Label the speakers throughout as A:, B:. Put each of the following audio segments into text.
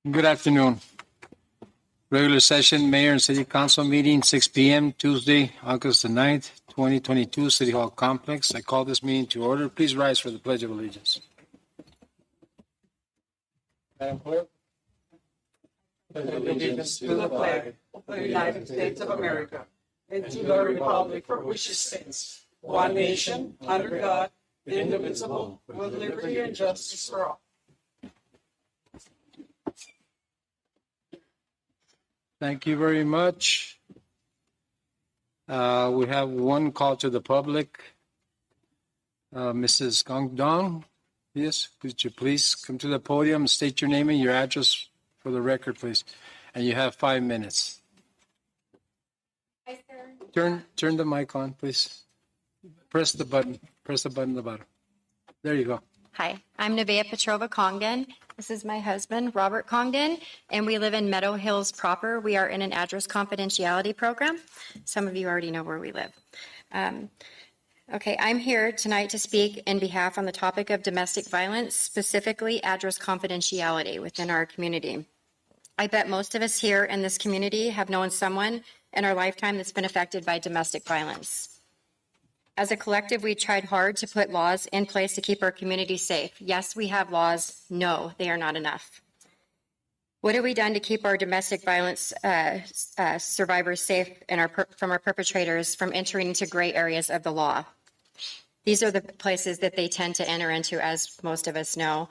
A: Good afternoon. Regular session, Mayor and City Council meeting, 6 p.m., Tuesday, August the 9th, 2022, City Hall Complex. I call this meeting to order. Please rise for the Pledge of Allegiance. Madam Clerk.
B: Allegiance to the flag of the United States of America and to the republic for which it stands, one nation, under God, indivisible, with liberty and justice for all.
A: Thank you very much. We have one call to the public. Mrs. Gong Dong, yes, could you please come to the podium, state your name and your address for the record, please. And you have 5 minutes.
C: Hi, sir.
A: Turn the mic on, please. Press the button at the bottom. There you go.
C: Hi, I'm Nevaeh Petrova Congdon. This is my husband, Robert Congdon, and we live in Meadow Hills proper. We are in an address confidentiality program. Some of you already know where we live. Okay, I'm here tonight to speak in behalf on the topic of domestic violence, specifically address confidentiality within our community. I bet most of us here in this community have known someone in our lifetime that's been affected by domestic violence. As a collective, we tried hard to put laws in place to keep our community safe. Yes, we have laws. No, they are not enough. What have we done to keep our domestic violence survivors safe and from our perpetrators from entering into gray areas of the law? These are the places that they tend to enter into, as most of us know,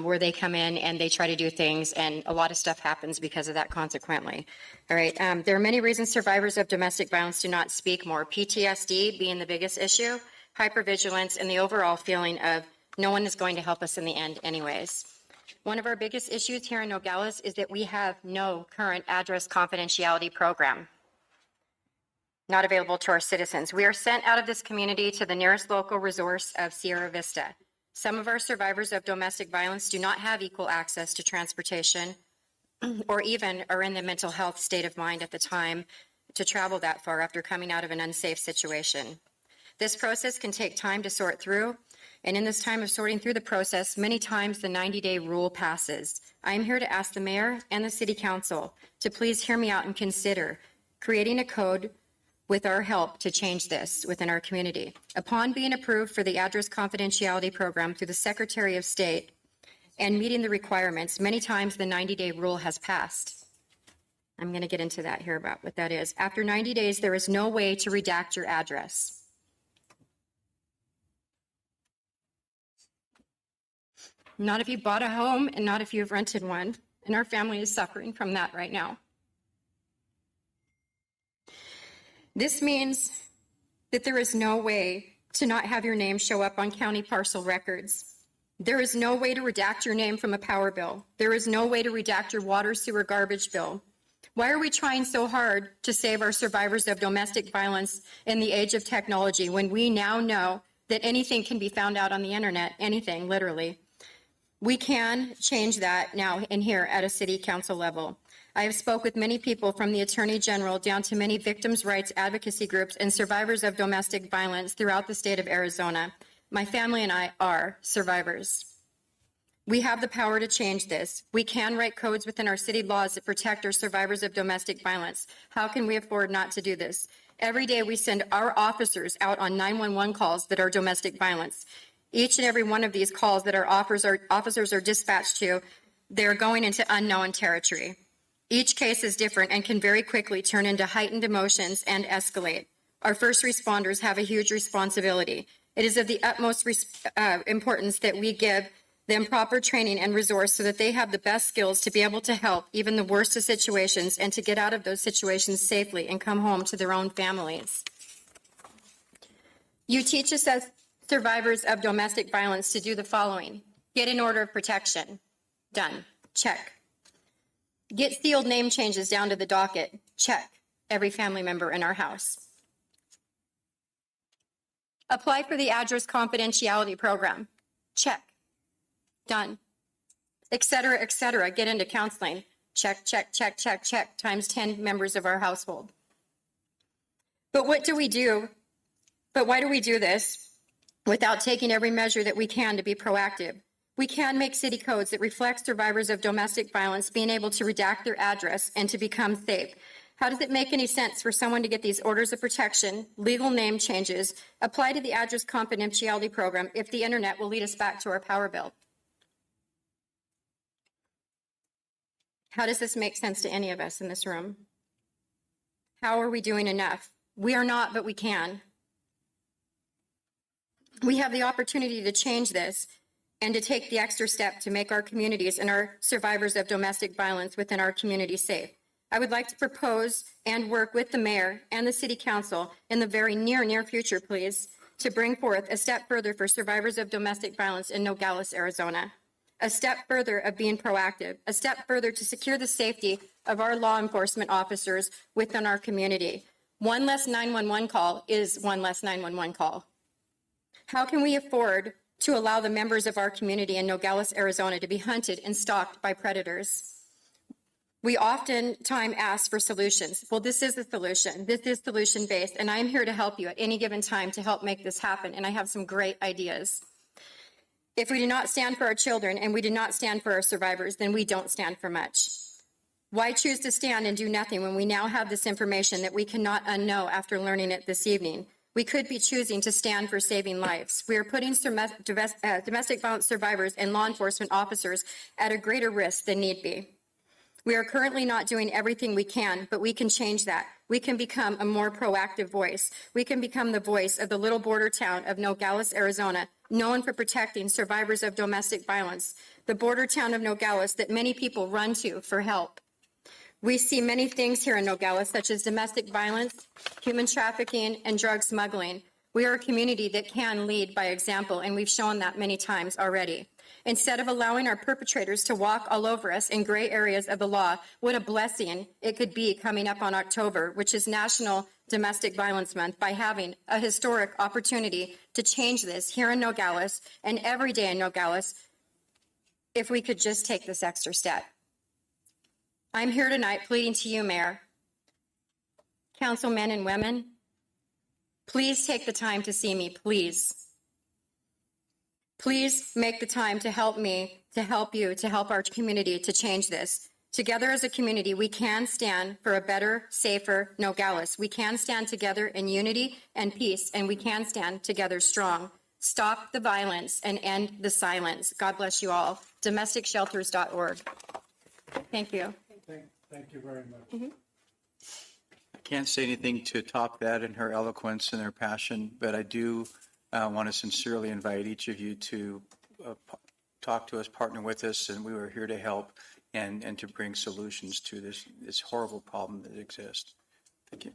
C: where they come in and they try to do things, and a lot of stuff happens because of that consequently. All right, there are many reasons survivors of domestic violence do not speak more. PTSD being the biggest issue, hypervigilance, and the overall feeling of no one is going to help us in the end anyways. One of our biggest issues here in Nogales is that we have no current address confidentiality program. Not available to our citizens. We are sent out of this community to the nearest local resource of Sierra Vista. Some of our survivors of domestic violence do not have equal access to transportation or even are in the mental health state of mind at the time to travel that far after coming out of an unsafe situation. This process can take time to sort through, and in this time of sorting through the process, many times the 90-day rule passes. I am here to ask the mayor and the city council to please hear me out and consider creating a code with our help to change this within our community. Upon being approved for the address confidentiality program through the Secretary of State and meeting the requirements, many times the 90-day rule has passed. I'm going to get into that here about what that is. After 90 days, there is no way to redact your address. Not if you bought a home and not if you've rented one, and our family is suffering from that right now. This means that there is no way to not have your name show up on county parcel records. There is no way to redact your name from a power bill. There is no way to redact your water, sewer, garbage bill. Why are we trying so hard to save our survivors of domestic violence in the age of technology when we now know that anything can be found out on the internet, anything, literally? We can change that now in here at a city council level. I have spoke with many people from the Attorney General down to many victims' rights advocacy groups and survivors of domestic violence throughout the state of Arizona. My family and I are survivors. We have the power to change this. We can write codes within our city laws that protect our survivors of domestic violence. How can we afford not to do this? Every day we send our officers out on 911 calls that are domestic violence. Each and every one of these calls that our officers are dispatched to, they're going into unknown territory. Each case is different and can very quickly turn into heightened emotions and escalate. Our first responders have a huge responsibility. It is of the utmost importance that we give them proper training and resource so that they have the best skills to be able to help even the worst of situations and to get out of those situations safely and come home to their own families. You teach us as survivors of domestic violence to do the following. Get an order of protection. Done. Check. Get sealed name changes down to the docket. Check. Every family member in our house. Apply for the address confidentiality program. Check. Done. Et cetera, get into counseling. Check, check, check, check, check, times 10 members of our household. But what do we do? But why do we do this without taking every measure that we can to be proactive? We can make city codes that reflect survivors of domestic violence being able to redact their address and to become safe. How does it make any sense for someone to get these orders of protection, legal name changes, apply to the address confidentiality program if the internet will lead us back to our power bill? How does this make sense to any of us in this room? How are we doing enough? We are not, but we can. We have the opportunity to change this and to take the extra step to make our communities and our survivors of domestic violence within our community safe. I would like to propose and work with the mayor and the city council in the very near future, please, to bring forth a step further for survivors of domestic violence in Nogales, Arizona. A step further of being proactive, a step further to secure the safety of our law enforcement officers within our community. One less 911 call is one less 911 call. How can we afford to allow the members of our community in Nogales, Arizona to be hunted and stalked by predators? We oftentimes ask for solutions. Well, this is the solution. This is solution-based, and I'm here to help you at any given time to help make this happen, and I have some great ideas. If we do not stand for our children and we do not stand for our survivors, then we don't stand for much. Why choose to stand and do nothing when we now have this information that we cannot unknow after learning it this evening? We could be choosing to stand for saving lives. We are putting domestic violence survivors and law enforcement officers at a greater risk than need be. We are currently not doing everything we can, but we can change that. We can become a more proactive voice. We can become the voice of the little border town of Nogales, Arizona, known for protecting survivors of domestic violence, the border town of Nogales that many people run to for help. We see many things here in Nogales, such as domestic violence, human trafficking, and drug smuggling. We are a community that can lead by example, and we've shown that many times already. Instead of allowing our perpetrators to walk all over us in gray areas of the law, what a blessing it could be coming up on October, which is National Domestic Violence Month, by having a historic opportunity to change this here in Nogales and every day in Nogales, if we could just take this extra step. I'm here tonight pleading to you, Mayor, councilmen and women, please take the time to see me, please. Please make the time to help me, to help you, to help our community to change this. Together as a community, we can stand for a better, safer Nogales. We can stand together in unity and peace, and we can stand together strong. Stop the violence and end the silence. God bless you all. DomesticShelters.org. Thank you.
A: Thank you very much.
D: I can't say anything to top that in her eloquence and her passion, but I do want to sincerely invite each of you to talk to us, partner with us, and we are here to help and to bring solutions to this horrible problem that exists. Thank you.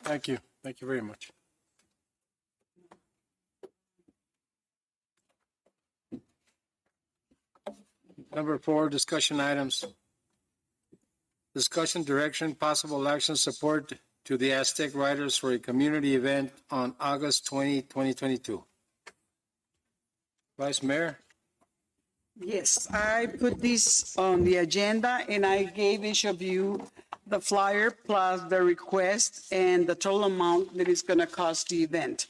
A: Thank you. Thank you very much. Number 4, discussion items. Discussion, direction, possible action, support to the Aztec Riders for a community event on August 20, 2022. Vice Mayor?
B: Yes, I put this on the agenda and I gave each of you the flyer plus the request and the total amount that is going to cost the event.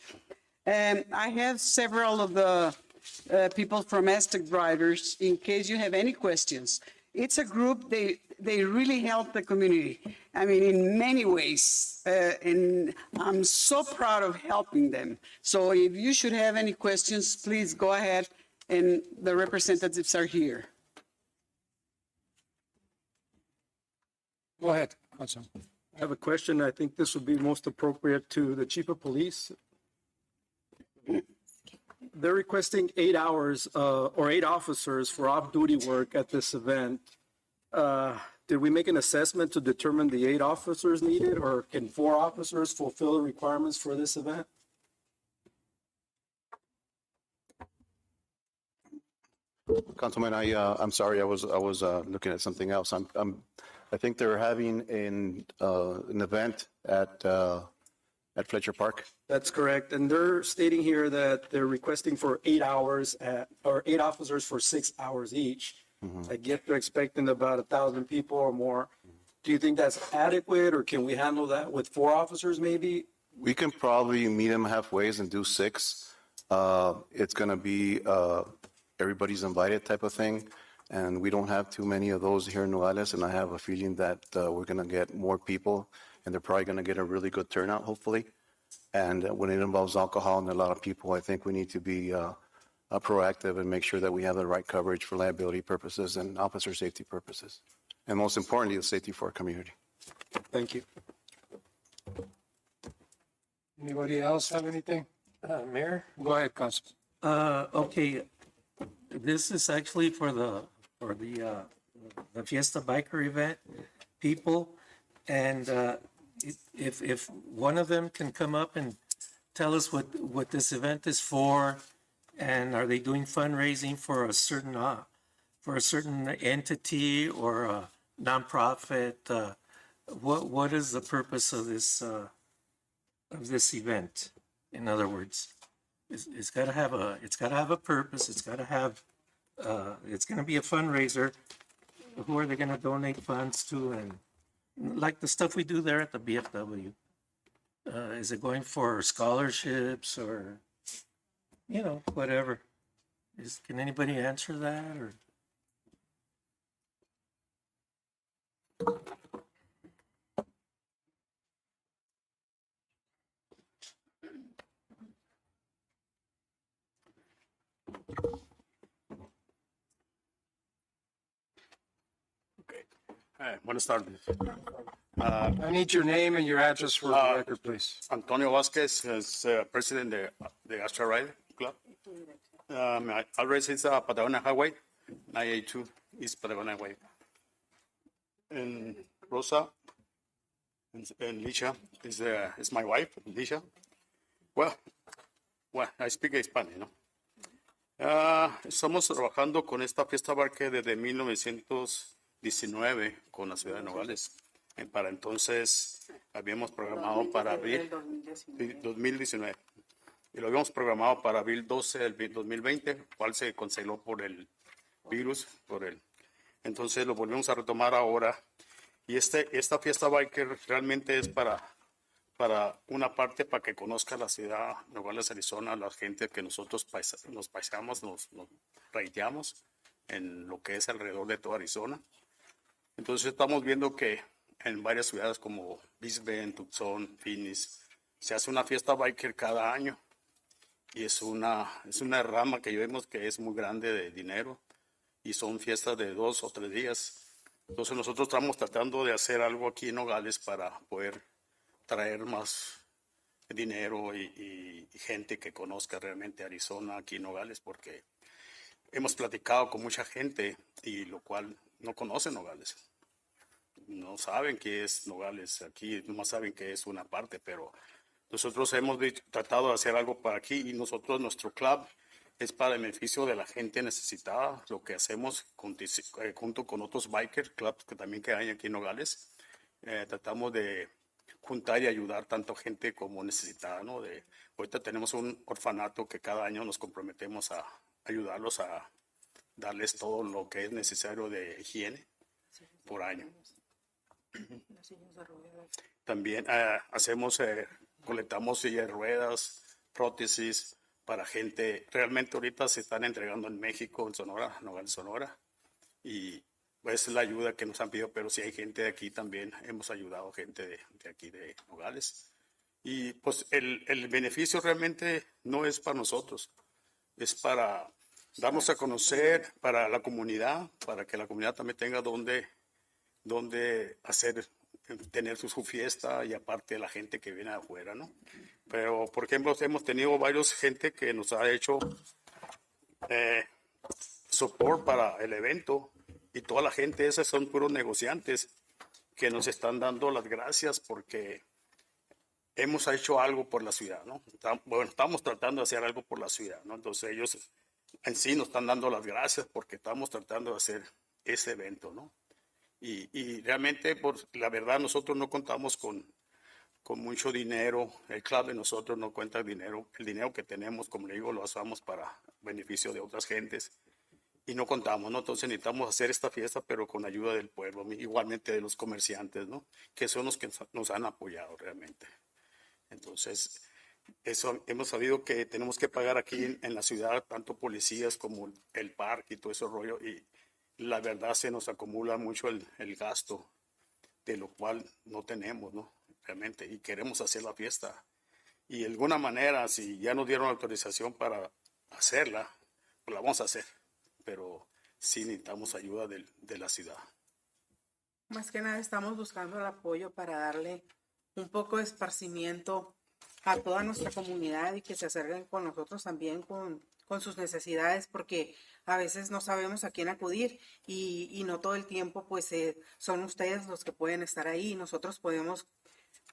B: I have several of the people from Aztec Riders in case you have any questions. It's a group, they really help the community. I mean, in many ways, and I'm so proud of helping them. So if you should have any questions, please go ahead, and the representatives are here.
A: Go ahead, Councilman.
E: I have a question. I think this would be most appropriate to the chief of police. They're requesting 8 hours or 8 officers for off-duty work at this event. Did we make an assessment to determine the 8 officers needed, or can 4 officers fulfill the requirements for this event?
F: Councilman, I'm sorry, I was looking at something else. I think they're having an event at Fletcher Park.
E: That's correct. And they're stating here that they're requesting for 8 hours or 8 officers for 6 hours each. I get they're expecting about 1,000 people or more. Do you think that's adequate, or can we handle that with 4 officers maybe?
F: We can probably meet them halfway and do 6. It's going to be everybody's invited type of thing. And we don't have too many of those here in Nogales, and I have a feeling that we're going to get more people, and they're probably going to get a really good turnout, hopefully. And when it involves alcohol and a lot of people, I think we need to be proactive and make sure that we have the right coverage for liability purposes and officer safety purposes. And most importantly, the safety for our community.
E: Thank you.
A: Anybody else have anything?
B: Mayor?
A: Go ahead, Council.
B: Okay, this is actually for the Fiesta Biker event people. And if one of them can come up and tell us what this event is for, and are they doing fundraising for a certain entity or a nonprofit? What is the purpose of this event? In other words, it's got to have a purpose. It's got to have it's going to be a fundraiser. Who are they going to donate funds to? And like the stuff we do there at the BFW, is it going for scholarships or, whatever? Can anybody answer that or?
G: Buenas tardes.
A: I need your name and your address for the record, please.
G: Antonio Vasquez is president of the Astra Ride Club. My address is Patagonia Highway, 982 East Patagonia Highway. And Rosa and Lisha is my wife, Lisha. Well, I speak Spanish, ¿no? Estamos trabajando con esta fiesta barque desde 1919 con la ciudad de Nogales. Para entonces habíamos programado para abril 2019 y lo habíamos programado para abril 12 del 2020, cual se canceló por el virus, entonces lo volvemos a retomar ahora. Y esta fiesta biker realmente es para una parte para que conozca la ciudad de Nogales, Arizona, la gente que nosotros nos paseamos, nos raiteamos en lo que es alrededor de toda Arizona. Entonces estamos viendo que en varias ciudades como Brisbane, Tucson, Phoenix, se hace una fiesta biker cada año y es una rama que vemos que es muy grande de dinero y son fiestas de 2 o 3 días. Entonces nosotros estamos tratando de hacer algo aquí en Nogales para poder traer más dinero y gente que conozca realmente Arizona aquí en Nogales, porque hemos platicado con mucha gente y lo cual no conocen Nogales. No saben qué es Nogales aquí, nomás saben que es una parte, pero nosotros hemos tratado de hacer algo para aquí y nuestro club es para el beneficio de la gente necesitada. Lo que hacemos junto con otros biker clubs que también que hay aquí en Nogales, tratamos de juntar y ayudar tanto gente como necesitada, ¿no? Ahorita tenemos un orfanato que cada año nos comprometemos a ayudarlos a darles todo lo que es necesario de higiene por año. También colectamos sillas de ruedas, prótesis para gente. Realmente ahorita se están entregando en México, en Sonora, Nogales, Sonora. Y pues es la ayuda que nos han pedido, pero si hay gente de aquí también, hemos ayudado gente de aquí de Nogales. Y pues el beneficio realmente no es para nosotros, es para darnos a conocer, para la comunidad, para que la comunidad también tenga donde tener su fiesta y aparte la gente que viene de afuera, ¿no? Pero, por ejemplo, hemos tenido varios gente que nos ha hecho support para el evento y toda la gente esas son puros negociantes que nos están dando las gracias porque hemos hecho algo por la ciudad, ¿no? Estamos tratando de hacer algo por la ciudad, ¿no? Entonces ellos en sí nos están dando las gracias porque estamos tratando de hacer ese evento, ¿no? Y realmente, la verdad, nosotros no contamos con mucho dinero. El club de nosotros no cuenta dinero. El dinero que tenemos, como le digo, lo usamos para beneficio de otras gentes. Y no contamos, ¿no? Entonces necesitamos hacer esta fiesta, pero con ayuda del pueblo, igualmente de los comerciantes, ¿no? Que son los que nos han apoyado realmente. Entonces, eso hemos sabido que tenemos que pagar aquí en la ciudad tanto policías como el parque y todo ese rollo, y la verdad se nos acumula mucho el gasto, de lo cual no tenemos, ¿no? Realmente, y queremos hacer la fiesta. Y de alguna manera, si ya nos dieron autorización para hacerla, pues la vamos a hacer. Pero sí necesitamos ayuda de la ciudad.
B: Más que nada estamos buscando el apoyo para darle un poco de esparcimiento a toda nuestra comunidad y que se acerquen con nosotros también con sus necesidades, porque a veces no sabemos a quién acudir y no todo el tiempo pues son ustedes los que pueden estar ahí. Nosotros podemos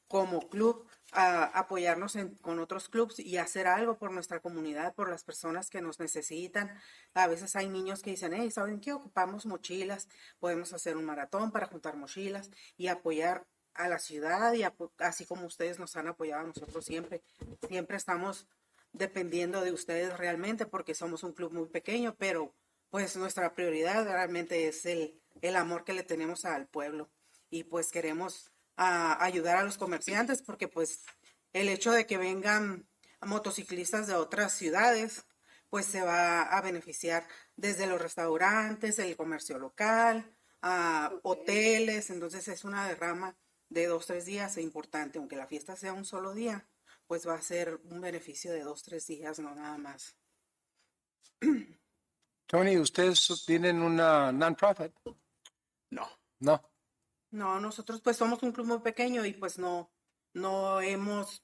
B: como club apoyarnos con otros clubs y hacer algo por nuestra comunidad, por las personas que nos necesitan. A veces hay niños que dicen, hey, ¿saben qué? Ocupamos mochilas, podemos hacer un maratón para juntar mochilas y apoyar a la ciudad y así como ustedes nos han apoyado a nosotros siempre. Siempre estamos dependiendo de ustedes realmente porque somos un club muy pequeño, pero pues nuestra prioridad realmente es el amor que le tenemos al pueblo y pues queremos ayudar a los comerciantes porque pues el hecho de que vengan motociclistas de otras ciudades pues se va a beneficiar desde los restaurantes, el comercio local, hoteles, entonces es una derrama de 2-3 días importante, aunque la fiesta sea un solo día, pues va a ser un beneficio de 2-3 días, no nada más.
A: Tony, ¿ustedes tienen una non-profit?
G: No,
A: No.
B: No, nosotros pues somos un club muy pequeño y pues no hemos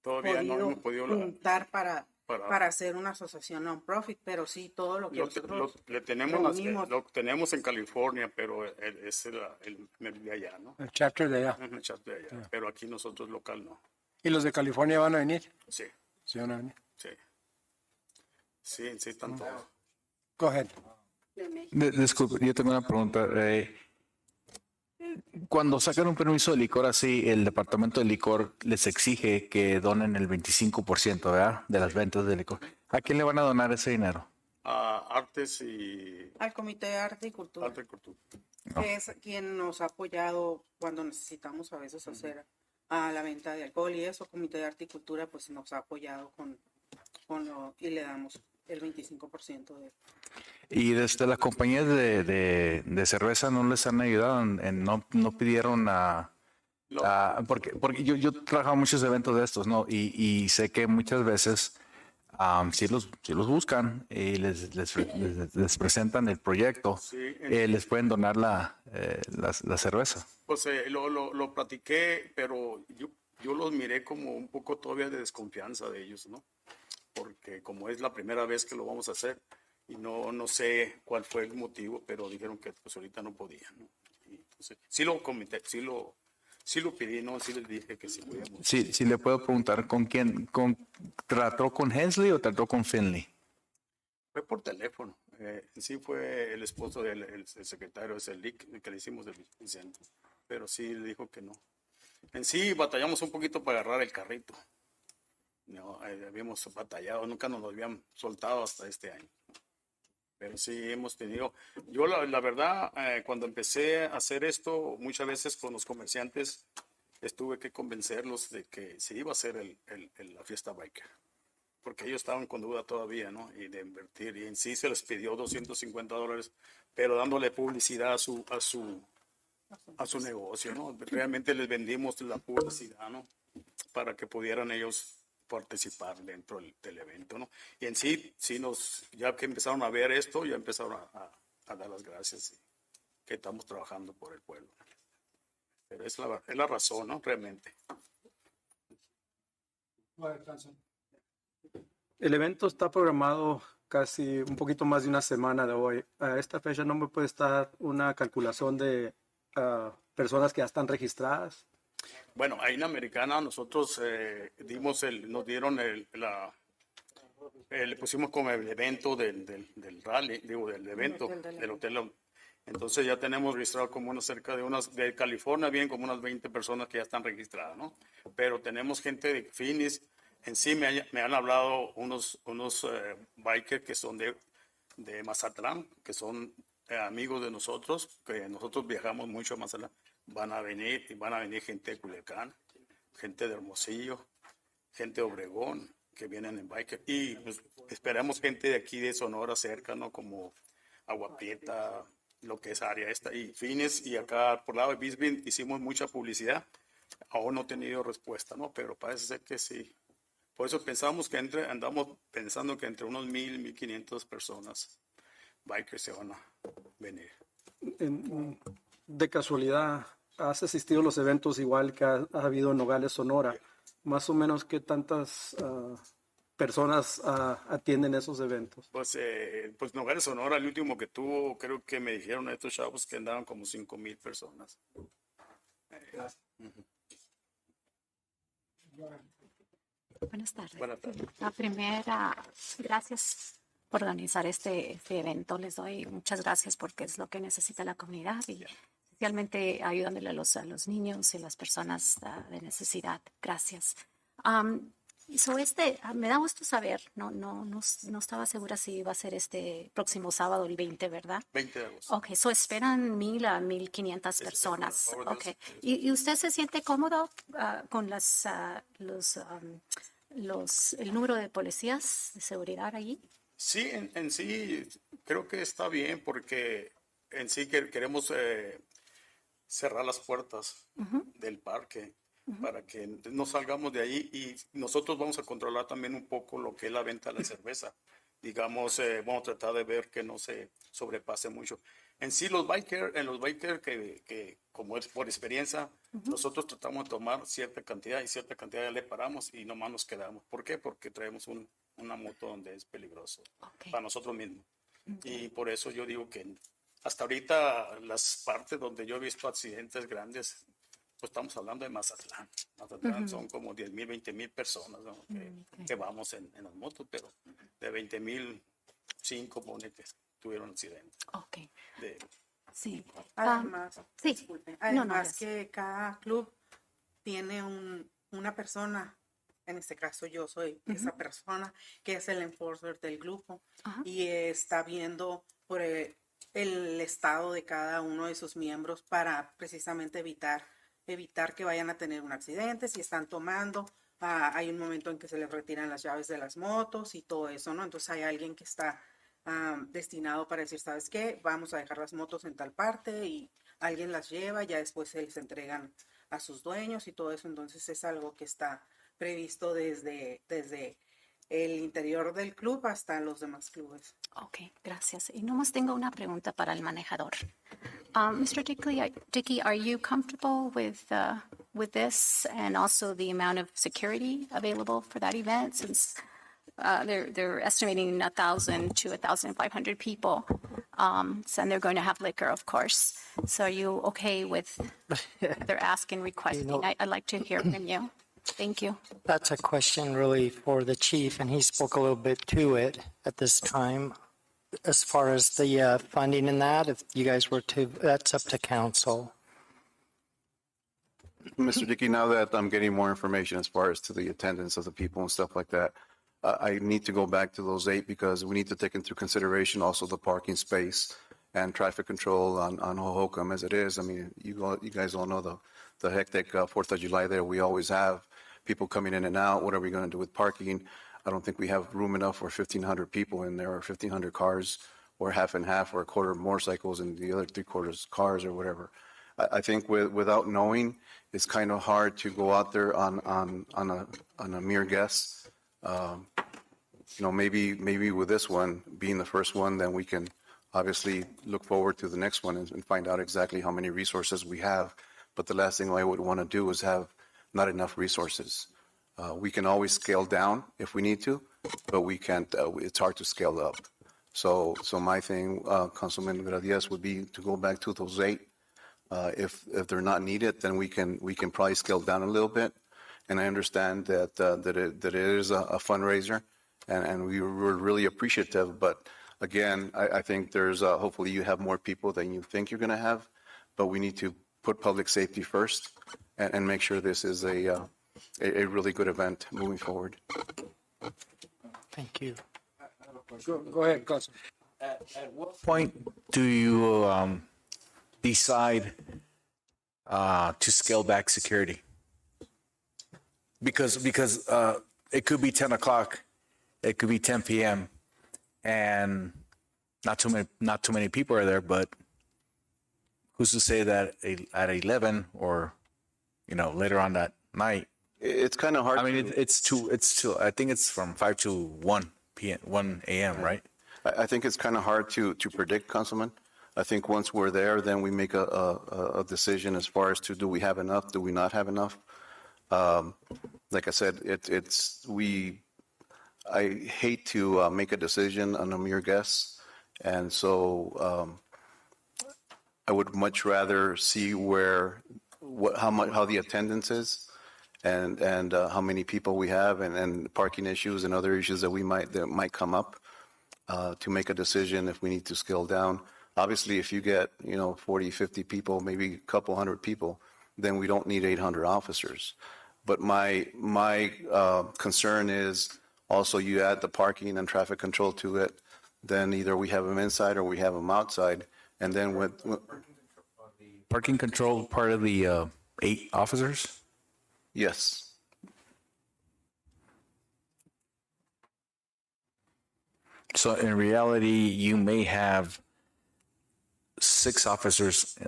G: todavía no hemos podido
B: juntar para
G: para-
B: hacer una asociación non-profit, pero sí todo lo que nosotros
G: le tenemos,
B: reunimos.
G: lo tenemos en California, pero es el de allá, ¿no?
A: El chapter de allá.
G: El chat de allá. Pero aquí nosotros local no.
A: ¿Y los de California van a venir?
G: Sí,
A: Sí, van a venir.
G: sí. Sí, sí, están todos.
A: Go ahead.
H: Disculpe, yo tengo una pregunta. Cuando sacan un permiso de licor así, el departamento de licor les exige que donen el 25%, ¿verdad? De las ventas de licor. ¿A quién le van a donar ese dinero?
G: Artes y
B: Al Comité de Arte y Cultura,
G: Arte y Cultura.
B: que es quien nos ha apoyado cuando necesitamos a veces hacer la venta de alcohol y eso. Comité de Arte y Cultura pues nos ha apoyado y le damos el 25% de...
H: Y desde las compañías de cerveza no les han ayudado, no pidieron porque yo he trabajado en muchos eventos de estos, ¿no? Y sé que muchas veces sí los buscan y les presentan el proyecto,
G: Sí,
H: les pueden donar la cerveza.
G: pues lo platiqué, pero yo los miré como un poco todavía de desconfianza de ellos, ¿no? Porque como es la primera vez que lo vamos a hacer y no sé cuál fue el motivo, pero dijeron que pues ahorita no podían, ¿no? Y entonces, sí lo comenté, sí lo pedí, ¿no? Sí les dije que sí podíamos.
H: Sí, le puedo preguntar con quién, ¿trató con Hensley o trató con Finley?
G: Fue por teléfono. Sí fue el esposo del secretario, es el que le hicimos del Vicente, pero sí le dijo que no. En sí batallamos un poquito para agarrar el carrito. No, habíamos batallado, nunca nos lo habían soltado hasta este año. Pero sí hemos tenido, yo la verdad, cuando empecé a hacer esto, muchas veces con los comerciantes estuve que convencerlos de que se iba a hacer la fiesta biker, porque ellos estaban con duda todavía, ¿no? Y de invertir, y en sí se les pidió $250, pero dándole publicidad a su negocio, ¿no? Realmente les vendimos la publicidad, ¿no? Para que pudieran ellos participar dentro del evento, ¿no? Y en sí, ya que empezaron a ver esto, ya empezaron a dar las gracias y que estamos trabajando por el pueblo. Pero es la razón, ¿no? Realmente.
E: El evento está programado casi un poquito más de una semana de hoy. A esta fecha no me puede estar una calculación de personas que ya están registradas.
G: Bueno, ahí en Americana nosotros nos dieron le pusimos como el evento del rally, digo, del evento, del hotel. Entonces ya tenemos registrado como cerca de California, bien como unas 20 personas que ya están registradas, ¿no? Pero tenemos gente de Phoenix. En sí me han hablado unos bikers que son de Mazatlán, que son amigos de nosotros, que nosotros viajamos mucho a Mazatlán. Van a venir gente de Culiacán, gente de Hermosillo, gente de Obregón que vienen en biker. Y pues, esperamos gente de aquí de Sonora cerca, ¿no? Como Agua Prieta, lo que es área esta, y Fines, y acá por lado de Bisbee hicimos mucha publicidad. Aún no he tenido respuesta, ¿no? Pero parece ser que sí. Por eso andamos pensando que entre unos 1,500 personas bikers se van a venir.
E: De casualidad, ¿has asistido a los eventos igual que ha habido en Nogales, Sonora? Más o menos, ¿qué tantas personas atienden esos eventos?
G: Pues Nogales, Sonora, el último que tuvo, creo que me dijeron estos chavos que andaban como 5,000 personas.
I: Buenas tardes.
G: Buenas tardes.
I: La primera, gracias por organizar este evento. Les doy muchas gracias porque es lo que necesita la comunidad y especialmente ayudándole a los niños y las personas de necesidad. Gracias. Me da gusto saber, no estaba segura si iba a ser este próximo sábado, el 20, ¿verdad?
G: 20 de agosto.
I: Ok, esperan 1,000 a 1,500 personas.
G: por favor,
I: Ok.
G: Dios.
I: ¿Y usted se siente cómodo con el número de policías de seguridad allí?
G: Sí, en sí creo que está bien porque en sí queremos cerrar las puertas del parque para que no salgamos de ahí y nosotros vamos a controlar también un poco lo que es la venta de la cerveza. Digamos, vamos a tratar de ver que no se sobrepase mucho. En sí, en los bikers que como es por experiencia, nosotros tratamos de tomar cierta cantidad y cierta cantidad ya le paramos y nomás nos quedamos. ¿Por qué? Porque traemos una moto donde es peligroso para nosotros mismos. Y por eso yo digo que hasta ahorita las partes donde yo he visto accidentes grandes, pues estamos hablando de Mazatlán. Mazatlán son como 10,000, 20,000 personas, ¿no? que vamos en las motos, pero de 20,000, 5 que tuvieron accidentes.
I: Ok. Sí.
B: Además,
I: sí.
B: disculpe, además
I: No,
B: que cada club tiene una persona, en este caso yo soy esa persona que es el enforcer del grupo y está viendo por el estado de cada uno de sus miembros para precisamente evitar que vayan a tener un accidente, si están tomando. Hay un momento en que se les retiran las llaves de las motos y todo eso, ¿no? Entonces hay alguien que está destinado para decir, ¿sabes qué? Vamos a dejar las motos en tal parte y alguien las lleva, ya después se les entregan a sus dueños y todo eso. Entonces es algo que está previsto desde el interior del club hasta los demás clubes.
I: Ok, gracias. Y nomás tengo una pregunta para el manejador. Mr. Dickey, are you comfortable with this and also the amount of security available for that event? Since they're estimating 1,000 to 1,500 people, and they're going to have liquor, of course. So are you okay with their asking, requesting? I'd like to hear from you. Thank you.
J: That's a question really for the chief, and he spoke a little bit to it at this time. As far as the funding and that, if you guys were to, that's up to council.
F: Mr. Dickey, now that I'm getting more information as far as to the attendance of the people and stuff like that, I need to go back to those 8 because we need to take into consideration also the parking space and traffic control on Hohokam as it is. I mean, you guys all know the hectic 4th of July there. We always have people coming in and out. What are we going to do with parking? I don't think we have room enough for 1,500 people in there or 1,500 cars or half and half or a quarter motorcycles and the other 3/4 cars or whatever. I think without knowing, it's kind of hard to go out there on a mere guess. Maybe with this one being the first one, then we can obviously look forward to the next one and find out exactly how many resources we have. But the last thing I would want to do is have not enough resources. We can always scale down if we need to, but we can't. It's hard to scale up. So my thing, Councilman Gradias, would be to go back to those 8. If they're not needed, then we can probably scale down a little bit. And I understand that it is a fundraiser, and we were really appreciative. But again, I think there's hopefully you have more people than you think you're going to have, but we need to put public safety first and make sure this is a really good event moving forward.
J: Thank you.
A: Go ahead, Council.
H: At what point do you decide to scale back security? Because it could be 10 o'clock, it could be 10 p.m. and not too many people are there, but who's to say that at 11 or, later on that night?
F: It's kind of hard.
H: I mean, it's too, I think it's from 5 to 1 p.m., 1 a.m., right?
F: I think it's kind of hard to predict, Councilman. I think once we're there, then we make a decision as far as to do we have enough, do we not have enough? Like I said, I hate to make a decision on a mere guess, and so I would much rather see how the attendance is, and how many people we have, and parking issues and other issues that might come up, to make a decision if we need to scale down. Obviously, if you get 40, 50 people, maybe a couple hundred people, then we don't need 800 officers. But my concern is also you add the parking and traffic control to it, then either we have them inside or we have them outside, and then with
H: Parking control part of the 8 officers?
F: yes.
H: So in reality, you may have 6 officers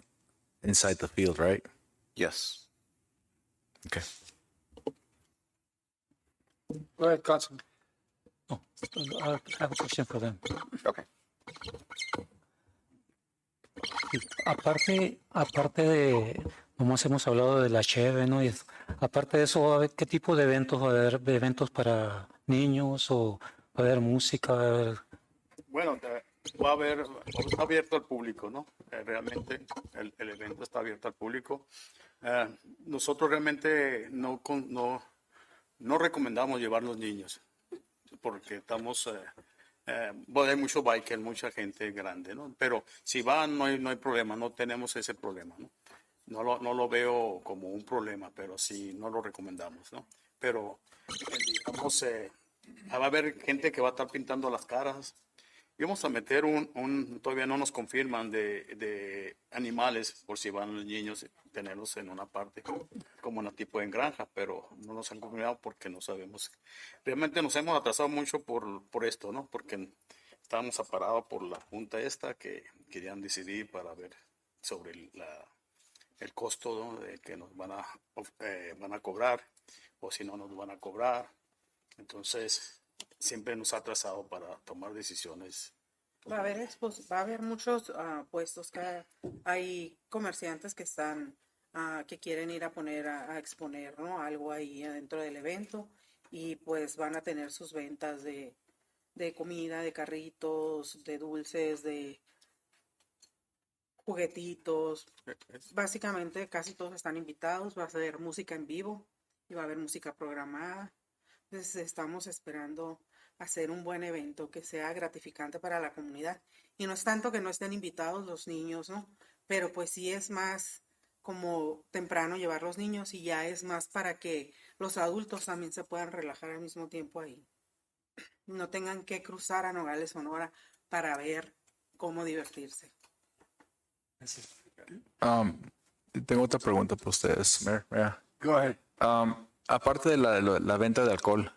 H: inside the field, right?
F: Yes.
H: Okay.
A: Go ahead, Councilman.
K: I have a question for them.
F: Okay.
K: Aparte de, nomás hemos hablado de la cheve, ¿no? Aparte de eso, ¿va a haber qué tipo de eventos? ¿Va a haber eventos para niños o va a haber música? ¿Va a haber...
G: Bueno, está abierto al público, ¿no? Realmente el evento está abierto al público. Nosotros realmente no recomendamos llevar los niños porque estamos, hay mucho biker, mucha gente grande, ¿no? Pero si van, no hay problema, no tenemos ese problema, ¿no? No lo veo como un problema, pero sí no lo recomendamos, ¿no? Pero, digamos, va a haber gente que va a estar pintando las caras. Y vamos a meter todavía no nos confirman de animales, por si van los niños, tenerlos en una parte, como una tipo de granja, pero no nos han confirmado porque no sabemos. Realmente nos hemos atrasado mucho por esto, ¿no? Porque estábamos aparados por la junta esta que querían decidir para ver sobre el costo, ¿no? De que nos van a cobrar, o si no nos van a cobrar. Entonces siempre nos ha atrasado para tomar decisiones.
B: Va a haber muchos puestos que hay comerciantes que están, que quieren ir a exponer, ¿no? Algo ahí dentro del evento, y pues van a tener sus ventas de comida, de carritos, de dulces, de juguetitos. Básicamente casi todos están invitados, va a haber música en vivo y va a haber música programada. Entonces estamos esperando hacer un buen evento que sea gratificante para la comunidad. Y no es tanto que no estén invitados los niños, ¿no? Pero pues sí es más como temprano llevar los niños, y ya es más para que los adultos también se puedan relajar al mismo tiempo ahí. No tengan que cruzar a Nogales, Sonora para ver cómo divertirse.
H: Tengo otra pregunta para ustedes, Mayor. Yeah.
A: Go ahead.
H: Aparte de la venta de alcohol,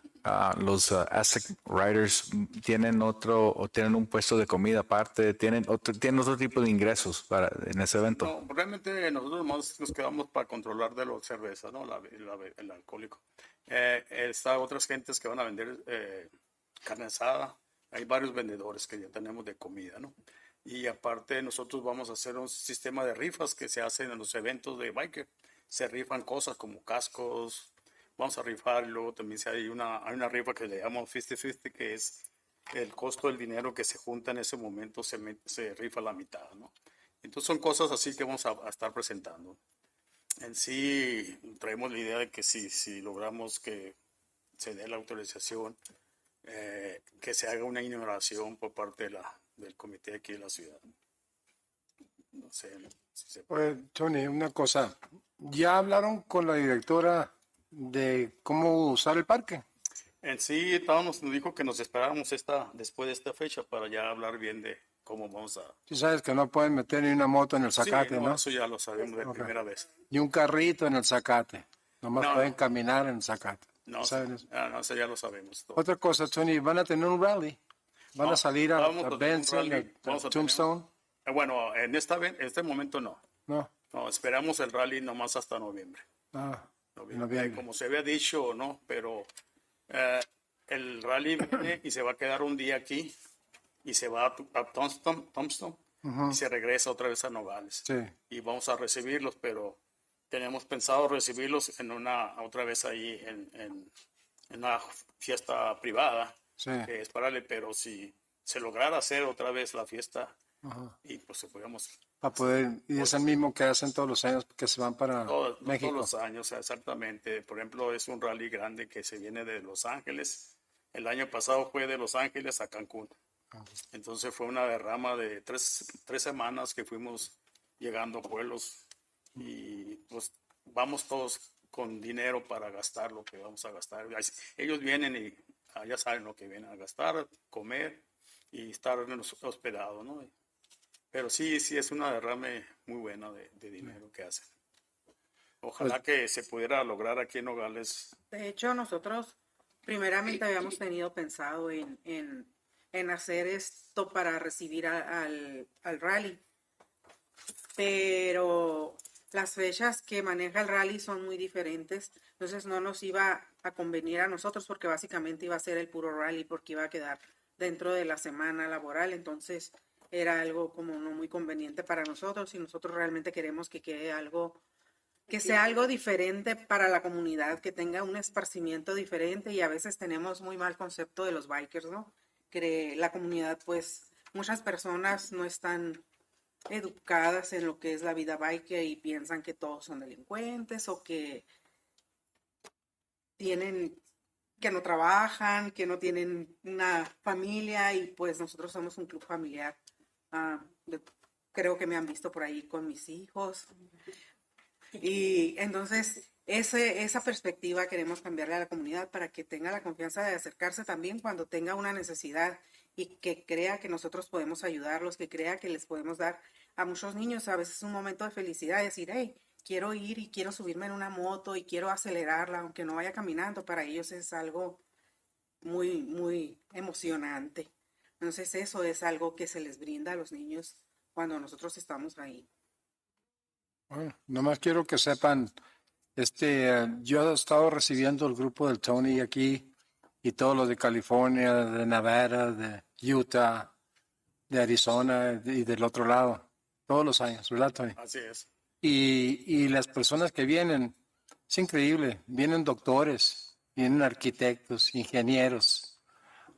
H: los asset riders tienen un puesto de comida aparte, tienen otro tipo de ingresos en ese evento.
G: No, realmente nosotros más nos quedamos para controlar de la cerveza, ¿no? El alcohólico. Está otras gentes que van a vender carne asada. Hay varios vendedores que ya tenemos de comida, ¿no? Y aparte nosotros vamos a hacer un sistema de rifas que se hacen en los eventos de biker. Se rifan cosas como cascos. Vamos a rifar, y luego también hay una rifa que le llamamos 50-50, que es el costo del dinero que se junta en ese momento, se rifa la mitad, ¿no? Entonces son cosas así que vamos a estar presentando. En sí, traemos la idea de que si logramos que se dé la autorización, que se haga una inauguración por parte del comité aquí de la ciudad. No sé si se puede.
A: Pues, Tony, una cosa. ¿Ya hablaron con la directora de cómo usar el parque?
G: En sí, nos dijo que nos esperáramos después de esta fecha para ya hablar bien de cómo vamos a...
A: Tú sabes que no pueden meter ni una moto en el zacate,
G: Sí,
A: ¿no?
G: Eso ya lo sabemos de primera vez.
A: Ni un carrito en el zacate. Nomás
G: No.
A: pueden caminar en el zacate.
G: No,
A: ¿Saben eso?
G: no, eso ya lo sabemos todo.
A: Otra cosa, Tony, van a tener un rally. Van a salir a
G: Vamos tener un
A: Benson,
G: rally,
A: a
G: vamos a tener
A: Tombstone.
G: Bueno, en este momento no.
A: No.
G: No, esperamos el rally nomás hasta noviembre.
A: Ah,
G: Noviembre. Como se había dicho, ¿no? Pero el rally viene y se va a quedar un día aquí y se va a Tombstone y se regresa otra vez a Nogales.
A: Sí.
G: Y vamos a recibirlos, pero tenemos pensado recibirlos en otra vez ahí en una fiesta privada,
A: Sí.
G: que es para pero si se lograra hacer otra vez la fiesta
A: Ajá.
G: y pues se podíamos
A: Para poder, y es el mismo que hacen todos los años que se van para
G: todos
A: México.
G: los años, exactamente. Por ejemplo, es un rally grande que se viene de Los Ángeles. El año pasado fue de Los Ángeles a Cancún. Entonces fue una derrama de tres semanas que fuimos llegando a pueblos y pues vamos todos con dinero para gastar lo que vamos a gastar. Ellos vienen y ya saben lo que vienen a gastar, comer y estar hospedados, ¿no? Pero sí es una derrame muy buena de dinero que hacen. Ojalá que se pudiera lograr aquí en Nogales.
B: De hecho, nosotros primeramente habíamos tenido pensado en hacer esto para recibir al rally, pero las fechas que maneja el rally son muy diferentes, entonces no nos iba a convenir a nosotros porque básicamente iba a ser el puro rally porque iba a quedar dentro de la semana laboral, entonces era algo como no muy conveniente para nosotros y nosotros realmente queremos que quede algo, que sea algo diferente para la comunidad, que tenga un esparcimiento diferente y a veces tenemos muy mal concepto de los bikers, ¿no? Que la comunidad, pues, muchas personas no están educadas en lo que es la vida biker y piensan que todos son delincuentes o que no trabajan, que no tienen una familia y pues nosotros somos un club familiar. Creo que me han visto por ahí con mis hijos. Y entonces esa perspectiva queremos cambiarle a la comunidad para que tenga la confianza de acercarse también cuando tenga una necesidad y que crea que nosotros podemos ayudarlos, que crea que les podemos dar a muchos niños a veces un momento de felicidad, decir, hey, quiero ir y quiero subirme en una moto y quiero acelerarla, aunque no vaya caminando, para ellos es algo muy, muy emocionante. Entonces eso es algo que se les brinda a los niños cuando nosotros estamos ahí.
A: Bueno, nomás quiero que sepan, yo he estado recibiendo el grupo del Tony aquí y todos los de California, de Nevada, de Utah, de Arizona y del otro lado, todos los años, ¿verdad, Tony?
G: Así es.
A: Y las personas que vienen, es increíble, vienen doctores, vienen arquitectos, ingenieros,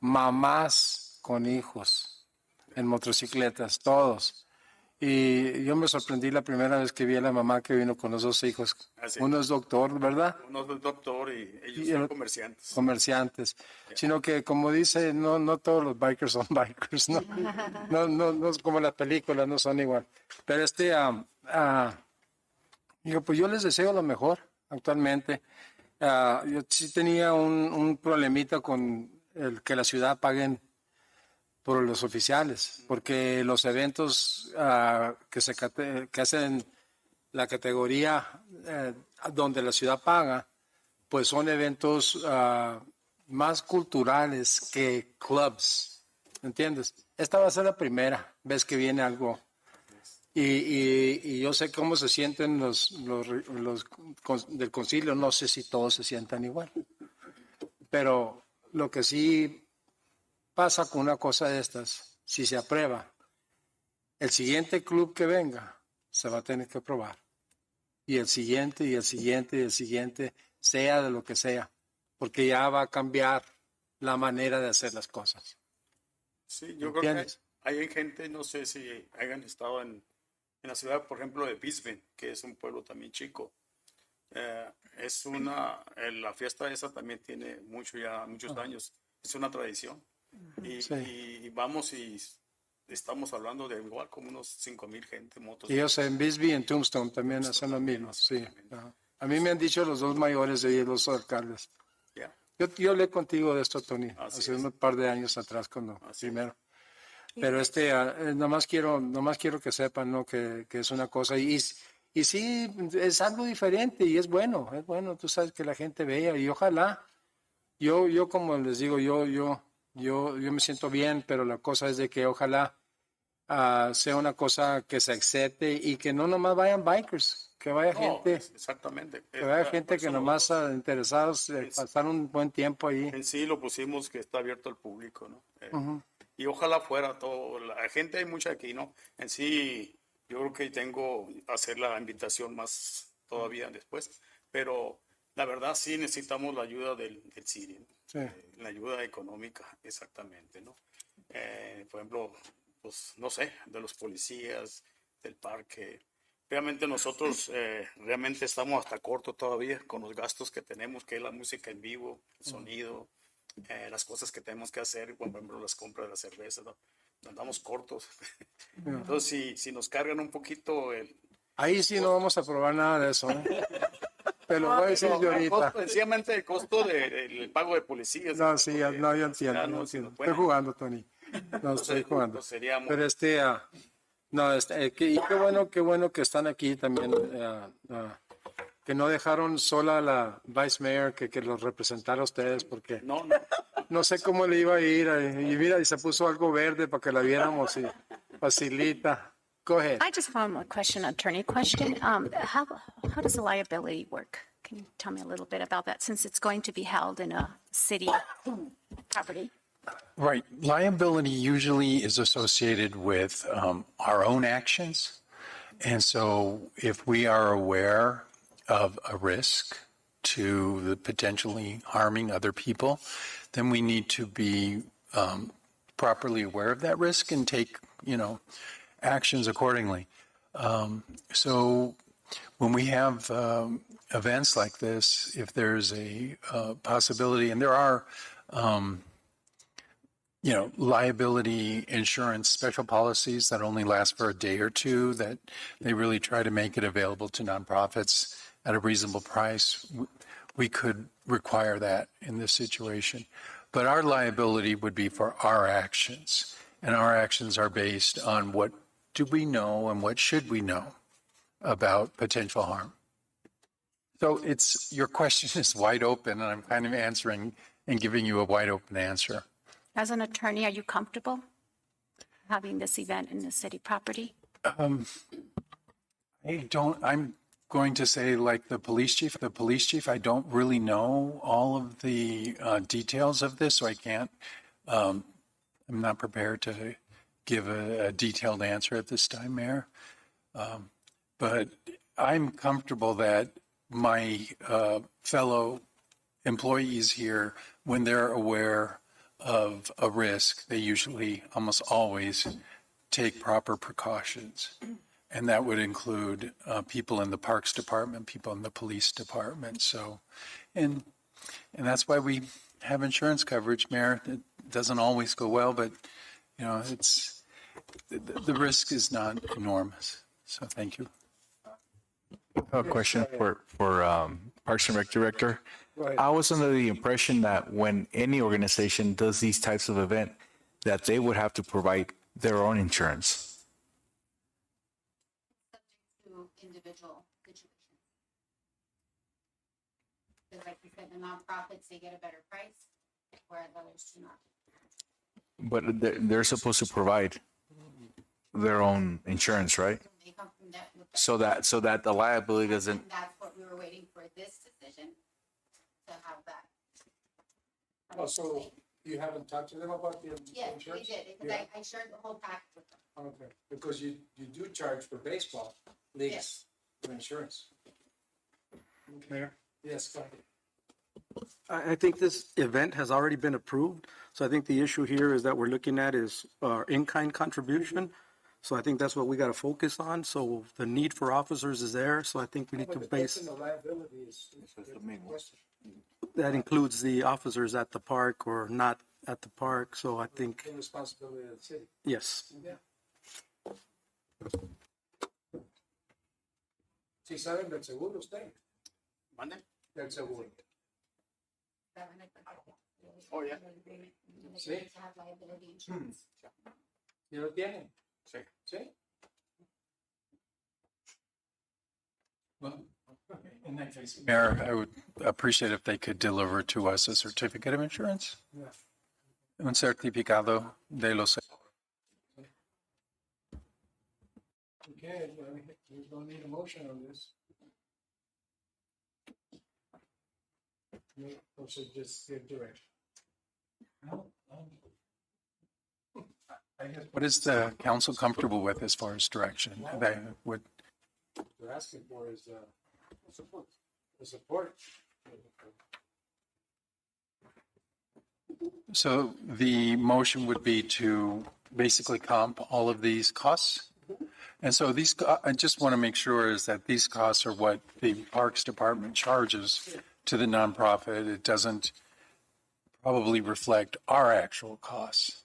A: mamás con hijos, en motocicletas, todos. Y yo me sorprendí la primera vez que vi a la mamá que vino con los dos hijos.
G: Así.
A: Uno es doctor, ¿verdad?
G: Uno es doctor y ellos
A: Y
G: son comerciantes.
A: Comerciantes. Sino que, como dice, no todos los bikers son bikers, ¿no? No es como las películas, no son igual. Pero pues yo les deseo lo mejor actualmente. Yo sí tenía un problemita con el que la ciudad paguen por los oficiales, porque los eventos que hacen la categoría donde la ciudad paga, pues son eventos más culturales que clubs, ¿entiendes? Esta va a ser la primera vez que viene algo. Y yo sé cómo se sienten los del concilio, no sé si todos se sientan igual, pero lo que sí pasa con una cosa de estas, si se aprueba, el siguiente club que venga se va a tener que aprobar. Y el siguiente, y el siguiente, y el siguiente, sea de lo que sea, porque ya va a cambiar la manera de hacer las cosas.
G: Sí, yo creo que hay gente, no sé si hayan estado en la ciudad, por ejemplo, de Bisbee, que es un pueblo también chico. La fiesta esa también tiene muchos años, es una tradición. Y vamos y estamos hablando de igual como unos 5,000 gente, motos.
A: Y ellos en Bisbee y en Tombstone también hacen lo mismo, sí. A mí me han dicho los dos mayores de ahí, los alcaldes.
G: Yeah.
A: Yo hablé contigo de esto, Tony, hace un par de años atrás cuando primero. Pero nomás quiero que sepan, ¿no? que es una cosa y sí, es algo diferente y es bueno, tú sabes que la gente vea y ojalá Yo como les digo, yo me siento bien, pero la cosa es de que ojalá sea una cosa que se acepte y que no nomás vayan bikers, que vaya
G: No,
A: gente,
G: exactamente.
A: que vaya
G: Por
A: gente
G: eso
A: que nomás
G: nosotros
A: interesados en pasar un buen tiempo ahí.
G: en sí lo pusimos que está abierto al público, ¿no?
A: Ujú.
G: Y ojalá fuera todo. La gente hay mucha aquí, ¿no? En sí, yo creo que tengo hacer la invitación más todavía después, pero la verdad sí necesitamos la ayuda del City, ¿no?
A: Sí.
G: La ayuda económica, exactamente, ¿no? Por ejemplo, pues no sé, de los policías, del parque. Realmente nosotros realmente estamos hasta corto todavía con los gastos que tenemos, que es la música en vivo, el sonido, las cosas que tenemos que hacer, por ejemplo, las compras de la cerveza, ¿no? Andamos cortos. Entonces, si nos cargan un poquito
A: Ahí sí no vamos a probar nada de eso, ¿eh? Te lo voy a decir yo ahorita.
G: sencillamente el costo del pago de policías.
A: No, sí, no, yo entiendo.
G: Ya no,
A: Yo
G: si
A: entiendo.
G: nos pueden-
A: Estoy jugando, Tony. No,
G: Entonces,
A: estoy jugando.
G: pues, seríamos-
A: Pero no, y qué bueno que están aquí también, que no dejaron sola a la Vice Mayor que los representara a ustedes, porque
G: no,
A: no sé cómo le iba a ir. Y mira, y se puso algo verde para que la viéramos y facilita. Go ahead.
I: I just have one more question, attorney question. How does the liability work? Can you tell me a little bit about that since it's going to be held in a city property?
L: Right. Liability usually is associated with our own actions. And so if we are aware of a risk to the potentially harming other people, then we need to be properly aware of that risk and take, actions accordingly. So when we have events like this, if there's a possibility, and there are, liability insurance special policies that only last for a day or two, that they really try to make it available to nonprofits at a reasonable price. We could require that in this situation. But our liability would be for our actions. And our actions are based on what do we know and what should we know about potential harm. So your question is wide open, and I'm kind of answering and giving you a wide open answer.
I: As an attorney, are you comfortable having this event in the city property?
L: I'm going to say like the police chief, I don't really know all of the details of this, so I can't, I'm not prepared to give a detailed answer at this time, Mayor. But I'm comfortable that my fellow employees here, when they're aware of a risk, they usually almost always take proper precautions. And that would include people in the Parks Department, people in the Police Department. So, and that's why we have insurance coverage, Mayor. It doesn't always go well, but, it's the risk is not enormous. So thank you.
H: A question for Parks and Rec Director.
A: Right.
H: I was under the impression that when any organization does these types of event, that they would have to provide their own insurance.
I: To individual situations. Because like you said, the nonprofits, they get a better price, whereas others do not.
H: But they're supposed to provide their own insurance, right?
I: They come from that.
H: So that the liability doesn't.
I: That's what we were waiting for this decision to have that.
A: Oh, so you haven't talked to them about the
I: Yes, we
A: insurance?
I: did, because I shared the whole pack with them.
A: Okay, because you do charge for baseball leagues for insurance. Mayor? Yes, go ahead.
E: I think this event has already been approved. So I think the issue here is that we're looking at is our in-kind contribution. So I think that's what we got to focus on. So the need for officers is there. So I think we need to base,
A: The liability is the main question.
E: that includes the officers at the park or not at the park. So I think,
A: The responsibility of the city.
E: yes.
A: Sí saben del seguro usted,
G: ¿Mande?
A: del seguro.
G: Oh, yeah.
A: Sí. ¿Y lo tienen?
G: Sí.
A: Sí. Well, in
L: In that case, Mayor, I would appreciate if they could deliver to us a certificate of insurance. Un certificado de los.
A: Okay, we don't need a motion on this. Or should just give direction?
L: What is the council comfortable with as far as direction? They would,
A: They're asking for is support. The support.
L: so the motion would be to basically comp all of these costs? And so these, I just want to make sure is that these costs are what the Parks Department charges to the nonprofit. It doesn't probably reflect our actual costs.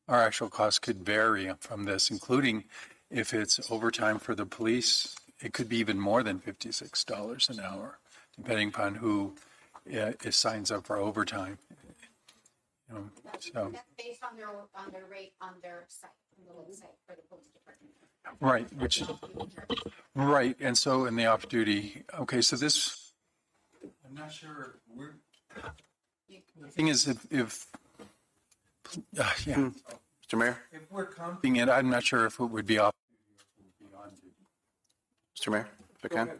L: Our actual costs could vary from this, including if it's overtime for the police, it could be even more than $56 an hour, depending upon who signs up for overtime. You know, so.
I: That's based on their rate on their site, on the website for the police department.
L: Right, which, right, and so in the off-duty, okay, so this, I'm not sure, the thing is, if yeah.
F: Mr. Mayor?
L: If we're comping it, I'm not sure if it would be off.
F: Mr. Mayor, if I can.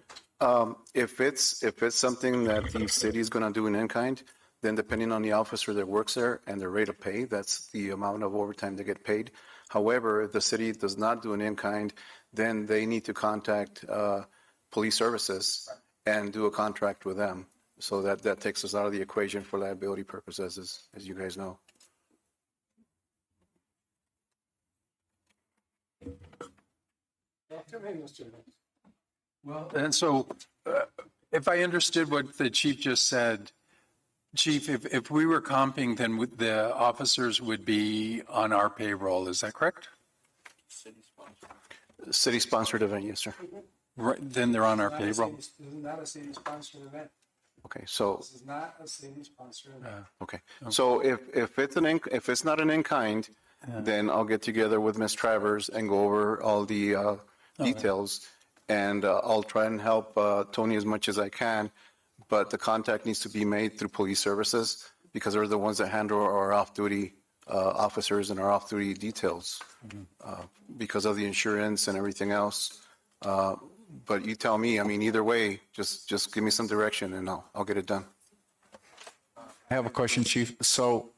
F: If it's something that the city is going to do in kind, then depending on the officer that works there and their rate of pay, that's the amount of overtime they get paid. However, if the city does not do an in-kind, then they need to contact police services and do a contract with them. So that takes us out of the equation for liability purposes, as you guys know.
L: Well, and so if I understood what the chief just said, Chief, if we were comping, then the officers would be on our payroll. Is that correct?
F: City-sponsored event, yes, sir.
L: Right, then they're on our payroll.
A: This is not a city-sponsored event.
F: Okay, so,
A: This is not a city-sponsored event.
F: okay. So if it's not an in-kind, then I'll get together with Ms. Travers and go over all the details. And I'll try and help Tony as much as I can. But the contact needs to be made through police services because they're the ones that handle our off-duty officers and our off-duty details because of the insurance and everything else. But you tell me, I mean, either way, just give me some direction and I'll get it done.
H: I have a question, Chief. So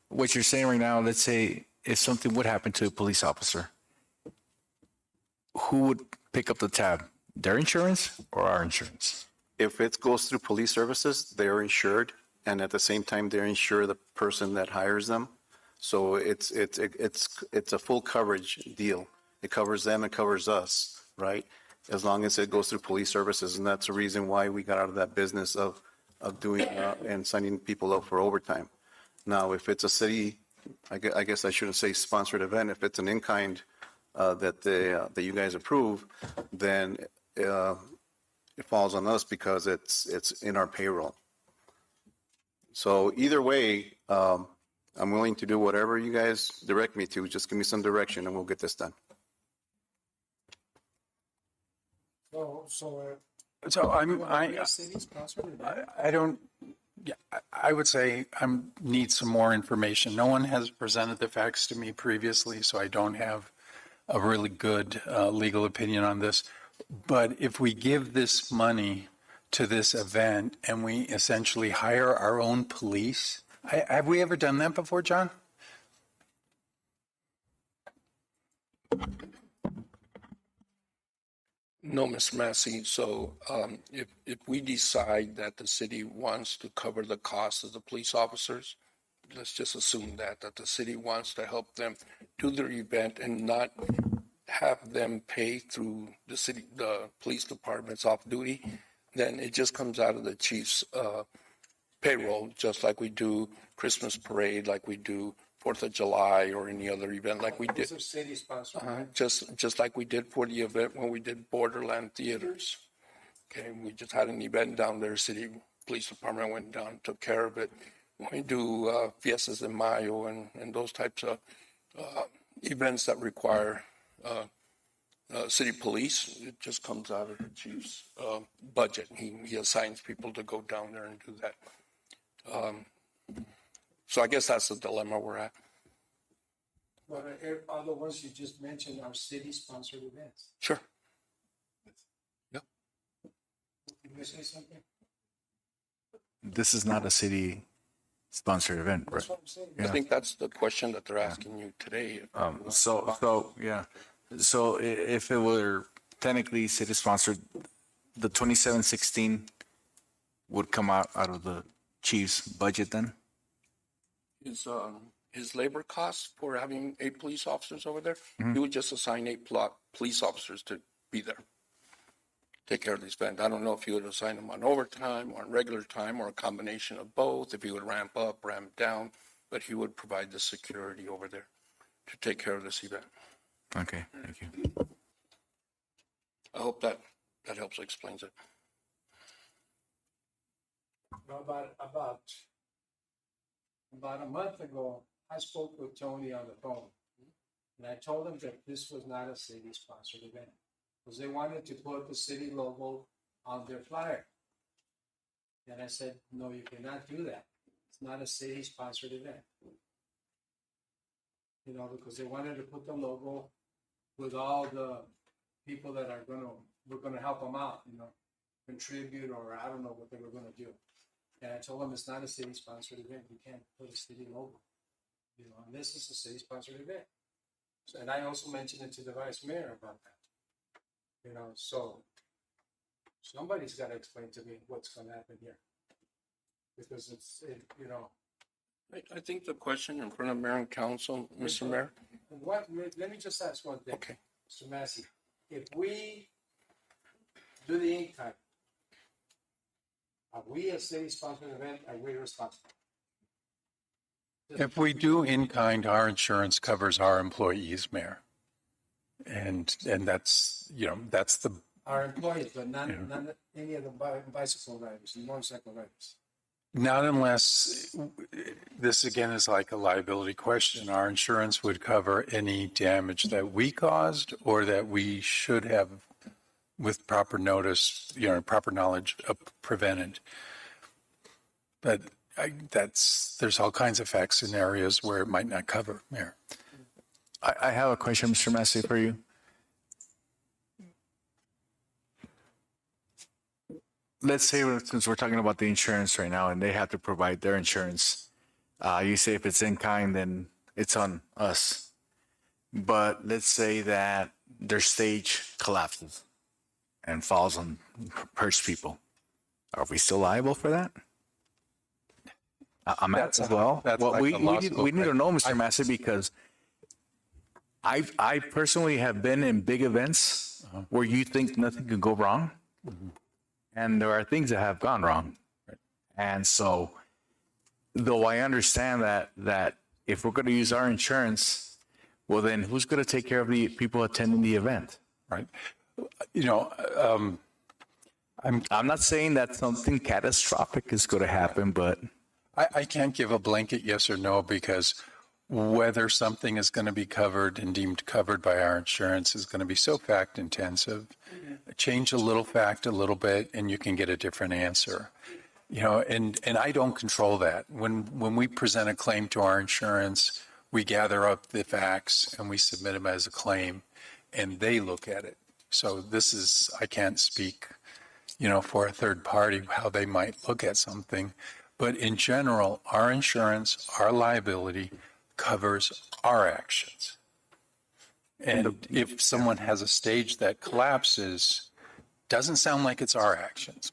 H: what you're saying right now, let's say if something would happen to a police officer, who would pick up the tab? Their insurance or our insurance?
F: If it goes through police services, they're insured, and at the same time, they insure the person that hires them. So it's a full coverage deal. It covers them, it covers us, right? As long as it goes through police services, and that's the reason why we got out of that business of doing and signing people up for overtime. Now, if it's a city, I guess I shouldn't say sponsored event. If it's an in-kind that you guys approve, then it falls on us because it's in our payroll. So either way, I'm willing to do whatever you guys direct me to. Just give me some direction and we'll get this done.
L: So I don't, yeah, I would say I need some more information. No one has presented the facts to me previously, so I don't have a really good legal opinion on this. But if we give this money to this event and we essentially hire our own police, have we ever done that before, John?
M: No, Mr. Massey. So if we decide that the city wants to cover the cost of the police officers, let's just assume that the city wants to help them do their event and not have them pay through the police department's off duty, then it just comes out of the chief's payroll, just like we do Christmas parade, like we do 4th of July or any other event like we did.
A: These are city-sponsored.
M: Just like we did for the event when we did Borderland Theaters. Okay, we just had an event down there, city police department went down, took care of it. When we do Fiestas in Mayo and those types of events that require City police, it just comes out of the chief's budget. He assigns people to go down there and do that. So I guess that's the dilemma we're at.
A: But all the ones you just mentioned are city-sponsored events.
M: Sure.
A: Can you say something?
H: This is not a city-sponsored event, right?
A: That's what I'm saying.
M: I think that's the question that they're asking you today.
H: So if it were technically city-sponsored, the 2716 would come out of the chief's budget then?
M: His labor costs for having 8 police officers over there, he would just assign 8 police officers to be there, take care of these events. I don't know if he would assign them on overtime or on regular time or a combination of both, if he would ramp up, ramp down, but he would provide the security over there to take care of this event.
H: Okay, thank you.
M: I hope that helps explains it.
A: About a month ago, I spoke with Tony on the phone, and I told him that this was not a city-sponsored event, because they wanted to put the city logo on their flyer. And I said, no, you cannot do that. It's not a city-sponsored event. You know, because they wanted to put the logo with all the people that we're gonna help them out, you know, contribute, or I don't know what they were gonna do. And I told them it's not a city-sponsored event. You can't put a city logo, you know, and this is a city-sponsored event. So, and I also mentioned it to the vice mayor about that. You know, so somebody's got to explain to me what's going to happen here, because you know.
M: I think the question in front of Mayor and Council, Mr. Mayor.
A: Let me just ask one thing.
M: Okay.
A: Mr. Massey, if we do the ink time, are we a city-sponsored event? Are we responsible?
L: If we do in-kind, our insurance covers our employees, Mayor. And that's, that's the,
A: Our employees, but not any of the bicycle riders and motorcycle riders.
L: not unless, this again is like a liability question. Our insurance would cover any damage that we caused or that we should have, with proper notice, proper knowledge, prevented. But there's all kinds of fact scenarios where it might not cover, Mayor.
H: I have a question, Mr. Massey, for you. Let's say, since we're talking about the insurance right now and they have to provide their insurance, you say if it's in kind, then it's on us. But let's say that their stage collapses and falls on hurts people. Are we still liable for that? I'm at as well. Well,
L: like
H: we need to know, Mr. Massey, because I personally have been in big events where you think nothing could go wrong. And there are things that have gone wrong. And so, though I understand that if we're going to use our insurance, well, then who's going to take care of the people attending the event?
L: Right.
H: I'm not saying that something catastrophic is going to happen, but
L: I can't give a blanket yes or no, because whether something is going to be covered and deemed covered by our insurance is going to be so fact intensive. Change a little fact a little bit and you can get a different answer. And I don't control that. When we present a claim to our insurance, we gather up the facts and we submit them as a claim and they look at it. So I can't speak, for a third party, how they might look at something. But in general, our insurance, our liability covers our actions. And if someone has a stage that collapses, doesn't sound like it's our actions.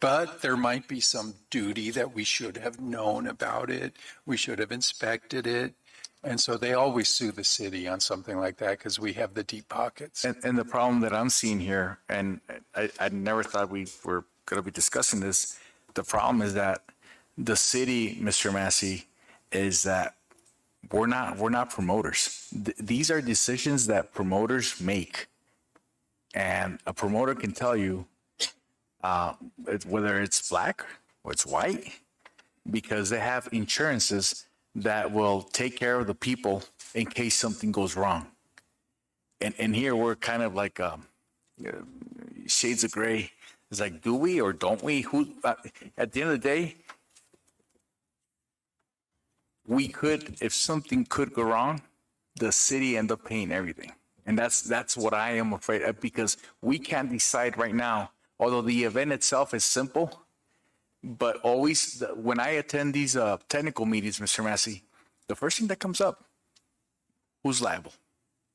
L: But there might be some duty that we should have known about it. We should have inspected it. And so they always sue the city on something like that because we have the deep pockets.
H: And the problem that I'm seeing here, and I never thought we were going to be discussing this, the problem is that the city, Mr. Massey, is that we're not promoters. These are decisions that promoters make. And a promoter can tell you whether it's black or it's white, because they have insurances that will take care of the people in case something goes wrong. And here we're kind of like shades of gray. It's like, do we or don't we? Who? At the end of the day, we could, if something could go wrong, the city end up paying everything. And that's what I am afraid of, because we can't decide right now, although the event itself is simple, but always when I attend these technical meetings, Mr. Massey, the first thing that comes up, who's liable?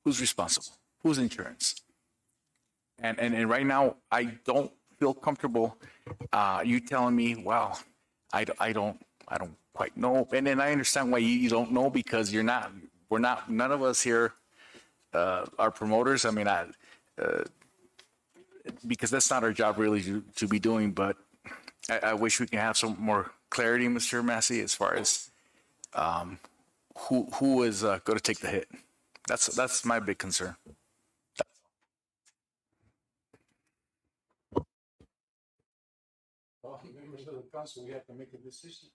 H: Who's responsible? Who's insurance? And right now, I don't feel comfortable you telling me, well, I don't quite know. And then I understand why you don't know, because none of us here are promoters. I mean, because that's not our job really to be doing, but I wish we can have some more clarity, Mr. Massey, as far as who is going to take the hit. That's my big concern.
A: Members of the council, we have to make a decision.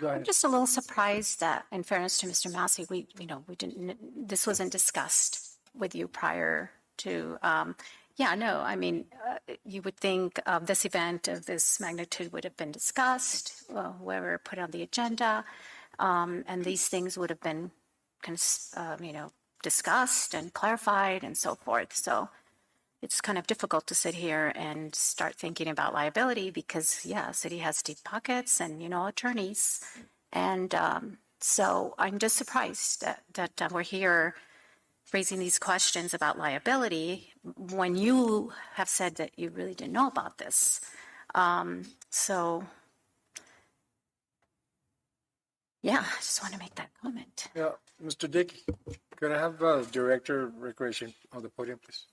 I: I'm just a little surprised that, in fairness to Mr. Massey, we this wasn't discussed with you prior to, I mean, you would think this event of this magnitude would have been discussed, whoever put it on the agenda, and these things would have been, discussed and clarified and so forth. So it's kind of difficult to sit here and start thinking about liability because, city has deep pockets and, attorneys. And so I'm just surprised that we're here raising these questions about liability when you have said that you really didn't know about this. I just want to make that comment.
A: Yeah, Mr. Dickey, could I have Director of Recreation on the podium, please?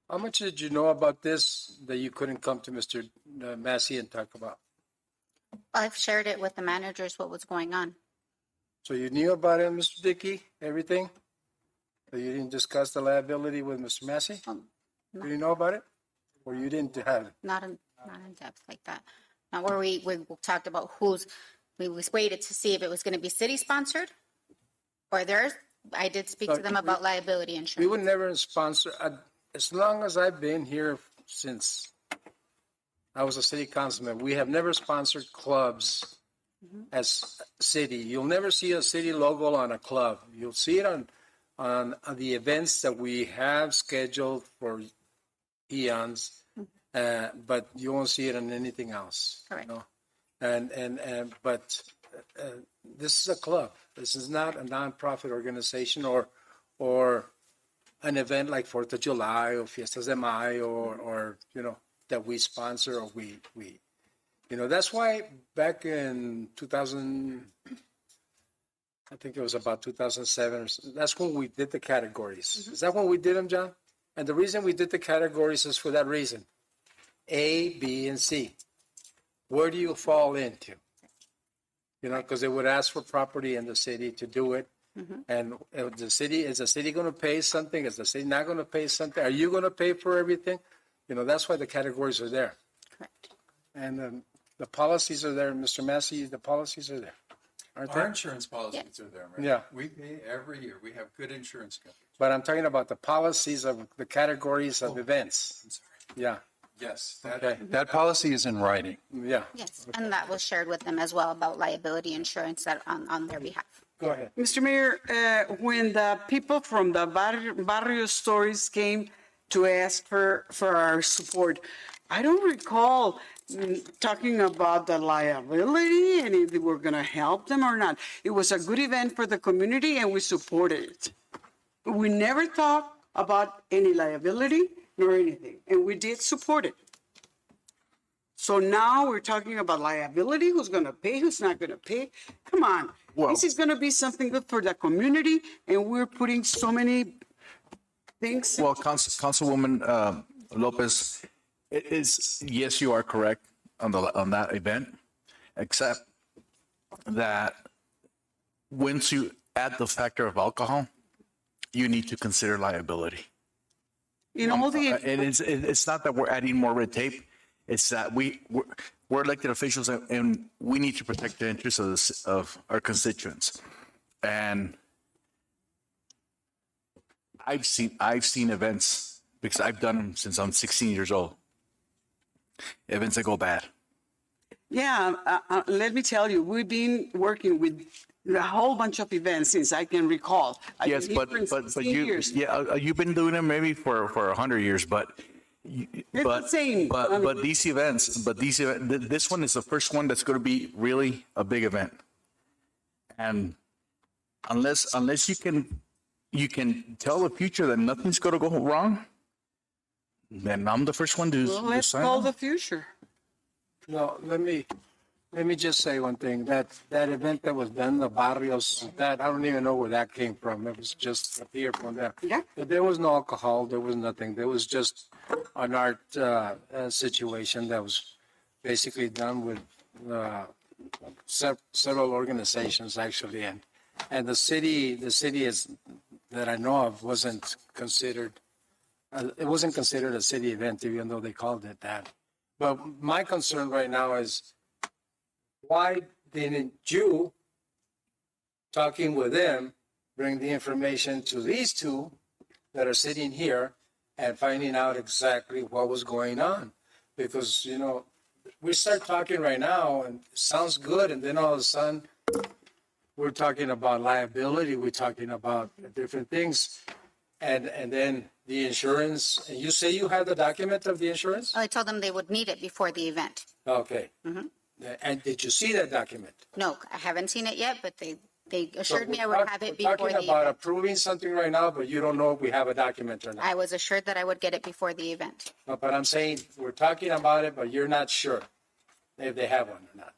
A: How much did you know about this that you couldn't come to Mr. Massey and talk about?
N: I've shared it with the managers what was going on.
A: So you knew about it, Mr. Dickey, everything? But you didn't discuss the liability with Mr. Massey? Did you know about it? Or you didn't have it?
N: Not in depth like that. Not where we talked about we was waited to see if it was going to be city sponsored or theirs. I did speak to them about liability insurance.
A: We would never sponsor, as long as I've been here since I was a city councilman, we have never sponsored clubs as city. You'll never see a city logo on a club. You'll see it on the events that we have scheduled for eons, but you won't see it on anything else.
N: Correct.
A: But this is a club. This is not a nonprofit organization or an event like 4th of July or Fiestas de Mayo or that we sponsor or we that's why back in 2000, I think it was about 2007 or so, that's when we did the categories. Is that when we did them, John? And the reason we did the categories is for that reason. A, B, and C. Where do you fall into? Because they would ask for property in the city to do it. And is the city going to pay something? Is the city not going to pay something? Are you going to pay for everything? That's why the categories are there.
N: Correct.
A: And the policies are there, Mr. Massey, the policies are there. Aren't they?
L: Our insurance policies are there, right?
A: Yeah.
L: We pay every year. We have good insurance coverage.
A: But I'm talking about the policies of the categories of events.
L: I'm sorry.
A: Yeah.
L: Yes,
A: Okay.
L: that policy is in writing.
A: Yeah.
N: Yes, and that was shared with them as well about liability insurance that on their behalf.
A: Go ahead.
B: Mr. Mayor, when the people from the barrio stores came to ask for our support, I don't recall talking about the liability and if they were going to help them or not. It was a good event for the community and we supported it. We never talked about any liability nor anything, and we did support it. So now we're talking about liability, who's going to pay, who's not going to pay. Come on. This is going to be something good for the community, and we're putting so many things.
H: Well, Councilwoman Lopez, yes, you are correct on that event, except that once you add the factor of alcohol, you need to consider liability.
B: In all the
H: And it's not that we're adding more red tape. It's that we're elected officials and we need to protect the interests of, of our constituents. And I've seen events, because I've done them since I'm 16 years old, events that go bad.
B: Yeah, let me tell you, we've been working with a whole bunch of events since I can recall. I've
H: Yes,
B: been
H: but
B: here for 16
H: you,
B: years.
H: yeah, you've been doing it maybe for 100 years, but
B: the same. I mean,
H: these events, this one is the first one that's going to be really a big event. And unless you can tell the future that nothing's going to go wrong, then I'm the first one to
B: well, let's
H: sign
B: call
H: on.
B: the future.
A: No, let me just say one thing. That event that was done, the barrios, that I don't even know where that came from. It was just appeared from there.
B: Yeah.
A: But there was no alcohol. There was nothing. There was just an art situation that was basically done with several organizations actually, and the city is that I know of wasn't considered. It wasn't considered a city event, even though they called it that. But my concern right now is, why didn't you, talking with them, bring the information to these two that are sitting here and finding out exactly what was going on? Because, you know, we start talking right now and it sounds good, and then all of a sudden, we're talking about liability, we're talking about different things, and then the insurance, and you say you have the document of the insurance?
N: I told them they would need it before the event.
A: Okay. And did you see that document?
N: No, I haven't seen it yet, but they assured me I
A: So
N: would
A: we're
N: have it
A: we're
N: before the
A: talking about
N: event.
A: approving something right now, but you don't know if we have a document or not.
N: I was assured that I would get it before the event.
A: No, but I'm saying, we're talking about it, but you're not sure if they have one or not.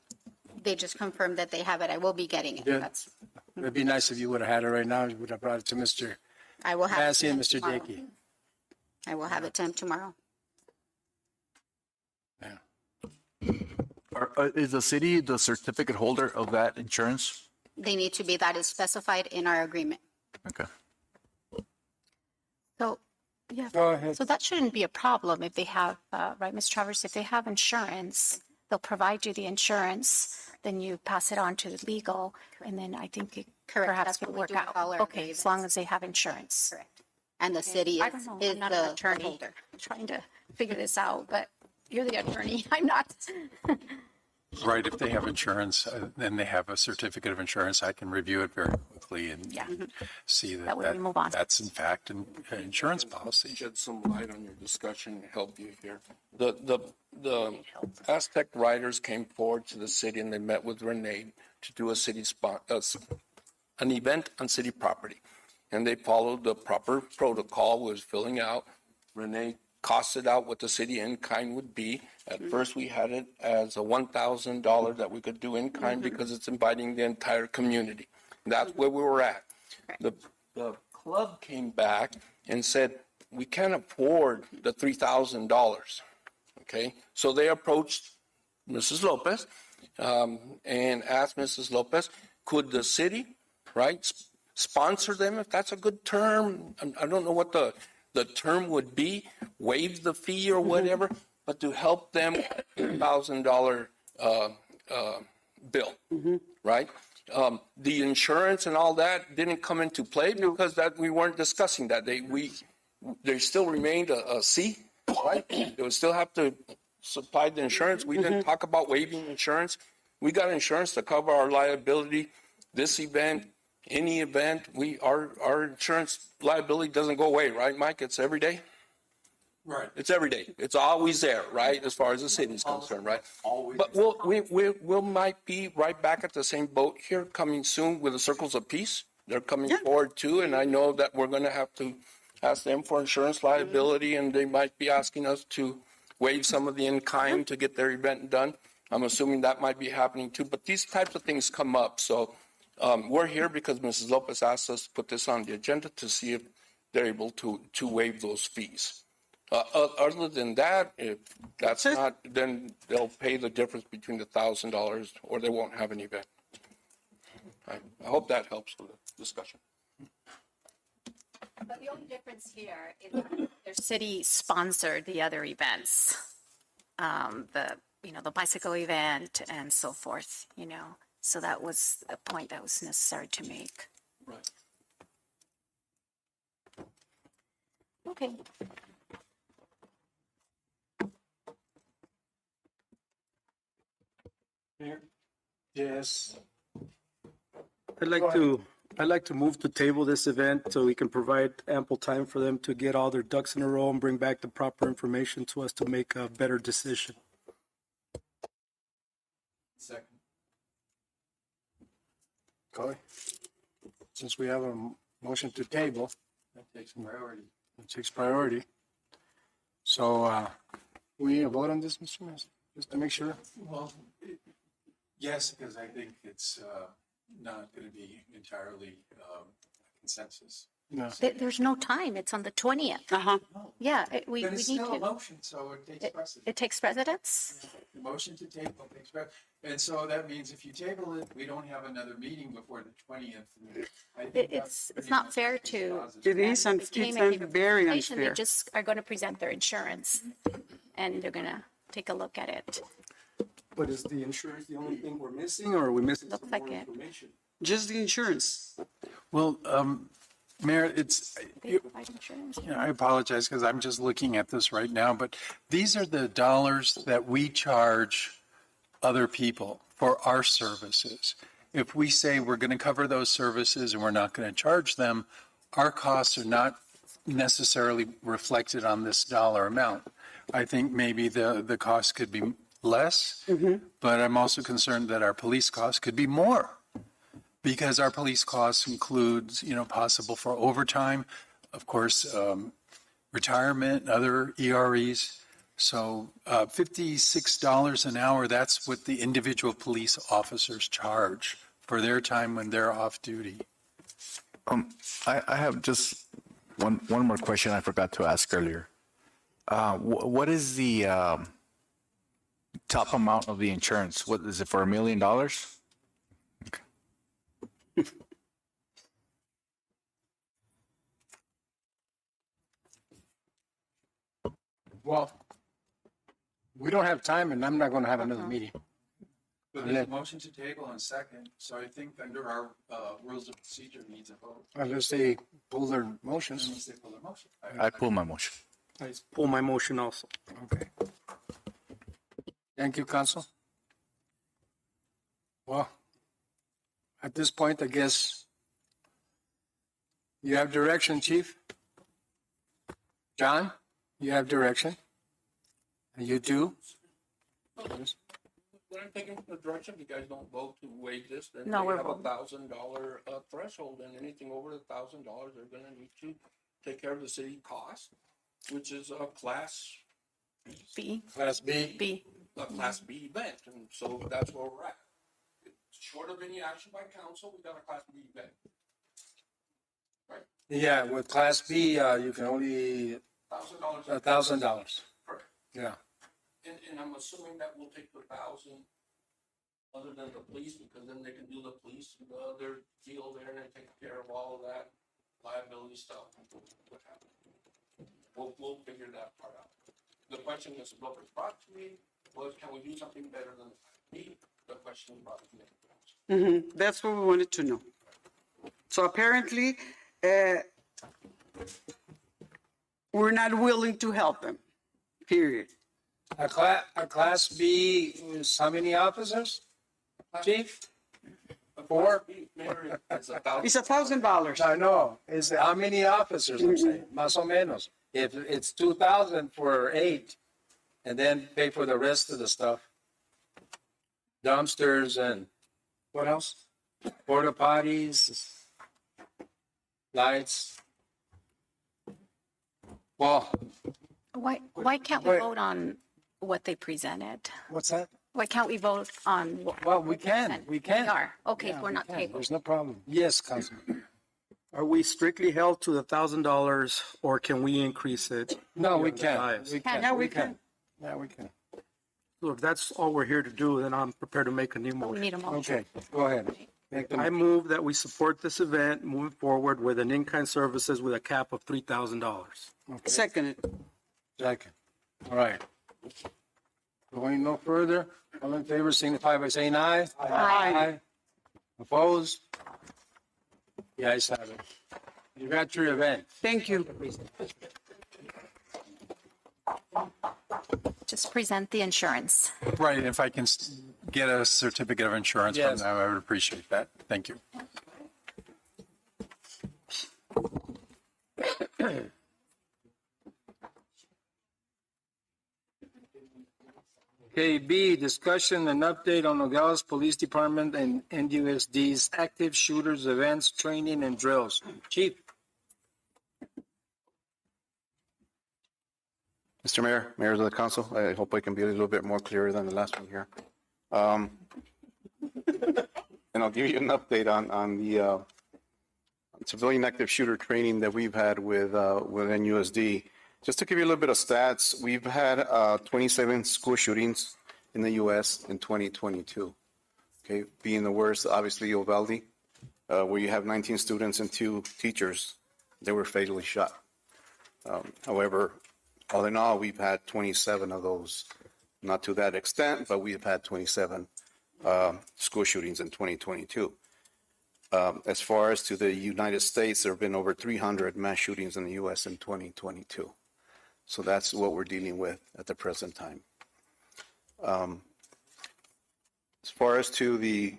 N: They just confirmed that they have it. I will be getting it.
A: Yeah.
N: That's,
A: It'd be nice if you would have had it right now. You would have brought it to Mr.
N: I will have it
A: Massey
N: to
A: and
N: him
A: Mr.
N: tomorrow.
A: Dickey.
N: I will have it to him tomorrow.
H: Is the city the certificate holder of that insurance?
N: They need to be, that is specified in our agreement.
H: Okay.
I: So, yeah.
A: Go ahead.
I: So that shouldn't be a problem if they have, right, Ms. Travers, if they have insurance, they'll provide you the insurance, then you pass it on to the legal, and then I think it
N: Correct.
I: perhaps
N: That's
I: can
N: what we
I: work
N: do with
I: out.
N: all our
I: Okay, as
N: agreements.
I: long as they have insurance.
N: Correct. And the city
I: I
N: is
I: don't know,
N: is
I: I'm not an
N: the
I: attorney.
N: holder.
I: I'm trying to figure this out, but you're the attorney. I'm not.
L: Right, if they have insurance, then they have a certificate of insurance, I can review it very quickly and
I: Yeah.
L: see
I: That way we move on.
L: that's in fact an insurance policy.
M: Shed some light on your discussion, help you here. The Aztec riders came forward to the city and they met with Renee to do a city spot, an event on city property. And they followed the proper protocol, was filling out. Renee costed out what the city in kind would be. At first, we had it as a $1,000 that we could do in kind because it's inviting the entire community. That's where we were at. The club came back and said, we can't afford the $3,000. Okay, so they approached Mrs. Lopez and asked Mrs. Lopez, could the city, right, sponsor them, if that's a good term? I don't know what the term would be, waive the fee or whatever, but to help them $1,000 bill, right? The insurance and all that didn't come into play because that we weren't discussing that. There still remained a C, right? They would still have to supply the insurance. We didn't talk about waiving insurance. We got insurance to cover our liability. This event, any event, our insurance liability doesn't go away, right, Mike? It's every day?
L: Right.
M: It's every day. It's always there, right, as far as the city is concerned, right? But we'll might be right back at the same boat here coming soon with the Circles of Peace. They're coming forward too, and I know that we're going to have to ask them for insurance liability, and they might be asking us to waive some of the in-kind to get their event done. I'm assuming that might be happening too, but these types of things come up. So we're here because Mrs. Lopez asked us to put this on the agenda to see if they're able to waive those fees. Other than that, if that's not, then they'll pay the difference between the $1,000 or they won't have an event. I hope that helps with the discussion.
I: But the only difference here is their city sponsored the other events. The the bicycle event and so forth, So that was a point that was necessary to make.
M: Right.
I: Okay.
A: Yes.
E: I'd like to move to table this event so we can provide ample time for them to get all their ducks in a row and bring back the proper information to us to make a better decision.
L: Second.
A: Okay. Since we have a motion to table,
L: That takes priority.
A: it takes priority. So, we need a vote on this, Mr. Mayor, just to make sure.
L: Well, yes, because I think it's not going to be entirely consensus.
A: No.
I: There's no time. It's on the 20th. Yeah, we
L: But it's
I: need
L: still a
I: to,
L: motion, so it takes precedence.
I: it takes precedence?
L: The motion to table takes precedence. And so that means if you table it, we don't have another meeting before the 20th. I think that's
I: It's not fair to.
B: Denise, and
I: It came
B: it's
I: and gave a
B: very
I: presentation.
B: unfair.
I: They just are going to present their insurance and they're going to take a look at it.
E: But is the insurance the only thing we're missing, or are we missing some
I: Looks
E: more
I: like it.
E: information?
B: Just the insurance.
L: Well, Mayor,
I: They provide insurance.
L: I apologize because I'm just looking at this right now, but these are the dollars that we charge other people for our services. If we say we're going to cover those services and we're not going to charge them, our costs are not necessarily reflected on this dollar amount. I think maybe the cost could be less, but I'm also concerned that our police costs could be more. Because our police costs includes, possible for overtime, of course, retirement, other EREs. So $56 an hour, that's what the individual police officers charge for their time when they're off duty.
H: I have just one more question I forgot to ask earlier. What is the top amount of the insurance? What is it, for $1 million?
A: Well, we don't have time, and I'm not going to have another meeting.
L: But there's a motion to table and second, so I think under our rules of procedure needs a vote.
A: Unless they pull their motions.
L: Unless they pull their motion.
H: I pull my motion.
E: I pull my motion also.
A: Okay. Thank you, Council. Well, at this point, I guess you have direction, Chief. John, you have direction. And you too? Yes.
M: What I'm taking from the direction, if you guys don't vote to waive this, then
I: No,
M: they
I: we're
M: have
I: voting.
M: $1,000 threshold, and anything over $1,000, they're gonna need to take care of the city cost, which is a class
A: Class B.
M: Class B event, and so that's where we're at. Short of any action by council, we got a Class B event.
A: Yeah, with Class B, you can only
M: $1,000.
A: $1,000.
M: Correct.
A: Yeah.
M: And I'm assuming that we'll take the 1,000 other than the police, because then they can do the police, their deal there and take care of all of that liability stuff. What happened? We'll figure that part out. The question is, what was brought to me was, can we do something better than me? The question brought to me.
B: That's what we wanted to know. So apparently, we're not willing to help them, period.
A: A Class B is how many officers, Chief? 4?
M: It's $1,000.
B: It's $1,000.
A: I know. Is how many officers, I'm saying, más o menos. If it's 2,000 for 8, and then pay for the rest of the stuff. Dumpsters and what else? Porta potties, lights. Well,
I: Why can't we
A: Wait.
I: vote on what they presented?
A: what's that?
I: Why can't we vote on what?
A: Well, we
I: what they
A: can,
I: sent?
A: we can.
I: We are. Okay,
A: Yeah,
I: we're
A: we
I: not
A: can.
I: tabled.
A: There's no problem. Yes, Councilman.
E: Are we strictly held to the $1,000, or can we increase it?
A: No, we
E: beyond the
A: can.
E: bias?
A: We can.
B: Yeah, we can.
A: Yeah, we can.
E: So if that's all we're here to do, then I'm prepared to make a new
I: We
E: motion.
I: need a motion.
A: Okay, go ahead. Make the
E: I move that we support this event moving forward with an in-kind services with a cap of $3,000.
B: Second.
A: second. All right. Going no further, all in favor signify by saying aye.
B: Aye.
A: Opposed? The ayes have it. You got your event.
B: Thank you.
I: Just present the insurance.
L: Right, if I can get a certificate of insurance from
A: Yes.
L: them, I would appreciate that. Thank you.
A: Okay, B, discussion and update on Nogales Police Department and NUSD's active shooters events, training, and drills. Chief?
F: Mr. Mayor, members of the council, I hope I can be a little bit more clear than the last one here. And I'll give you an update on the civilian active shooter training that we've had with NUSD. Just to give you a little bit of stats, we've had 27 school shootings in the U.S. in 2022. Okay, being the worst, obviously, Uvalde, where you have 19 students and 2 teachers, they were fatally shot. However, all in all, we've had 27 of those, not to that extent, but we have had 27 school shootings in 2022. As far as to the United States, there have been over 300 mass shootings in the U.S. in 2022. So that's what we're dealing with at the present time. As far as to the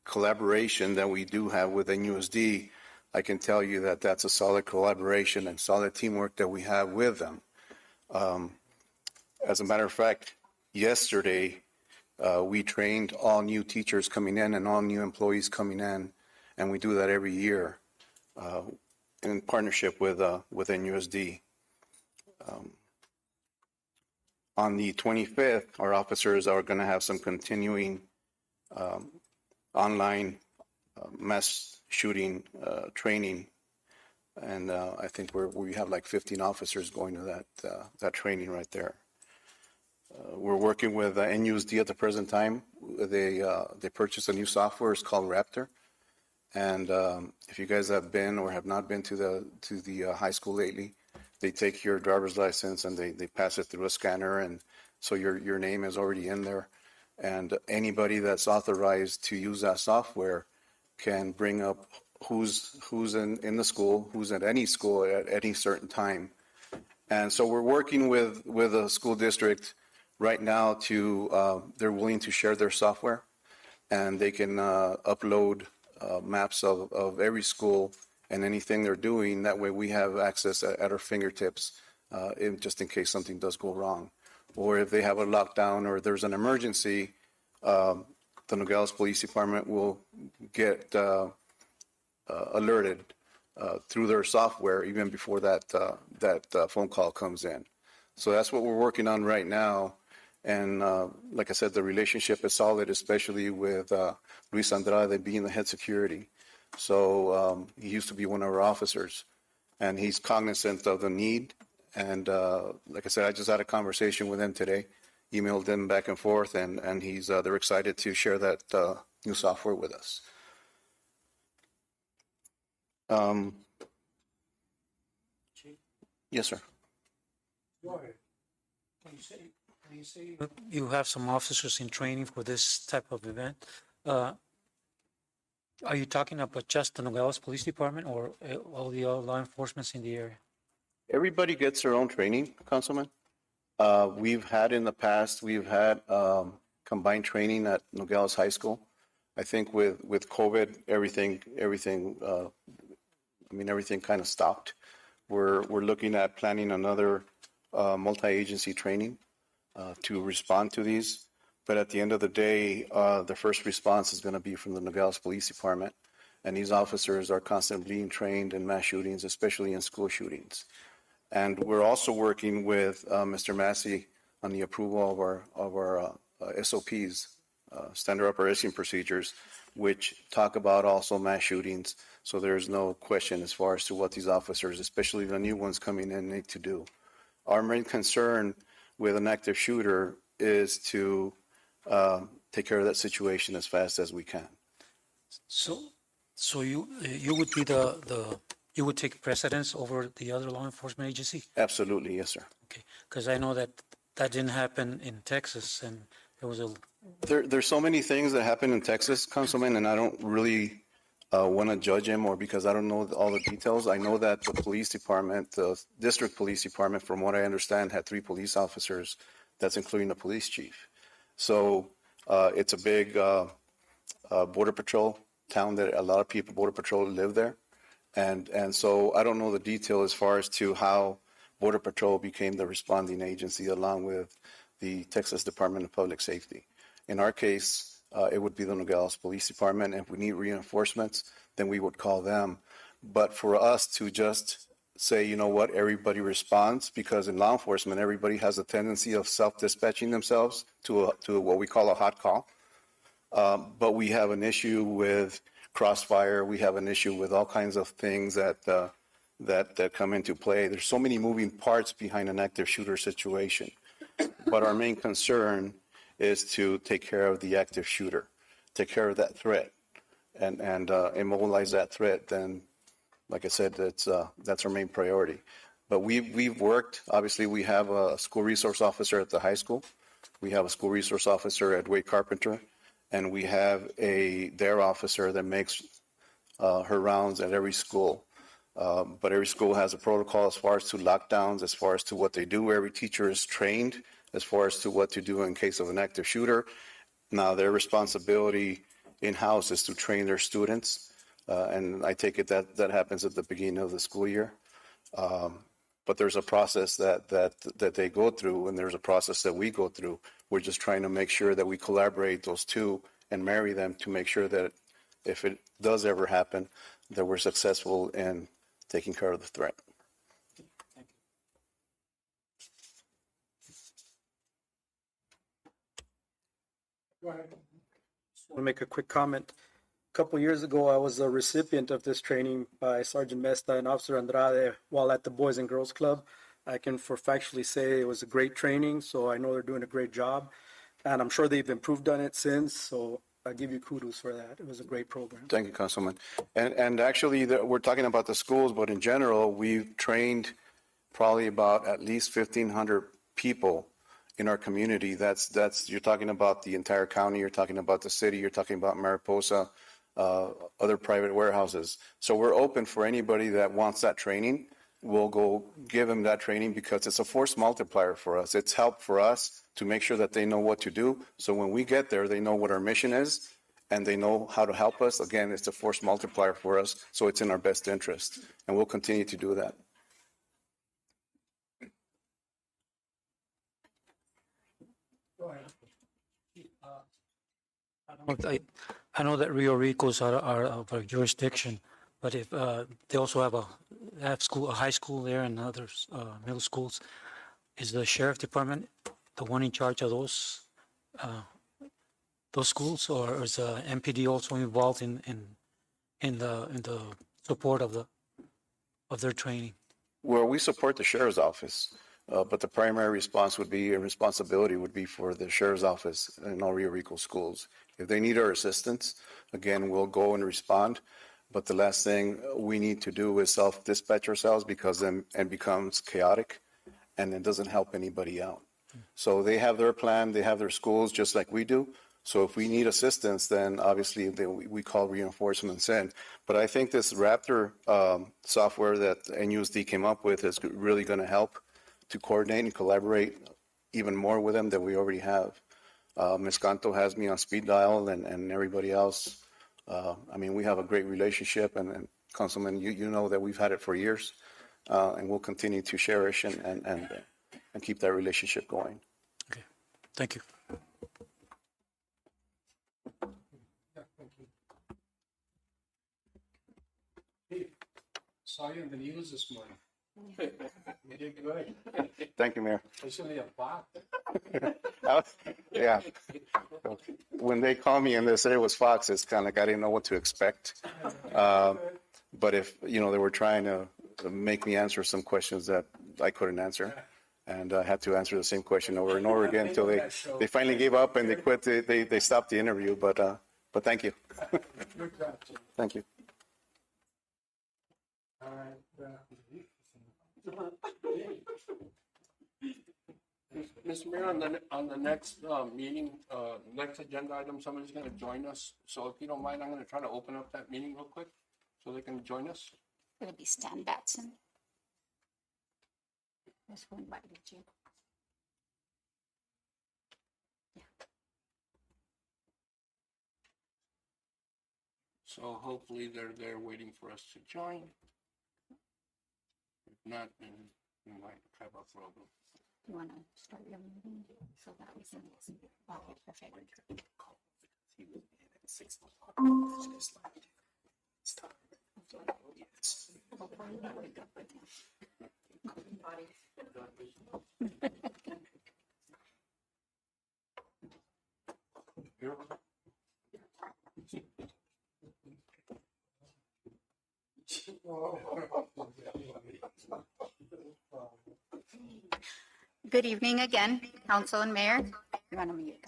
F: collaboration that we do have with NUSD, I can tell you that that's a solid collaboration and solid teamwork that we have with them. As a matter of fact, yesterday, we trained all new teachers coming in and all new employees coming in, and we do that every year in partnership with NUSD. On the 25th, our officers are going to have some continuing online mass shooting training, and I think we have like 15 officers going to that training right there. We're working with NUSD at the present time. They purchased a new software. It's called Raptor, and if you guys have been or have not been to the high school lately, they take your driver's license and they pass it through a scanner, and so your name is already in there. And anybody that's authorized to use that software can bring up who's in the school, who's at any school at any certain time. And so we're working with a school district right now to they're willing to share their software, and they can upload maps of every school and anything they're doing. That way we have access at our fingertips, just in case something does go wrong. Or if they have a lockdown or there's an emergency, the Nogales Police Department will get alerted through their software even before that phone call comes in. So that's what we're working on right now. And like I said, the relationship is solid, especially with Luis Andrade being the head security. So he used to be one of our officers, and he's cognizant of the need. And like I said, I just had a conversation with him today, emailed him back and forth, and they're excited to share that new software with us. Yes, sir.
K: Go ahead. You say you have some officers in training for this type of event. Are you talking about just the Nogales Police Department or all the other law enforcement in the area?
F: Everybody gets their own training, Councilman. We've had in the past, combined training at Nogales High School. I think with COVID, everything kind of stopped. We're looking at planning another multi-agency training to respond to these. But at the end of the day, the first response is going to be from the Nogales Police Department. And these officers are constantly being trained in mass shootings, especially in school shootings. And we're also working with Mr. Massey on the approval of our SOPs, Standard Operating Procedures, which talk about also mass shootings. So there's no question as far as to what these officers, especially the new ones coming in, need to do. Our main concern with an active shooter is to take care of that situation as fast as we can.
K: So you would be you would take precedence over the other law enforcement agency?
F: Absolutely, yes, sir.
K: Okay, because I know that that didn't happen in Texas, and there was a
F: There's so many things that happen in Texas, Councilman, and I don't really want to judge him or because I don't know all the details. I know that the police department, the district police department, from what I understand, had 3 police officers. That's including the police chief. So it's a big border patrol town that a lot of people, border patrol, live there. And so I don't know the detail as far as to how Border Patrol became the responding agency along with the Texas Department of Public Safety. In our case, it would be the Nogales Police Department. If we need reinforcements, then we would call them. But for us to just say, you know what, everybody responds, because in law enforcement, everybody has a tendency of self-dispatching themselves to what we call a hot call. But we have an issue with crossfire. We have an issue with all kinds of things that come into play. There's so many moving parts behind an active shooter situation. But our main concern is to take care of the active shooter, take care of that threat, and immobilize that threat. Then, like I said, that's our main priority. But we've worked. Obviously, we have a school resource officer at the high school. We have a school resource officer at Carpenter, and we have a DARE officer that makes her rounds at every school. But every school has a protocol as far as to lockdowns, as far as to what they do. Every teacher is trained as far as to what to do in case of an active shooter. Now, their responsibility in-house is to train their students. And I take it that happens at the beginning of the school year. But there's a process that they go through, and there's a process that we go through. We're just trying to make sure that we collaborate those two and marry them to make sure that if it does ever happen, that we're successful in taking care of the threat.
E: Go ahead. Just want to make a quick comment. A couple years ago, I was a recipient of this training by Sergeant Mesta and Officer Andrade while at the Boys and Girls Club. I can for factually say it was a great training, so I know they're doing a great job. And I'm sure they've improved on it since, so I give you kudos for that. It was a great program.
F: Thank you, Councilman. And actually, we're talking about the schools, but in general, we've trained probably about at least 1,500 people in our community. That's you're talking about the entire county, you're talking about the city, you're talking about Mariposa, other private warehouses. So we're open for anybody that wants that training. We'll go give them that training because it's a force multiplier for us. It's help for us to make sure that they know what to do. So when we get there, they know what our mission is and they know how to help us. Again, it's a force multiplier for us. So it's in our best interest. And we'll continue to do that.
E: Go ahead.
K: I know that Rio Ricos are of our jurisdiction, but if they also have a high school there and other middle schools, is the sheriff department the one in charge of those schools, or is the MPD also involved in the support of their training?
F: Well, we support the sheriff's office, but the primary responsibility would be for the sheriff's office in all Rio Rico schools. If they need our assistance, again, we'll go and respond. But the last thing we need to do is self-dispatch ourselves because then it becomes chaotic and it doesn't help anybody out. So they have their plan, they have their schools just like we do. So if we need assistance, then obviously we call reinforcements in. But I think this Raptor software that NUSD came up with is really going to help to coordinate and collaborate even more with them than we already have. Ms. Canto has me on speed dial and everybody else. I mean, we have a great relationship, and Councilman, you know that we've had it for years, and we'll continue to cherish and keep that relationship going.
K: Okay, thank you.
A: Saw you in the news this morning. You did good.
F: Thank you, Mayor.
A: Especially a bot.
F: Yeah. When they called me and they said it was Fox, it's kind of like I didn't know what to expect. But if, they were trying to make me answer some questions that I couldn't answer. And I had to answer the same question over and over again until they finally gave up and they quit. They stopped the interview. But thank you. Thank you.
A: All right.
M: Mr. Mayor, on the next meeting, next agenda item, somebody's going to join us. So if you don't mind, I'm going to try to open up that meeting real quick so they can join us.
N: It's going to be Stan Batson. That's who invited you.
M: So hopefully they're there waiting for us to join. If not, then we might have a problem.
N: You want to start your meeting? So that we can. Okay, perfect. Good evening again, council and mayor. You want to mute?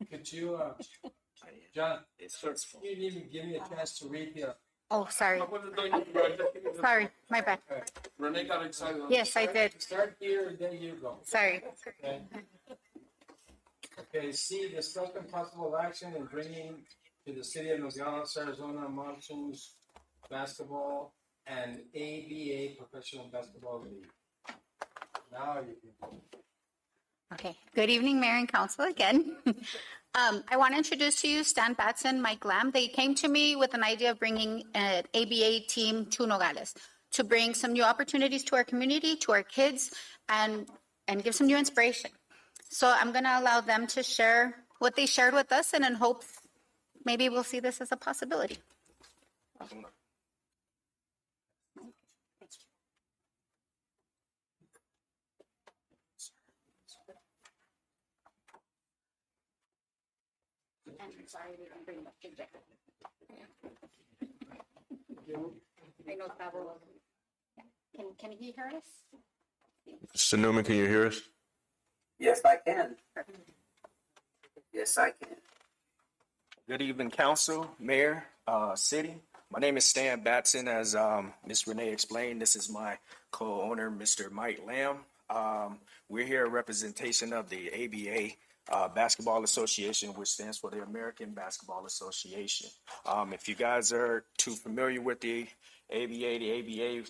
A: Could you, John, you didn't even give me a chance to read the.
N: Oh, sorry. Sorry, my bad.
M: Renee got excited.
N: Yes, I did.
A: Start here and then you go.
N: Sorry.
A: Okay. Okay, C, discussion possible action in bringing to the city of Nogales, Arizona, monsoons, basketball, and ABA professional basketball league. Now you can.
N: Okay, good evening, Mayor and Council again. I want to introduce to you Stan Batson, Mike Lamb. They came to me with an idea of bringing an ABA team to Nogales to bring some new opportunities to our community, to our kids, and give some new inspiration. So I'm going to allow them to share what they shared with us, and in hopes maybe we'll see this as a possibility. I'm sorry, we didn't bring the projector. I know Palo. Can he hear us?
O: Mr. Newman, can you hear us?
P: Yes, I can. Yes, I can. Good evening, council, mayor, city. My name is Stan Batson. As Ms. Renee explained, this is my co-owner, Mr. Mike Lamb. We're here in representation of the ABA Basketball Association, which stands for the American Basketball Association. If you guys are too familiar with the ABA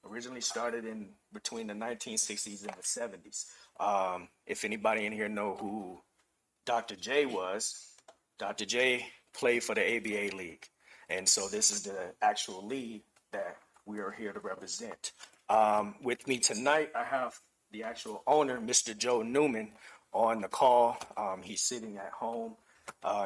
P: originally started in between the 1960s and the 70s. If anybody in here know who Dr. J was, Dr. J played for the ABA League. And so this is the actual league that we are here to represent. With me tonight, I have the actual owner, Mr. Joe Newman, on the call. He's sitting at home.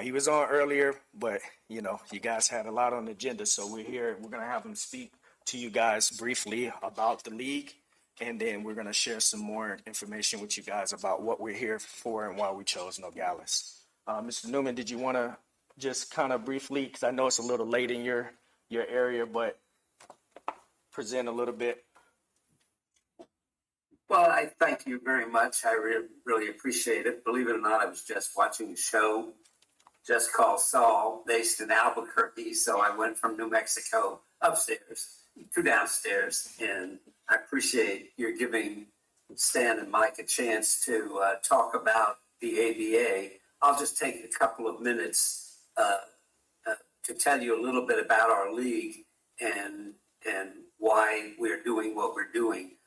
P: He was on earlier, but you know, you guys had a lot on the agenda, so we're here. We're gonna have him speak to you guys briefly about the league, and then we're gonna share some more information with you guys about what we're here for and why we chose Nogales. Mr. Newman, did you want to just kind of briefly, because I know it's a little late in your area, but present a little bit? Well, I thank you very much. I really appreciate it. Believe it or not, I was just watching a show just called Saul, based in Albuquerque. So I went from New Mexico upstairs to downstairs, and I appreciate your giving Stan and Mike a chance to talk about the ABA. I'll just take a couple of minutes to tell you a little bit about our league and why we're doing what we're doing.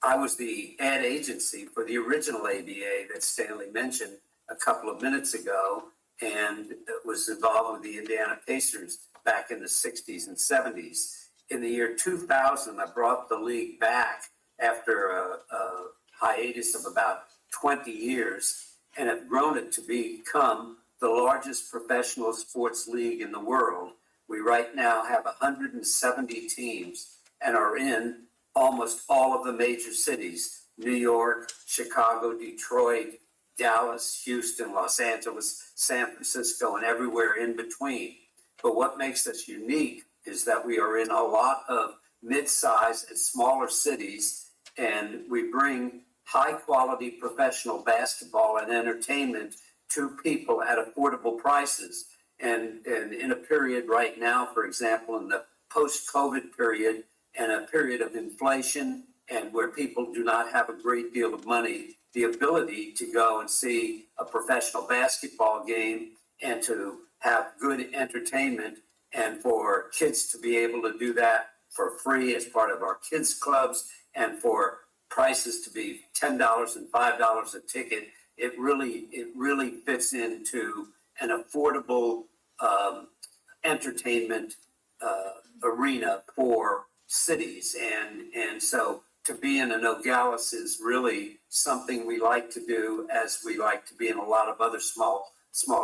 P: I was the ad agency for the original ABA that Stanley mentioned a couple of minutes ago, and was involved with the Indiana Pacers back in the 60s and 70s. In the year 2000, I brought the league back after a hiatus of about 20 years, and have grown it to become the largest professional sports league in the world. We right now have 170 teams and are in almost all of the major cities: New York, Chicago, Detroit, Dallas, Houston, Los Angeles, San Francisco, and everywhere in between. But what makes us unique is that we are in a lot of mid-sized and smaller cities, and we bring high-quality professional basketball and entertainment to people at affordable prices. And in a period right now, for example, in the post-COVID period, and a period of inflation, and where people do not have a great deal of money the ability to go and see a professional basketball game and to have good entertainment, and for kids to be able to do that for free as part of our kids clubs, and for prices to be $10 and $5 a ticket. It really fits into an affordable entertainment arena for cities, and so to be in a Nogales is really something we like to do, as we like to be in a lot of other small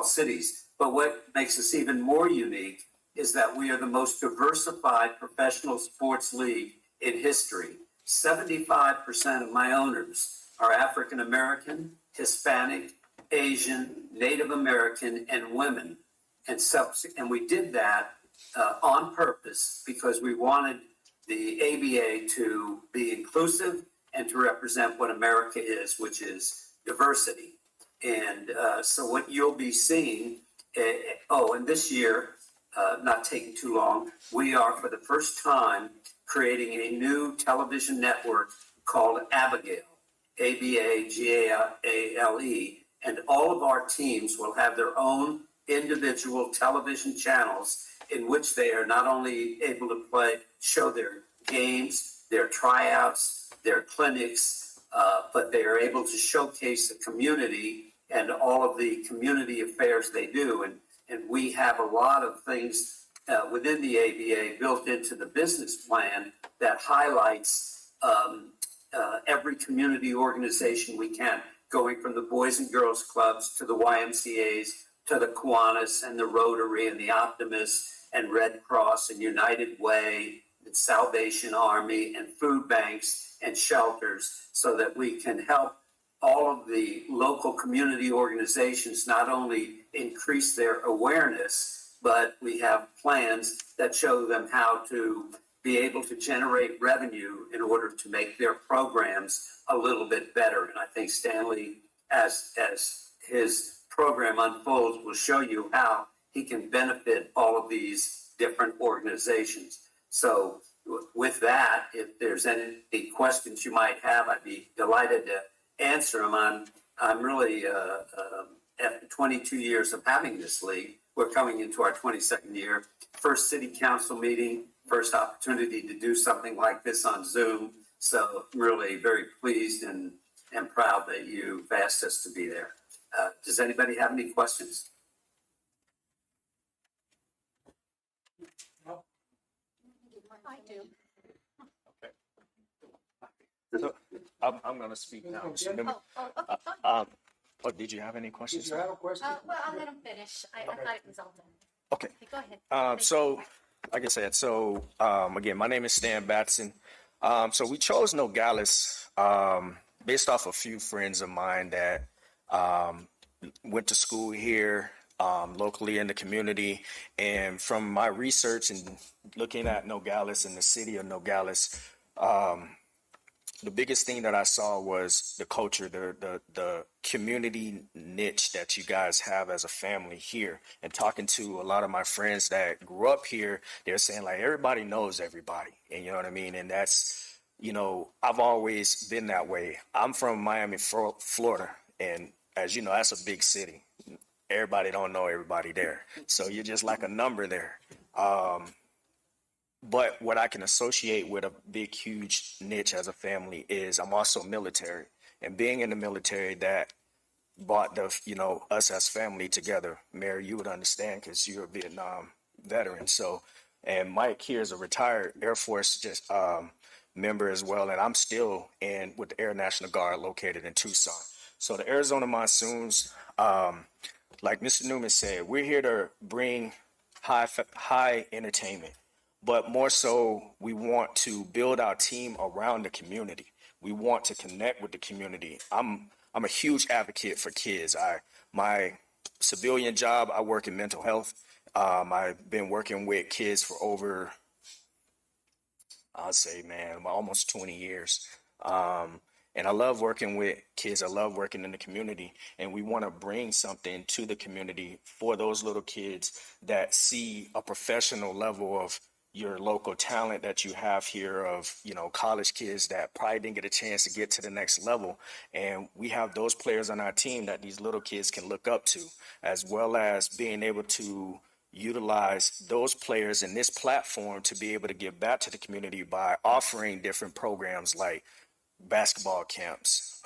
P: cities. But what makes us even more unique is that we are the most diversified professional sports league in history. 75% of my owners are African American, Hispanic, Asian, Native American, and women. And we did that on purpose because we wanted the ABA to be inclusive and to represent what America is, which is diversity. And so what you'll be seeing, and this year, not taking too long, we are for the first time creating a new television network called Abigail, ABAGALE, and all of our teams will have their own individual television channels in which they are not only able to show their games, their tryouts, their clinics, but they are able to showcase the community and all of the community affairs they do. And we have a lot of things within the ABA built into the business plan that highlights every community organization we can, going from the Boys and Girls Clubs to the YMCAs, to the Kiwanis and the Rotary and the Optimists and Red Cross and United Way and Salvation Army and food banks and shelters, so that we can help all of the local community organizations not only increase their awareness, but we have plans that show them how to be able to generate revenue in order to make their programs a little bit better. And I think Stanley, as his program unfolds, will show you how he can benefit all of these different organizations. So with that, if there's any questions you might have, I'd be delighted to answer them. I'm really, after 22 years of having this league, we're coming into our 22nd year, first city council meeting, first opportunity to do something like this on Zoom. So really very pleased and proud that you've asked us to be there. Does anybody have any questions?
I: I do.
Q: So I'm going to speak now.
I: Okay, go ahead.
Q: Did you have any questions?
E: Did you have a question?
I: Well, I'll let him finish. I thought it was all done.
Q: Okay.
I: Go ahead.
Q: So, like I said, again, my name is Stan Batson. So we chose Nogales based off a few friends of mine that went to school here locally in the community. And from my research and looking at Nogales and the city of Nogales, the biggest thing that I saw was the culture, the community niche that you guys have as a family here. And talking to a lot of my friends that grew up here, they're saying like everybody knows everybody. And you know what I mean? And that's, I've always been that way. I'm from Miami, Florida. And as you know, that's a big city. Everybody don't know everybody there. So you're just like a number there. But what I can associate with a big, huge niche as a family is I'm also military. And being in the military, that brought us as family together. Mary, you would understand because you're a Vietnam veteran. So, and Mike here is a retired Air Force member as well. And I'm still with the Air National Guard located in Tucson. So the Arizona Monsoons, like Mr. Newman said, we're here to bring high entertainment. But more so, we want to build our team around the community. We want to connect with the community. I'm a huge advocate for kids. My civilian job, I work in mental health. I've been working with kids for over, I'll say, almost 20 years. And I love working with kids. I love working in the community. And we want to bring something to the community for those little kids that see a professional level of your local talent that you have here of, college kids that probably didn't get a chance to get to the next level. And we have those players on our team that these little kids can look up to, as well as being able to utilize those players in this platform to be able to give back to the community by offering different programs like basketball camps,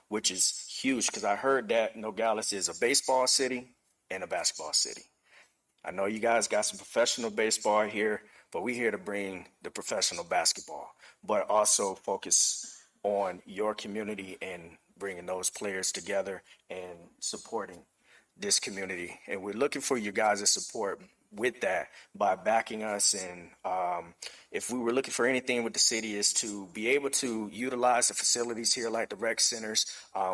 Q: which is huge because I heard that Nogales is a baseball city and a basketball city. I know you guys got some professional baseball here, but we're here to bring the professional basketball, but also focus on your community and bringing those players together and supporting this community. And we're looking for you guys' support with that by backing us. And if we were looking for anything with the city is to be able to utilize the facilities here like the rec centers.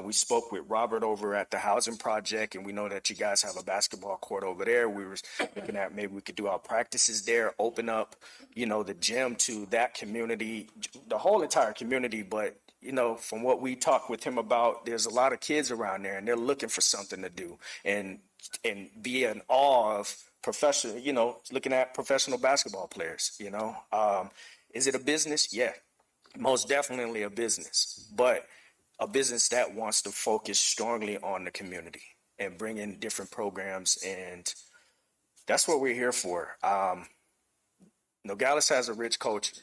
Q: We spoke with Robert over at the housing project, and we know that you guys have a basketball court over there. We were looking at maybe we could do our practices there, open up, the gym to that community, the whole entire community. But from what we talked with him about, there's a lot of kids around there and they're looking for something to do and be in awe of professional, looking at professional basketball players, is it a business? Yeah, most definitely a business, but a business that wants to focus strongly on the community and bring in different programs. And that's what we're here for. Nogales has a rich culture.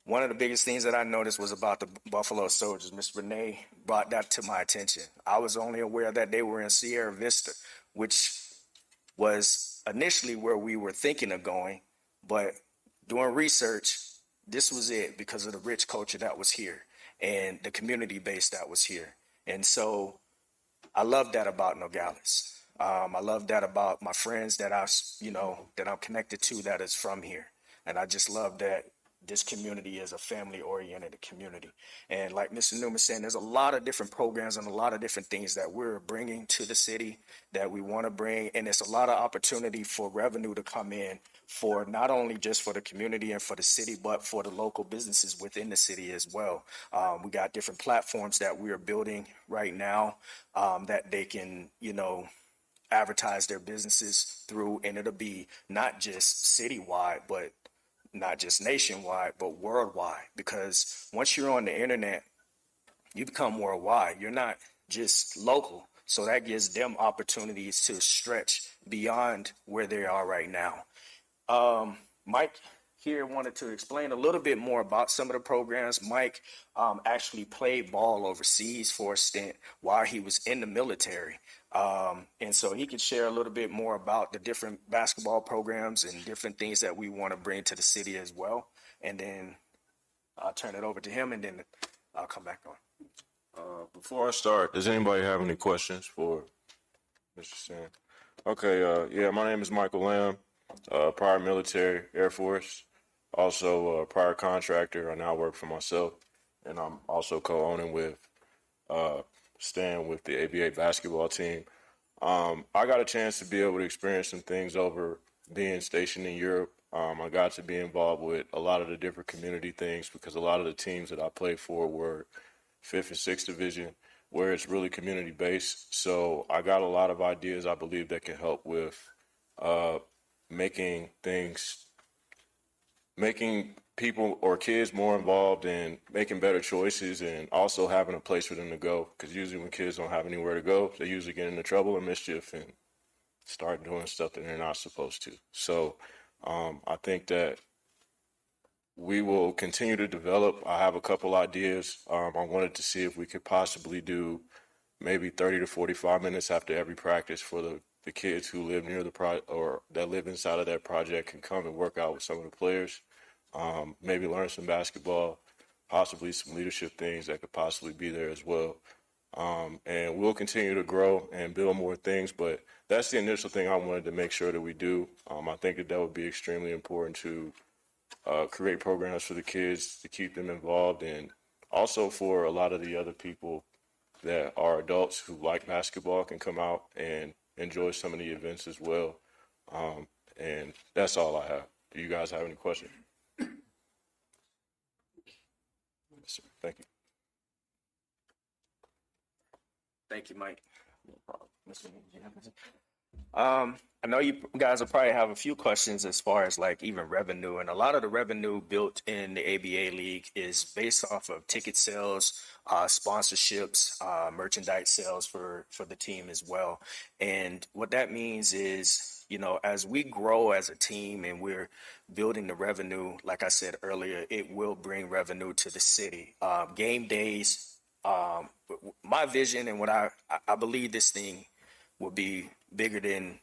Q: One of the biggest things that I noticed was about the Buffalo Soldiers. Miss Renee brought that to my attention. I was only aware that they were in Sierra Vista, which was initially where we were thinking of going, but doing research, this was it because of the rich culture that was here and the community base that was here. And so I love that about Nogales. I love that about my friends that that I'm connected to that is from here. And I just love that this community is a family-oriented community. And like Mr. Newman said, there's a lot of different programs and a lot of different things that we're bringing to the city that we want to bring. And it's a lot of opportunity for revenue to come in for not only just for the community and for the city, but for the local businesses within the city as well. We got different platforms that we are building right now that they can, advertise their businesses through, and it'll be not just citywide, but not just nationwide, but worldwide. Because once you're on the internet, you become worldwide. You're not just local. So that gives them opportunities to stretch beyond where they are right now. Mike here wanted to explain a little bit more about some of the programs. Mike actually played ball overseas for a stint while he was in the military. And so he could share a little bit more about the different basketball programs and different things that we want to bring to the city as well. And then I'll turn it over to him and then I'll come back on.
O: Before I start, does anybody have any questions for Mr. Sand? Okay, my name is Michael Lamb, prior military, Air Force, also a prior contractor. I now work for myself, and I'm also co-owning with Stan with the ABA basketball team. I got a chance to be able to experience some things over being stationed in Europe. I got to be involved with a lot of the different community things because a lot of the teams that I played for were 5th and 6th Division, where it's really community based. So I got a lot of ideas I believe that can help with making people or kids more involved in making better choices and also having a place for them to go. Because usually when kids don't have anywhere to go, they usually get into trouble and mischief and start doing stuff that they're not supposed to. So I think that we will continue to develop. I have a couple ideas. I wanted to see if we could possibly do maybe 30 to 45 minutes after every practice for the kids who live near the or that live inside of that project can come and work out with some of the players. Maybe learn some basketball, possibly some leadership things that could possibly be there as well. And we'll continue to grow and build more things, but that's the initial thing I wanted to make sure that we do. I think that would be extremely important to create programs for the kids to keep them involved, and also for a lot of the other people that are adults who like basketball can come out and enjoy some of the events as well. And that's all I have. Do you guys have any questions? Yes, sir. Thank you.
Q: Thank you, Mike. No problem. Mr. Newman, do you have anything? I know you guys will probably have a few questions as far as like even revenue, and a lot of the revenue built in the ABA League is based off of ticket sales, sponsorships, merchandise sales for the team as well. And what that means is, you know, as we grow as a team and we're building the revenue, like I said earlier, it will bring revenue to the city. Game days, my vision and what I believe this thing will be bigger than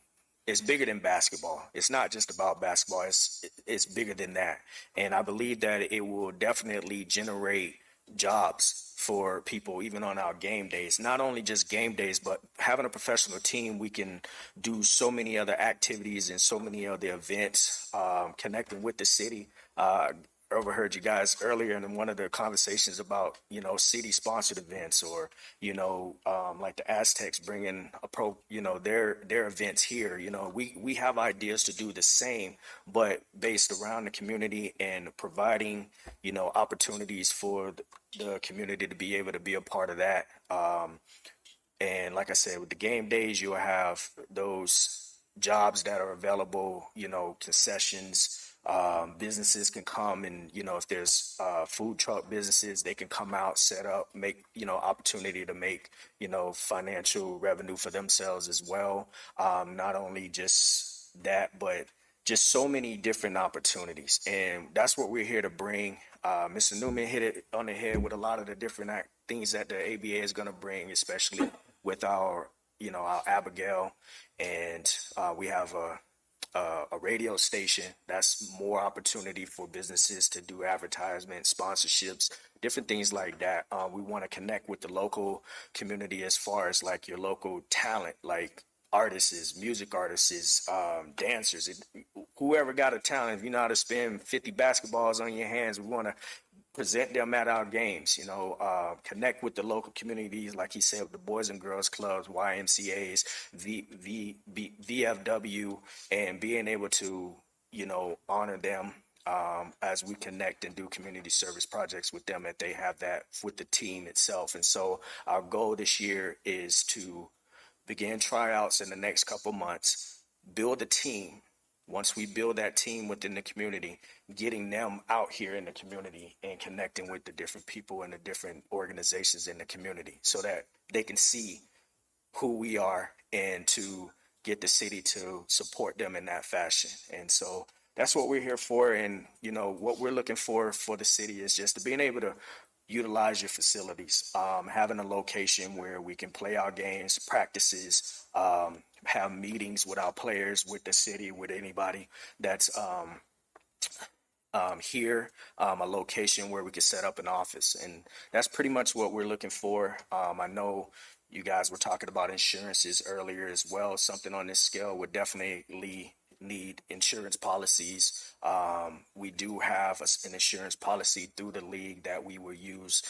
Q: it's bigger than basketball. It's not just about basketball. It's bigger than that. And I believe that it will definitely generate jobs for people even on our game days. Not only just game days, but having a professional team, we can do so many other activities and so many other events, connecting with the city. Overheard you guys earlier in one of the conversations about, you know, city sponsored events, or, you know, like the Aztecs bringing their events here. You know, we have ideas to do the same, but based around the community and providing, you know, opportunities for the community to be able to be a part of that. And like I said, with the game days, you'll have those jobs that are available, you know, concessions. Businesses can come and, you know, if there's food truck businesses, they can come out, set up, make, you know, opportunity to make, you know, financial revenue for themselves as well. Not only just that, but just so many different opportunities. And that's what we're here to bring. Mr. Newman hit it on the head with a lot of the different things that the ABA is going to bring, especially with our, you know, our Abigail. And we have a radio station. That's more opportunity for businesses to do advertisement, sponsorships, different things like that. We want to connect with the local community as far as like your local talent, like artists, music artists, dancers, whoever got a talent. If you know how to spin 50 basketballs on your hands, we want to present them at our games, you know, connect with the local communities, like he said, the Boys and Girls Clubs, YMCAs, VFW, and being able to, you know, honor them as we connect and do community service projects with them, that they have that with the team itself. And so our goal this year is to begin tryouts in the next couple months, build a team. Once we build that team within the community, getting them out here in the community and connecting with the different people and the different organizations in the community so that they can see who we are and to get the city to support them in that fashion. And so that's what we're here for. And, you know, what we're looking for the city is just to being able to utilize your facilities, having a location where we can play our games, practices, have meetings with our players, with the city, with anybody that's here, a location where we can set up an office. And that's pretty much what we're looking for. I know you guys were talking about insurances earlier as well. Something on this scale would definitely need insurance policies. We do have an insurance policy through the league that we will use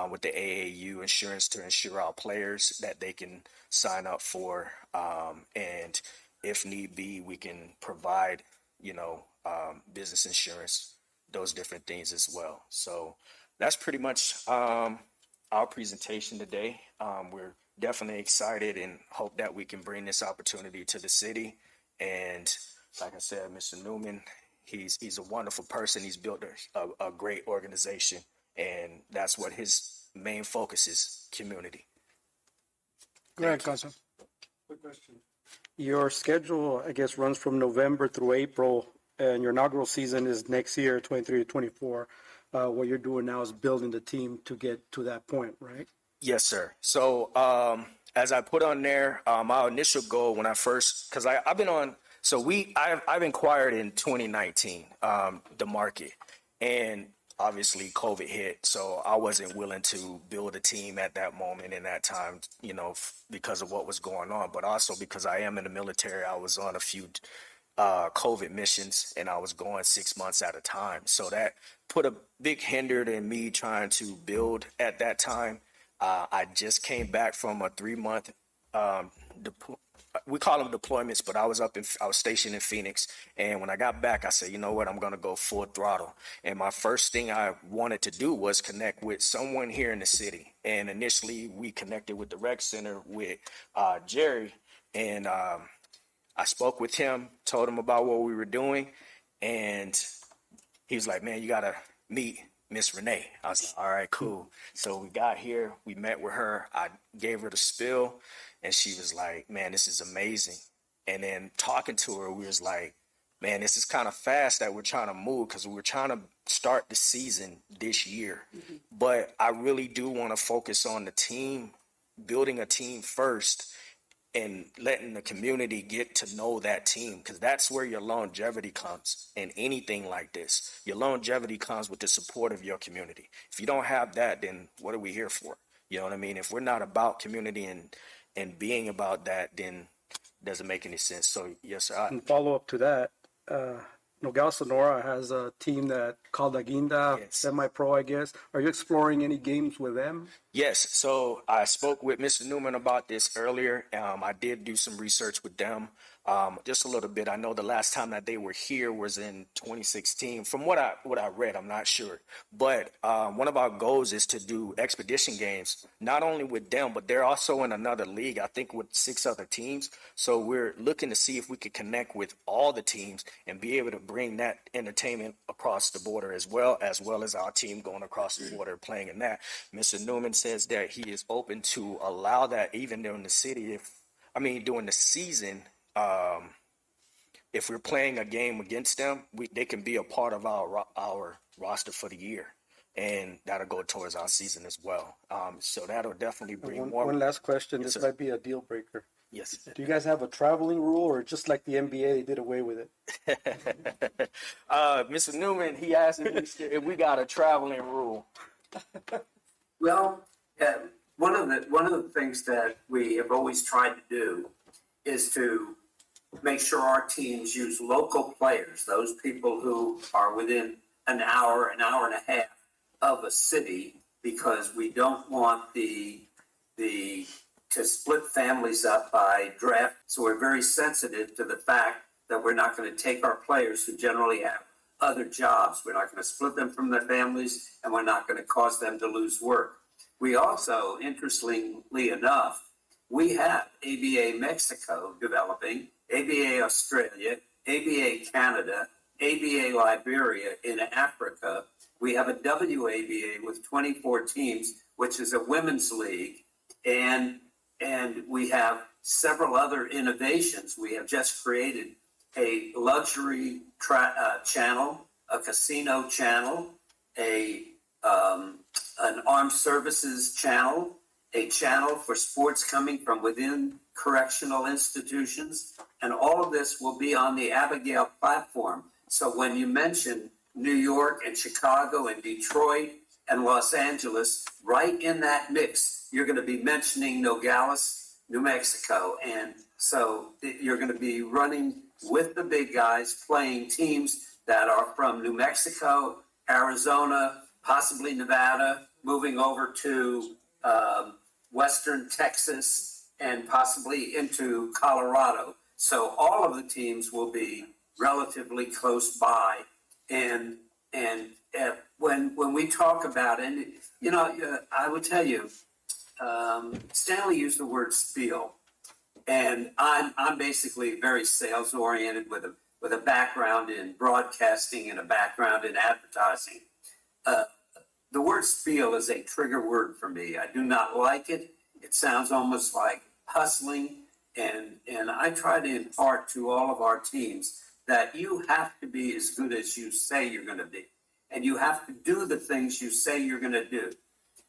Q: with the AAU insurance to insure our players that they can sign up for. And if need be, we can provide, you know, business insurance, those different things as well. So that's pretty much our presentation today. We're definitely excited and hope that we can bring this opportunity to the city. And like I said, Mr. Newman, he's a wonderful person. He's built a great organization, and that's what his main focus is, community.
A: Go ahead, Council.
E: Quick question. Your schedule, I guess, runs from November through April, and your inaugural season is next year, 23 to 24. What you're doing now is building the team to get to that point, right?
Q: Yes, sir. So as I put on there, my initial goal when I first, because I've been on, so I've inquired in 2019, the market, and obviously COVID hit, so I wasn't willing to build a team at that moment in that time, you know, because of what was going on, but also because I am in the military. I was on a few COVID missions, and I was going 6 months at a time, so that put a big hinder in me trying to build at that time. I just came back from a 3-month we call them deployments, but I was stationed in Phoenix. And when I got back, I said, you know what, I'm going to go full throttle. And my first thing I wanted to do was connect with someone here in the city. And initially we connected with the rec center with Jerry. And I spoke with him, told him about what we were doing, and he was like, man, you got to meet Miss Renee. I was like, all right, cool. So we got here, we met with her. I gave her the spill, and she was like, man, this is amazing. And then talking to her, we was like, man, this is kind of fast that we're trying to move because we're trying to start the season this year. But I really do want to focus on the team, building a team first, and letting the community get to know that team, because that's where your longevity comes in anything like this. Your longevity comes with the support of your community. If you don't have that, then what are we here for? You know what I mean? If we're not about community and being about that, then it doesn't make any sense. So yes, sir.
E: And follow up to that, Nogales, Sonora has a team that called Aguinda, semi-pro, I guess. Are you exploring any games with them?
Q: Yes, so I spoke with Mr. Newman about this earlier. I did do some research with them, just a little bit. I know the last time that they were here was in 2016. From what I read, I'm not sure. But one of our goals is to do expedition games, not only with them, but they're also in another league, I think with 6 other teams. So we're looking to see if we could connect with all the teams and be able to bring that entertainment across the border as well as our team going across the border playing in that. Mr. Newman says that he is open to allow that even during the during the season. If we're playing a game against them, they can be a part of our roster for the year, and that'll go towards our season as well. So that'll definitely bring more.
E: One last question.
Q: Yes,
E: This
Q: sir.
E: might be a deal breaker.
Q: Yes.
E: Do you guys have a traveling rule, or just like the NBA, they did away with it?
Q: Mr. Newman, he asked if we got a traveling rule.
P: Well, one of the things that we have always tried to do is to make sure our teams use local players, those people who are within an hour and a half of a city, because we don't want to split families up by draft. So we're very sensitive to the fact that we're not going to take our players who generally have other jobs. We're not going to split them from their families, and we're not going to cause them to lose work. We also, interestingly enough, we have ABA Mexico developing, ABA Australia, ABA Canada, ABA Liberia in Africa. We have a WABA with 24 teams, which is a women's league, and we have several other innovations. We have just created a luxury channel, a casino channel, an armed services channel, a channel for sports coming from within correctional institutions, and all of this will be on the Abigail platform. So when you mention New York and Chicago and Detroit and Los Angeles, right in that mix, you're going to be mentioning Nogales, New Mexico. And so you're going to be running with the big guys, playing teams that are from New Mexico, Arizona, possibly Nevada, moving over to Western Texas, and possibly into Colorado. So all of the teams will be relatively close by. And when we talk about it, I would tell you, Stanley used the word spiel, and I'm basically very sales oriented with a background in broadcasting and a background in advertising. The word spiel is a trigger word for me. I do not like it. It sounds almost like hustling, and I try to impart to all of our teams that you have to be as good as you say you're going to be, and you have to do the things you say you're going to do.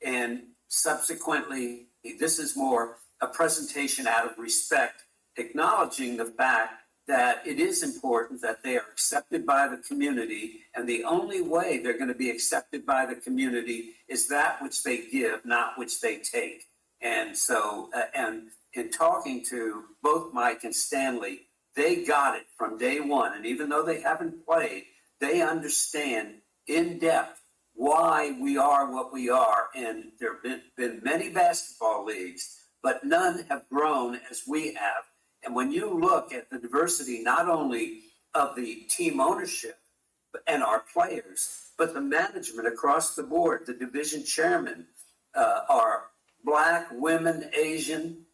P: And subsequently, this is more a presentation out of respect, acknowledging the fact that it is important that they are accepted by the community, and the only way they're going to be accepted by the community is that which they give, not which they take. And so, and in talking to both Mike and Stanley, they got it from day one. And even though they haven't played, they understand in depth why we are what we are. And there have been many basketball leagues, but none have grown as we have. And when you look at the diversity, not only of the team ownership and our players, but the management across the board, the division chairmen are Black, women, Asian,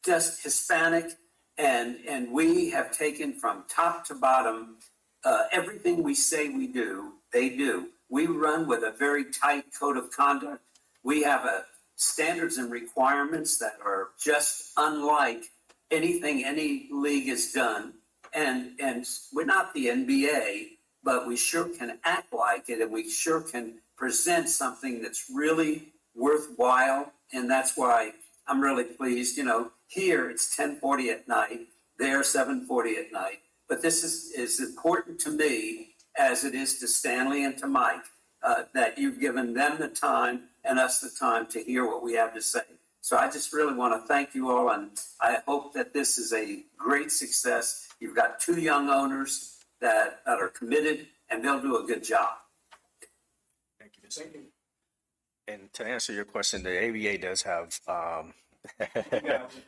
P: just Hispanic, and we have taken from top to bottom everything we say we do, they do. We run with a very tight code of conduct. We have standards and requirements that are just unlike anything any league has done. And we're not the NBA, but we sure can act like it, and we sure can present something that's really worthwhile. And that's why I'm really pleased. Here it's 10:40 at night, there 7:40 at night. But this is important to me as it is to Stanley and to Mike, that you've given them the time and us the time to hear what we have to say. So I just really want to thank you all, and I hope that this is a great success. You've got two young owners that are committed, and they'll do a good job.
Q: Thank you, Mr. And to answer your question, the ABA does have,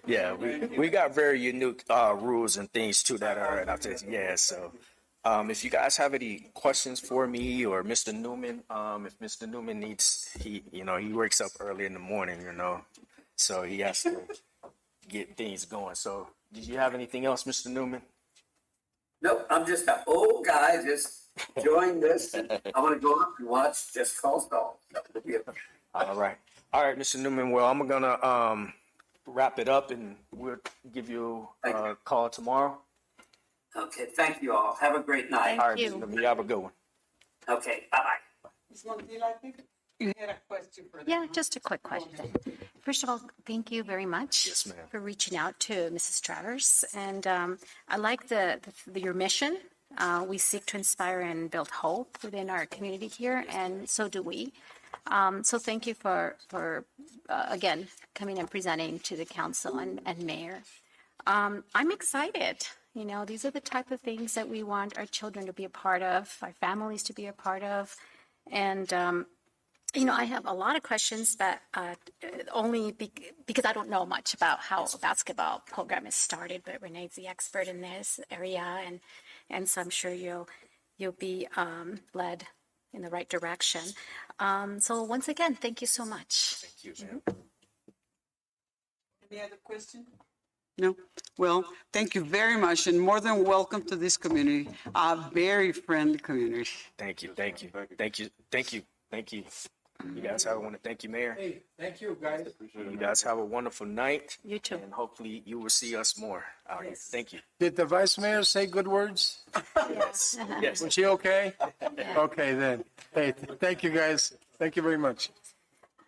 Q: yeah, we got very unique rules and things too that are, so if you guys have any questions for me or Mr. Newman, if Mr. Newman needs, he wakes up early in the morning, so he has to get things going. So did you have anything else, Mr. Newman?
P: Nope, I'm just an old guy just enjoying this. I want to go up and watch Just Call Saul.
Q: All right, Mr. Newman. Well, I'm gonna wrap it up, and we'll give you a call tomorrow.
P: Okay, thank you all. Have a great night.
Q: All right, Mr. Newman, you have a good one.
P: Okay, bye-bye.
B: Ms. Montiel, I think you had a question for them.
I: Yeah, just a quick question. First of all, thank you very much for reaching out to Mrs. Travers. And I like your mission. We seek to inspire and build hope within our community here, and so do we. So thank you for again, coming and presenting to the council and mayor. I'm excited. These are the type of things that we want our children to be a part of, our families to be a part of. And, I have a lot of questions, but only because I don't know much about how a basketball program is started, but Renee's the expert in this area. And so I'm sure you'll be led in the right direction. So once again, thank you so much.
Q: Thank you, ma'am.
B: Any other question? No? Well, thank you very much, and more than welcome to this community, a very friendly community.
Q: Thank you. You guys I want to thank you, Mayor.
A: Hey, thank you, guys.
Q: You guys have a wonderful night.
I: You too.
Q: And hopefully you will see us more out here. Thank you.
A: Did the vice mayor say good words?
Q: Yes. Yes.
A: Was she okay? Okay, then. Hey, thank you, guys. Thank you very much.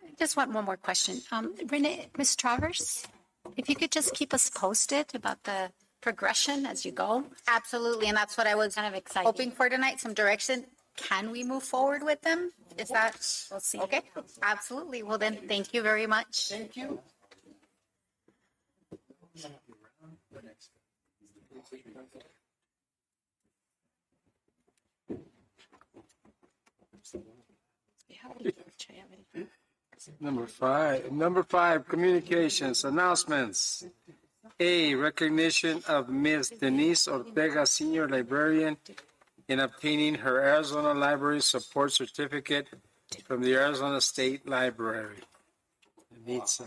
I: I just want one more question. Renee, Ms. Travers, if you could just keep us posted about the progression as you go.
N: Absolutely, and that's what I was
I: Kind of exciting.
N: hoping for tonight, some direction. Can we move forward with them? Is that,
I: We'll see.
N: okay? Absolutely. Well then, thank you very much.
A: Thank you. Number five, communications, announcements. A, recognition of Ms. Denise Orbega, Senior Librarian, in obtaining her Arizona Library Support Certificate from the Arizona State Library. Denise.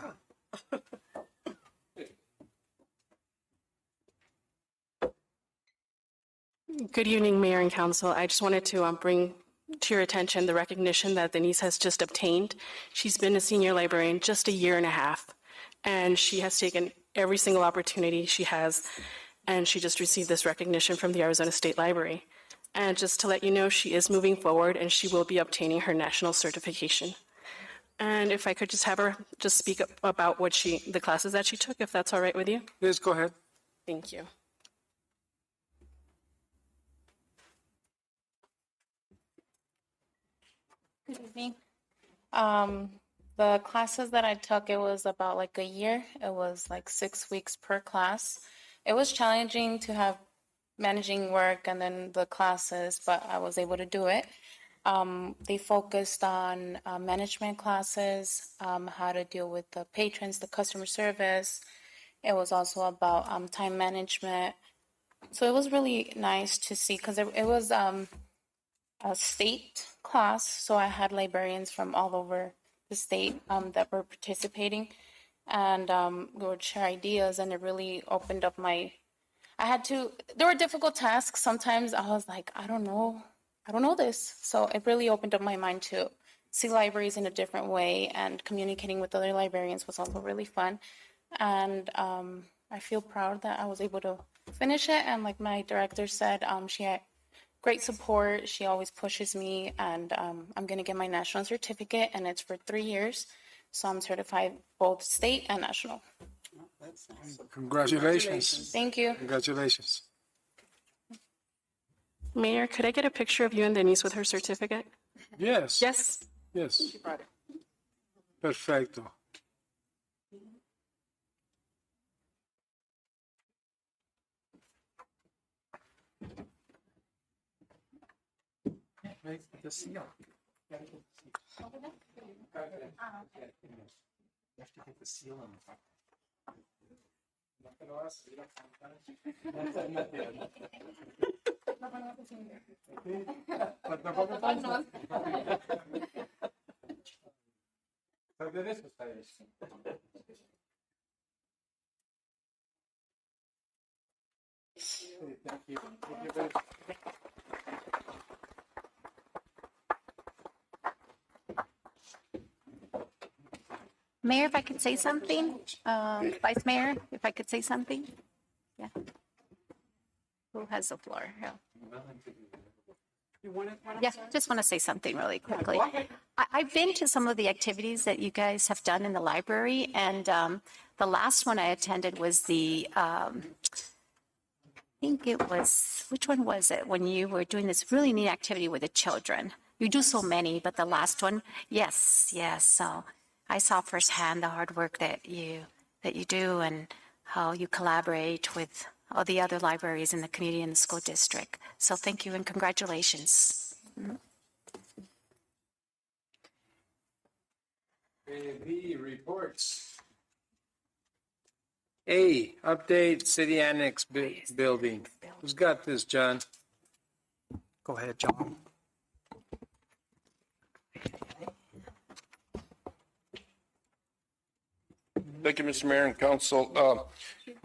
R: Good evening, Mayor and Council. I just wanted to bring to your attention the recognition that Denise has just obtained. She's been a senior librarian just a year and a half, and she has taken every single opportunity she has, and she just received this recognition from the Arizona State Library. And just to let you know, she is moving forward, and she will be obtaining her national certification. And if I could just have her just speak about the classes that she took, if that's all right with you.
A: Please go ahead.
R: Thank you.
S: Good evening. The classes that I took, it was about like a year. It was like 6 weeks per class. It was challenging to have managing work and then the classes, but I was able to do it. They focused on management classes, how to deal with the patrons, the customer service. It was also about time management. So it was really nice to see because it was a state class. So I had librarians from all over the state that were participating. and we would share ideas, and it really opened up there were difficult tasks. Sometimes I was like, I don't know this. So it really opened up my mind to see libraries in a different way, and communicating with other librarians was also really fun. And I feel proud that I was able to finish it. And like my director said, she had great support. She always pushes me, and I'm going to get my national certificate, and it's for 3 years. So I'm certified both state and national.
A: Congratulations.
S: Thank you.
A: Congratulations.
R: Mayor, could I get a picture of you and Denise with her certificate?
A: Yes.
R: Yes.
A: Yes.
R: She brought it.
A: Perfecto.
I: Mayor, if I could say something, Vice Mayor, if I could say something? Yeah. Who has the floor? Yeah. Yeah, just want to say something really quickly. I've been to some of the activities that you guys have done in the library, and the last one I attended was I think it was, which one was it? When you were doing this really neat activity with the children. You do so many, but the last one, yes. So I saw firsthand the hard work that you do, and how you collaborate with all the other libraries in the community and the school district. So thank you and congratulations.
A: B, reports. A, update city annex building. Who's got this, John?
J: Go ahead, John.
M: Thank you, Mr. Mayor and Council.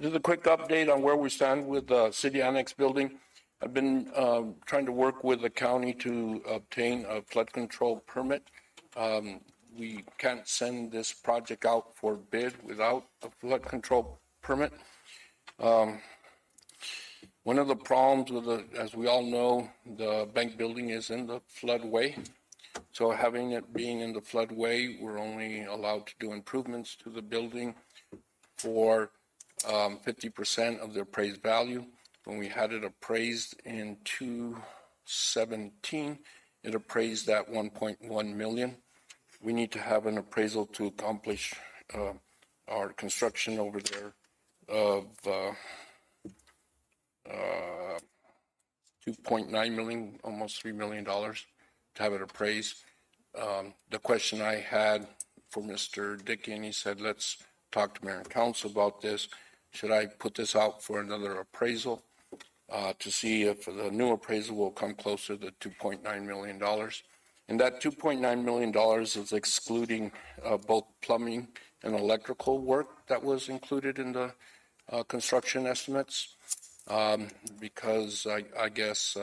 M: Just a quick update on where we stand with the city annex building. I've been trying to work with the county to obtain a flood control permit. We can't send this project out for bid without a flood control permit. One of the problems with as we all know, the bank building is in the floodway. So having it being in the floodway, we're only allowed to do improvements to the building for 50% of the appraised value. When we had it appraised in 2017, it appraised at 1.1 million. We need to have an appraisal to accomplish our construction over there of 2.9 million, almost $3 million to have it appraised. The question I had for Mr. Dickey, and he said, let's talk to Mayor and Council about this. Should I put this out for another appraisal to see if the new appraisal will come closer to $2.9 million? And that $2.9 million is excluding both plumbing and electrical work that was included in the construction estimates, because I guess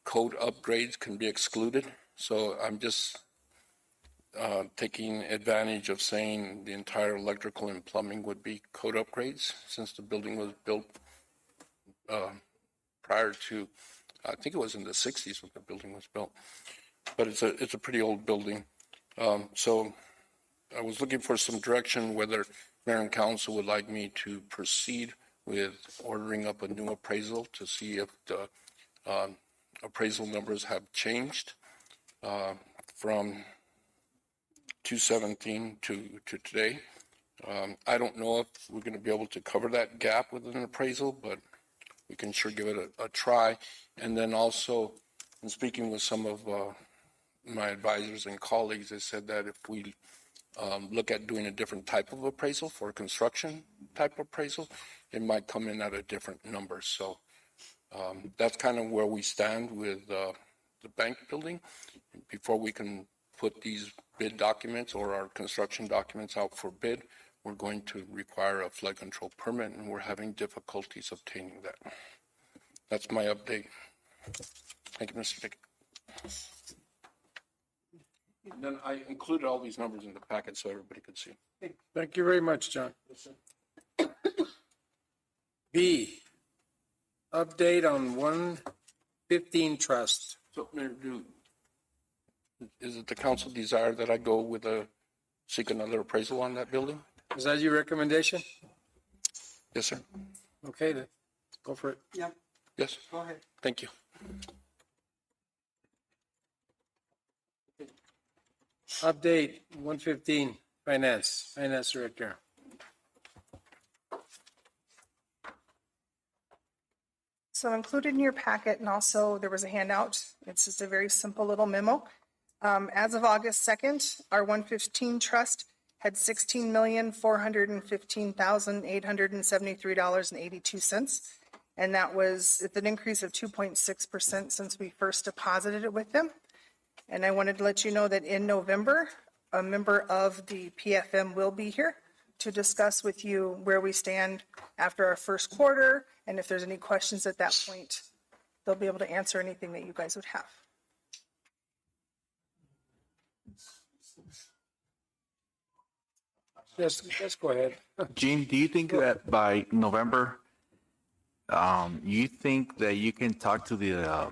M: code upgrades can be excluded. So I'm just taking advantage of saying the entire electrical and plumbing would be code upgrades, since the building was built prior to, I think it was in the 60s when the building was built. But it's a pretty old building. So I was looking for some direction whether Mayor and Council would like me to proceed with ordering up a new appraisal to see if the appraisal numbers have changed from 2017 to today. I don't know if we're going to be able to cover that gap with an appraisal, but we can sure give it a try. And then also, in speaking with some of my advisors and colleagues, they said that if we look at doing a different type of appraisal for a construction type appraisal, it might come in at a different number. So that's kind of where we stand with the bank building. Before we can put these bid documents or our construction documents out for bid, we're going to require a flood control permit, and we're having difficulties obtaining that. That's my update. Thank you, Mr. Dickey. And then I included all these numbers in the packet so everybody could see.
A: Thank you very much, John. B, update on 115 Trust.
M: So, Mayor, is it the council desire that I go with seek another appraisal on that building?
A: Is that your recommendation?
M: Yes, sir.
A: Okay, then, go for it.
B: Yeah,
M: Yes,
B: go ahead.
M: thank you.
A: Update 115 Finance Director.
T: So included in your packet, and also there was a handout. It's just a very simple little memo. As of August 2nd, our 115 trust had $16,415,873.82. And that was, it's an increase of 2.6% since we first deposited it with them. And I wanted to let you know that in November, a member of the PFM will be here to discuss with you where we stand after our first quarter. And if there's any questions at that point, they'll be able to answer anything that you guys would have.
A: Yes, go ahead.
H: Gene, do you think that by November, you think that you can talk to the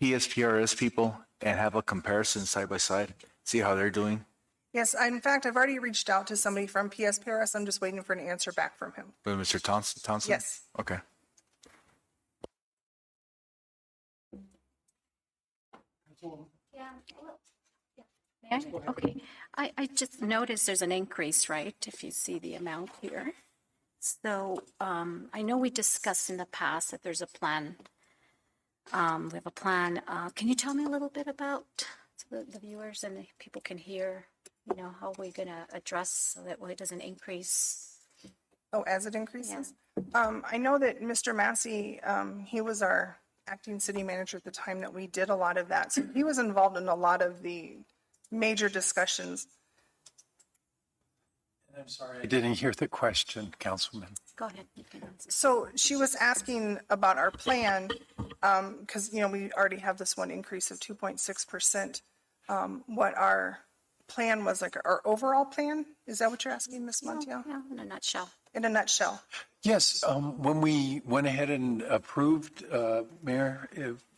H: PSPRS people and have a comparison side by side, see how they're doing?
T: Yes, in fact, I've already reached out to somebody from PSPRS. I'm just waiting for an answer back from him.
H: With Mr. Townsend?
T: Yes.
H: Okay.
I: Okay, I just noticed there's an increase, right? If you see the amount here. So I know we discussed in the past that there's a plan. We have a plan. Can you tell me a little bit about, so the viewers and the people can hear, how we're going to address so that way it doesn't increase?
T: Oh, as it increases? I know that Mr. Massey, he was our acting city manager at the time that we did a lot of that. So he was involved in a lot of the major discussions.
L: I'm sorry, I didn't hear the question, Councilman.
I: Go ahead. You can answer.
T: So she was asking about our plan, because, we already have this one increase of 2.6%. What our plan was, like our overall plan? Is that what you're asking, Ms. Montiel?
I: Yeah, in a nutshell.
T: In a nutshell.
L: Yes, when we went ahead and approved, Mayor,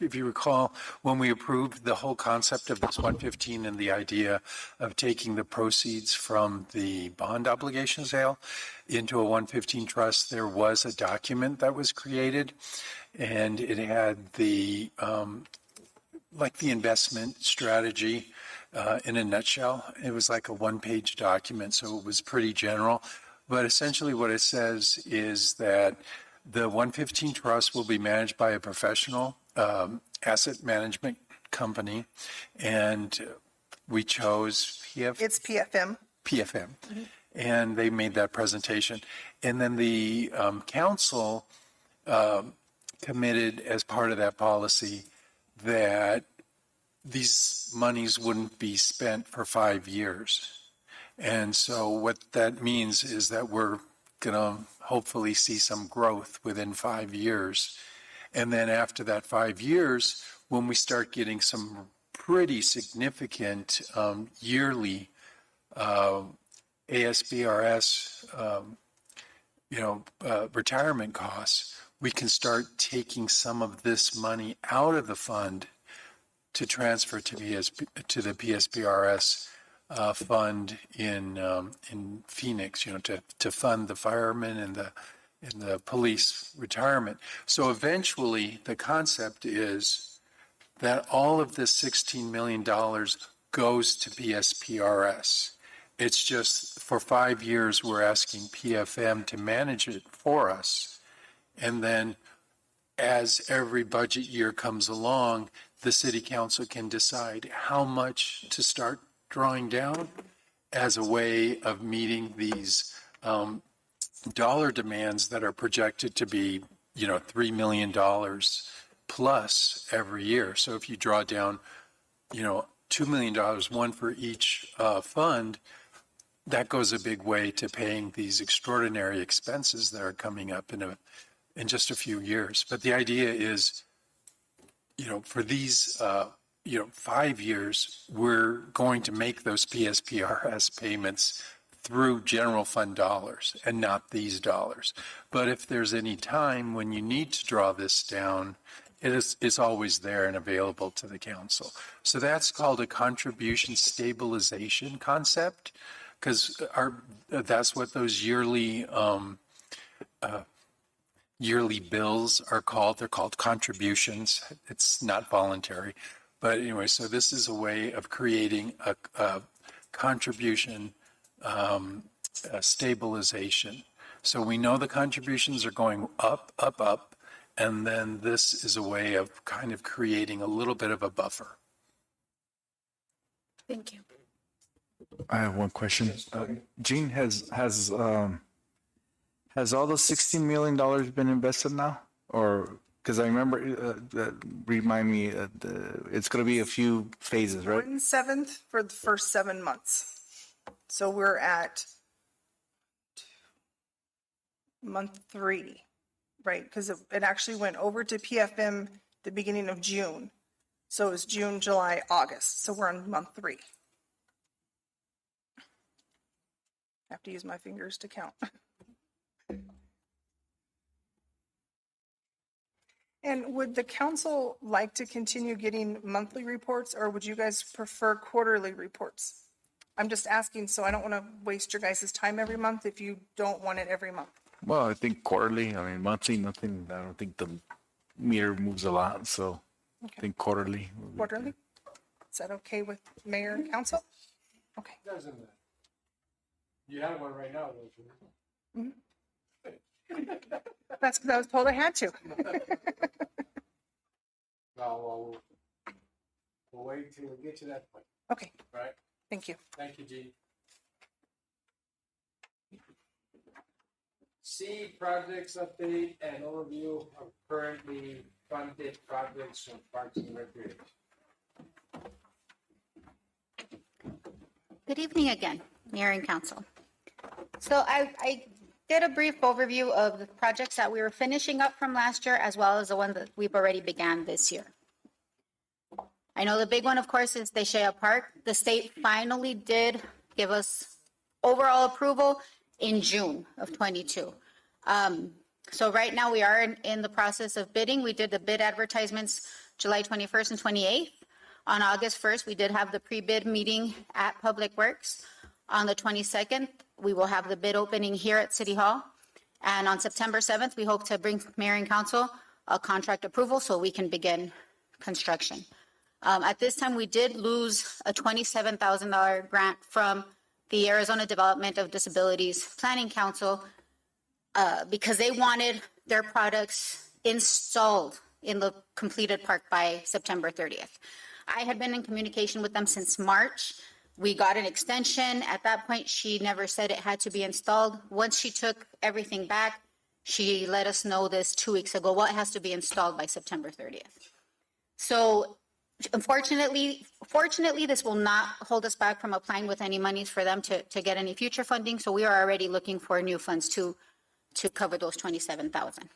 L: if you recall, when we approved the whole concept of this 115 and the idea of taking the proceeds from the bond obligation sale into a 115 trust, there was a document that was created, and it had the investment strategy in a nutshell. It was like a one-page document, so it was pretty general. But essentially what it says is that the 115 Trust will be managed by a professional asset management company, and we chose
T: It's PFM.
L: PFM, and they made that presentation. And then the council committed as part of that policy that these monies wouldn't be spent for 5 years. And so what that means is that we're going to hopefully see some growth within 5 years. And then after that 5 years, when we start getting some pretty significant yearly ASBRS, retirement costs, we can start taking some of this money out of the fund to transfer to the PSBRS fund in Phoenix, to fund the firemen and the police retirement. So eventually, the concept is that all of this $16 million goes to PSPRS. It's just for 5 years, we're asking PFM to manage it for us. And then as every budget year comes along, the city council can decide how much to start drawing down as a way of meeting these dollar demands that are projected to be, $3 million plus every year. So if you draw down, $2 million, one for each fund, that goes a big way to paying these extraordinary expenses that are coming up in just a few years. But the idea is, for these, 5 years, we're going to make those PSPRS payments through general fund dollars and not these dollars. But if there's any time when you need to draw this down, it's always there and available to the council. So that's called a contribution stabilization concept, because that's what those yearly bills are called. They're called contributions. It's not voluntary. But anyway, so this is a way of creating a contribution stabilization. So we know the contributions are going up, up, up, and then this is a way of kind of creating a little bit of a buffer.
N: Thank you.
H: I have one question. Gene, has all the $16 million been invested now? Or, because I remember, remind me, it's going to be a few phases, right?
T: 1/7 for the first 7 months. So we're at month 3, right? Because it actually went over to PFM the beginning of June. So it was June, July, August. So we're on month 3. I have to use my fingers to count. And would the council like to continue getting monthly reports, or would you guys prefer quarterly reports? I'm just asking, so I don't want to waste your guys' time every month if you don't want it every month.
H: Well, I think quarterly. I mean, monthly, nothing. I don't think the meter moves a lot. So I think quarterly.
T: Quarterly? Is that okay with mayor and council? Okay.
A: Doesn't matter. You have one right now, don't you?
T: That's because I was told I had to.
A: No, we'll wait till we get to that point.
T: Okay.
A: Right?
T: Thank you.
A: Thank you, Gene. C, projects update and overview of currently funded projects of Parks and Recreation.
N: Good evening again, Mayor and Council. So I did a brief overview of the projects that we were finishing up from last year, as well as the one that we've already began this year. I know the big one, of course, is Deshea Park. The state finally did give us overall approval in June of 22. So right now we are in the process of bidding. We did the bid advertisements July 21st and 28th. On August 1st, we did have the pre-bid meeting at Public Works. On the 22nd, we will have the bid opening here at City Hall. And on September 7th, we hope to bring Mayor and Council a contract approval so we can begin construction. At this time, we did lose a $27,000 grant from the Arizona Development of Disabilities Planning Council because they wanted their products installed in the completed park by September 30th. I had been in communication with them since March. We got an extension. At that point, she never said it had to be installed. Once she took everything back, she let us know this 2 weeks ago. Well, it has to be installed by September 30th. So fortunately, this will not hold us back from applying with any monies for them to get any future funding. So we are already looking for new funds to cover those $27,000.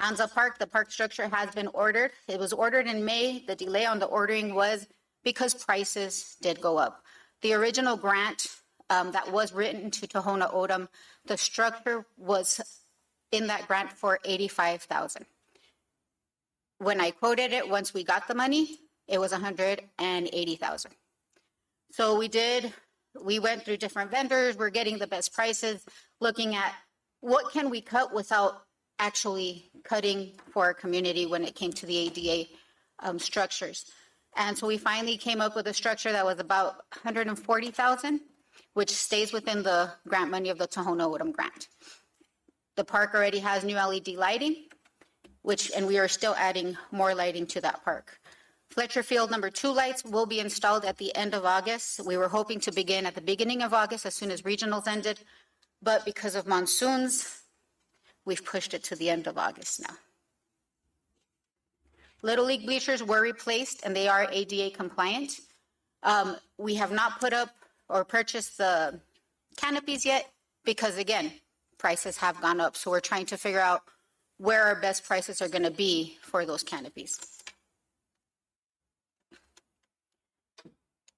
N: Anza Park, the park structure has been ordered. It was ordered in May. The delay on the ordering was because prices did go up. The original grant that was written to Tohono O'odham, the structure was in that grant for $85,000. When I quoted it, once we got the money, it was $180,000. So we went through different vendors. We're getting the best prices, looking at what can we cut without actually cutting for our community when it came to the ADA structures. And so we finally came up with a structure that was about $140,000, which stays within the grant money of the Tohono O'odham grant. The park already has new LED lighting, and we are still adding more lighting to that park. Fletcher Field number 2 lights will be installed at the end of August. We were hoping to begin at the beginning of August as soon as regionals ended, but because of monsoons, we've pushed it to the end of August now. Little League bleachers were replaced and they are ADA compliant. We have not put up or purchased the canopies yet because, again, prices have gone up. So we're trying to figure out where our best prices are going to be for those canopies.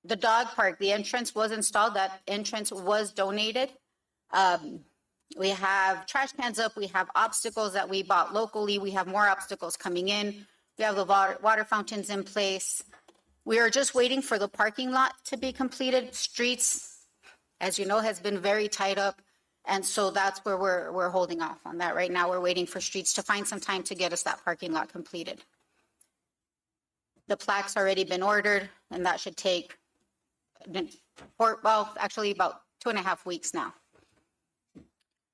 N: The dog park, the entrance was installed. That entrance was donated. We have trash cans up. We have obstacles that we bought locally. We have more obstacles coming in. We have the water fountains in place. We are just waiting for the parking lot to be completed. Streets, as you know, has been very tied up. And so that's where we're holding off on that right now. We're waiting for streets to find some time to get us that parking lot completed. The plaque's already been ordered, and that should take, well, actually about 2.5 weeks now.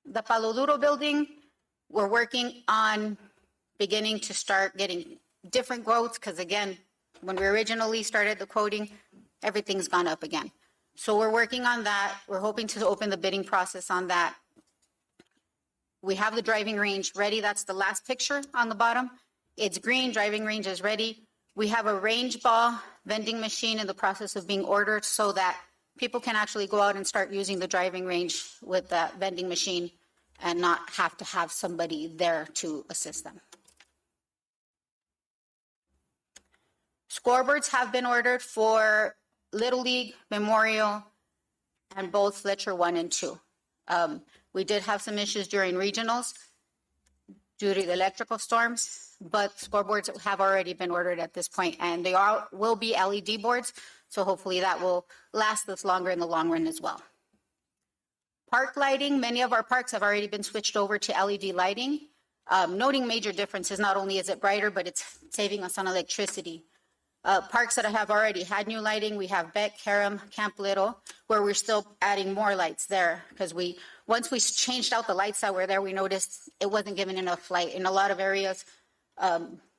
N: The Palo Duro building, we're working on beginning to start getting different quotes because, again, when we originally started the quoting, everything's gone up again. So we're working on that. We're hoping to open the bidding process on that. We have the driving range ready. That's the last picture on the bottom. It's green. Driving range is ready. We have a range ball vending machine in the process of being ordered so that people can actually go out and start using the driving range with that vending machine and not have to have somebody there to assist them. Scoreboards have been ordered for Little League, Memorial, and both Fletcher 1 and 2. We did have some issues during regionals due to the electrical storms, but scoreboards have already been ordered at this point, and they will be LED boards, so hopefully that will last us longer in the long run as well. Park lighting, many of our parks have already been switched over to LED lighting. Noting major differences, not only is it brighter, but it's saving us on electricity. Parks that have already had new lighting, we have Beck, Harum, Camp Little, where we're still adding more lights there because once we changed out the lights that were there, we noticed it wasn't giving enough light in a lot of areas.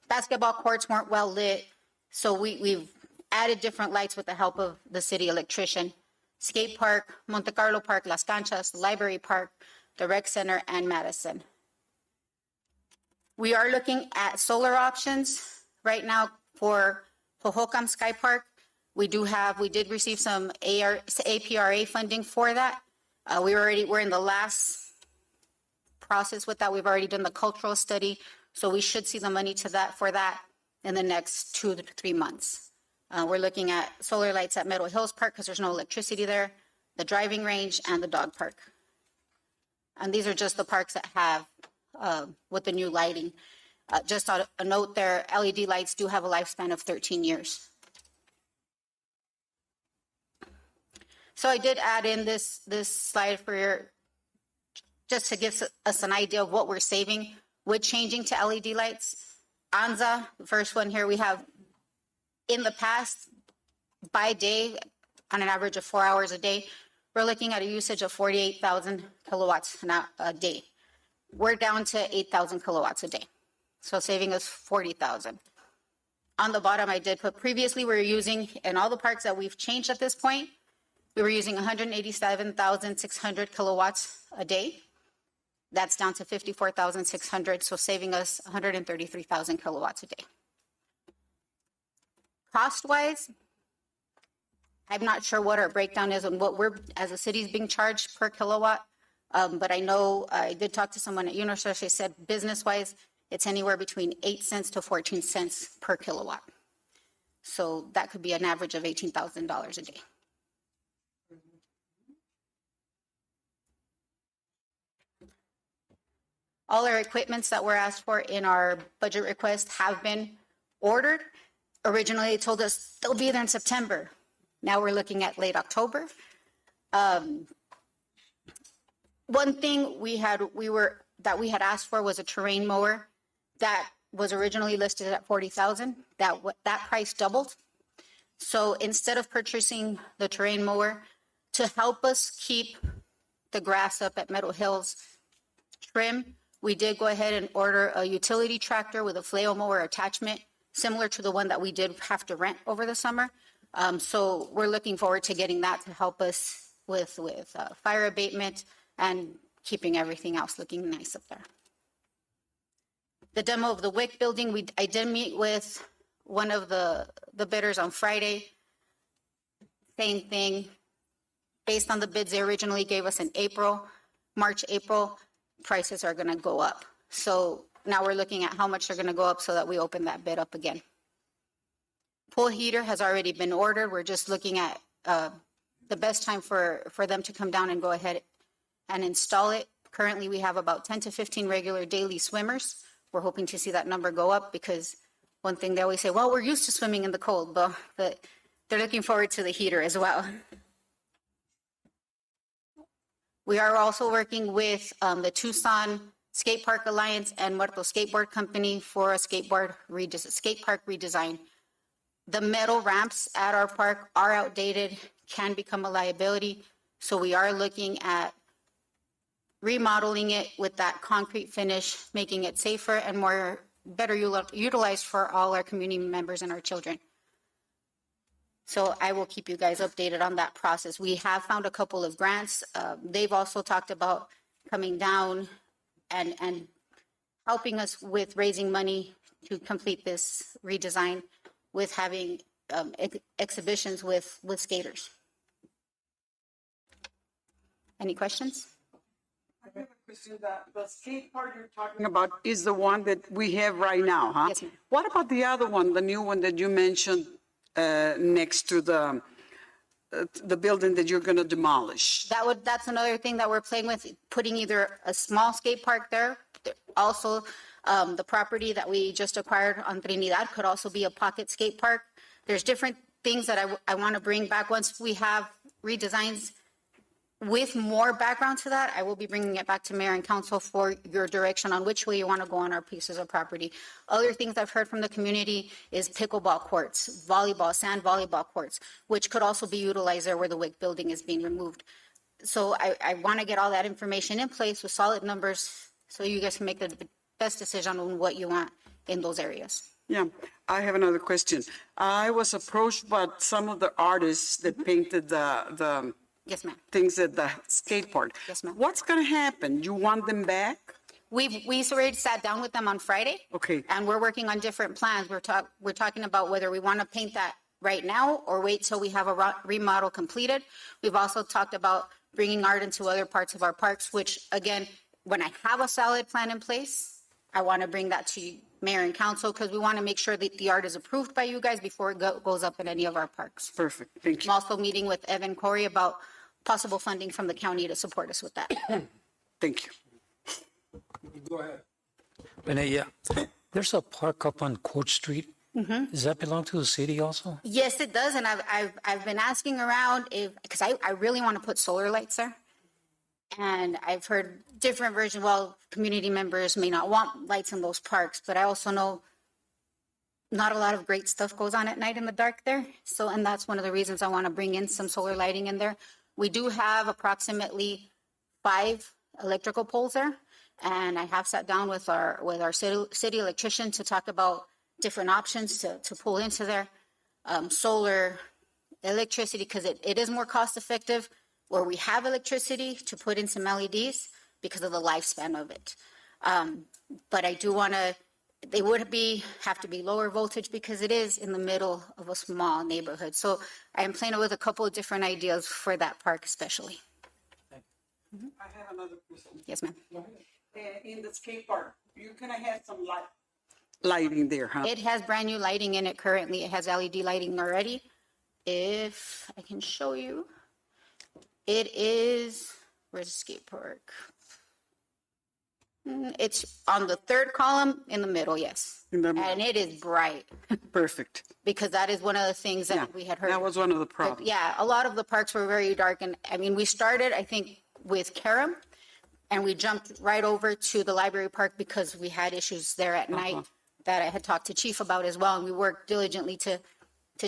N: Basketball courts weren't well lit, so we've added different lights with the help of the city electrician. Skate Park, Monte Carlo Park, Las Canchas, the Library Park, the Rec Center, and Madison. We are looking at solar options right now for Hohokam Sky Park. We did receive some APRA funding for that. We're in the last process with that. We've already done the cultural study, so we should see the money for that in the next 2 to 3 months. We're looking at solar lights at Meadow Hills Park because there's no electricity there, the driving range, and the dog park. And these are just the parks that have with the new lighting. Just a note there, LED lights do have a lifespan of 13 years. So I did add in this slide just to give us an idea of what we're saving with changing to LED lights. Anza, the first one here, we have in the past, by day, on an average of 4 hours a day, we're looking at a usage of 48,000 kilowatts a day. We're down to 8,000 kilowatts a day. So saving us 40,000. On the bottom, I did put previously we were using, in all the parks that we've changed at this point, we were using 187,600 kilowatts a day. That's down to 54,600, so saving us 133,000 kilowatts a day. Cost-wise, I'm not sure what our breakdown is and what we're, as a city, is being charged per kilowatt. But I know I did talk to someone at Unisource. They said business-wise, it's anywhere between 8 cents to 14 cents per kilowatt. So that could be an average of $18,000 a day. All our equipments that were asked for in our budget request have been ordered. Originally, they told us they'll be there in September. Now we're looking at late October. One thing we had asked for was a terrain mower that was originally listed at $40,000. That price doubled. So instead of purchasing the terrain mower to help us keep the grass up at Meadow Hills trim, we did go ahead and order a utility tractor with a flail mower attachment, similar to the one that we did have to rent over the summer. So we're looking forward to getting that to help us with fire abatement and keeping everything else looking nice up there. The demo of the WIC building, I did meet with one of the bidders on Friday. same thing. Based on the bids they originally gave us in March, April, prices are going to go up. So now we're looking at how much they're going to go up so that we open that bid up again. Pool heater has already been ordered. We're just looking at the best time for them to come down and go ahead and install it. Currently, we have about 10 to 15 regular daily swimmers. We're hoping to see that number go up because one thing they always say, well, we're used to swimming in the cold, but they're looking forward to the heater as well. We are also working with the Tucson Skate Park Alliance and Muerto Skateboard Company for a skate park redesign. The metal ramps at our park are outdated, can become a liability. So we are looking at remodeling it with that concrete finish, making it safer and better utilized for all our community members and our children. So I will keep you guys updated on that process. We have found a couple of grants. They've also talked about coming down and helping us with raising money to complete this redesign with having exhibitions with skaters. Any questions?
B: I have a question that the skate park you're talking about is the one that we have right now, huh?
N: Yes, ma'am.
B: What about the other one, the new one that you mentioned next to the building that you're going to demolish?
N: That's another thing that we're playing with, putting either a small skate park there. Also, the property that we just acquired on Trinidad could also be a pocket skate park. There's different things that I want to bring back once we have redesigns. With more background to that, I will be bringing it back to Mayor and Council for your direction on which way you want to go on our pieces of property. Other things I've heard from the community is pickleball courts, sand volleyball courts, which could also be utilized there where the WIC building is being removed. So I want to get all that information in place with solid numbers so you guys can make the best decision on what you want in those areas.
B: Yeah, I have another question. I was approached by some of the artists that painted the
N: Yes, ma'am.
B: things at the skate park.
N: Yes, ma'am.
B: What's going to happen? You want them back?
N: We already sat down with them on Friday.
B: Okay.
N: And we're working on different plans. We're talking about whether we want to paint that right now or wait till we have a remodel completed. We've also talked about bringing art into other parts of our parks, which again, when I have a solid plan in place, I want to bring that to Mayor and Council because we want to make sure that the art is approved by you guys before it goes up in any of our parks.
B: Perfect. Thank you.
N: I'm also meeting with Evan Corey about possible funding from the county to support us with that.
B: Thank you.
K: Go ahead. Renee, there's a park up on Court Street.
N: Mm-hmm.
K: Does that belong to the city also?
N: Yes, it does. And I've been asking around because I really want to put solar lights there. And I've heard different versions. Well, community members may not want lights in those parks, but I also know not a lot of great stuff goes on at night in the dark there. So, and that's one of the reasons I want to bring in some solar lighting in there. We do have approximately 5 electrical poles there. And I have sat down with our city electrician to talk about different options to pull into there. Solar, electricity, because it is more cost effective where we have electricity to put in some LEDs because of the lifespan of it. But I do want to, they would have to be lower voltage because it is in the middle of a small neighborhood. So I am playing with a couple of different ideas for that park especially.
B: I have another question.
N: Yes, ma'am.
B: In the skate park, you're going to have some lighting there, huh?
N: It has brand new lighting in it currently. It has LED lighting already. If I can show you, it is, where's the skate park? It's on the 3rd column in the middle, yes. And it is bright.
B: Perfect.
N: Because that is one of the things that we had heard.
B: That was one of the problems.
N: Yeah, a lot of the parks were very dark. And I mean, we started, I think, with Karam, and we jumped right over to the library park because we had issues there at night that I had talked to Chief about as well. And we worked diligently to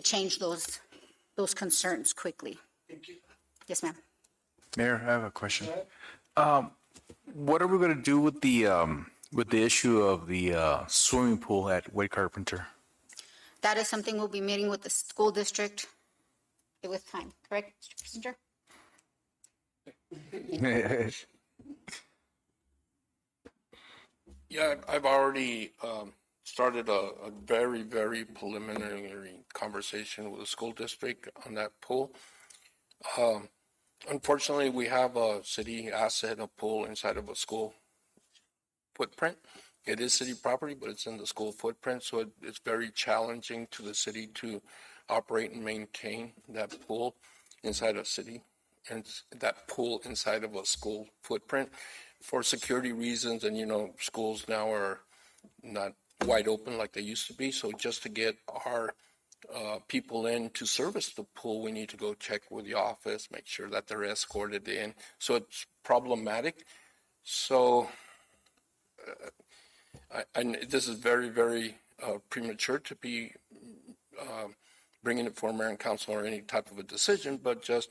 N: change those concerns quickly.
B: Thank you.
N: Yes, ma'am.
H: Mayor, I have a question. What are we going to do with the issue of the swimming pool at Wade Carpenter?
N: That is something we'll be meeting with the school district with time, correct, Mr. Messenger?
M: Yeah, I've already started a very, very preliminary conversation with the school district on that pool. Unfortunately, we have a city asset, a pool inside of a school footprint. It is city property, but it's in the school footprint, so it's very challenging to the city to operate and maintain that pool inside a city, and that pool inside of a school footprint for security reasons. And, schools now are not wide open like they used to be. So just to get our people in to service the pool, we need to go check with the office, make sure that they're escorted in. So it's problematic. So and this is very, very premature to be bringing it for mayor and council or any type of a decision, but just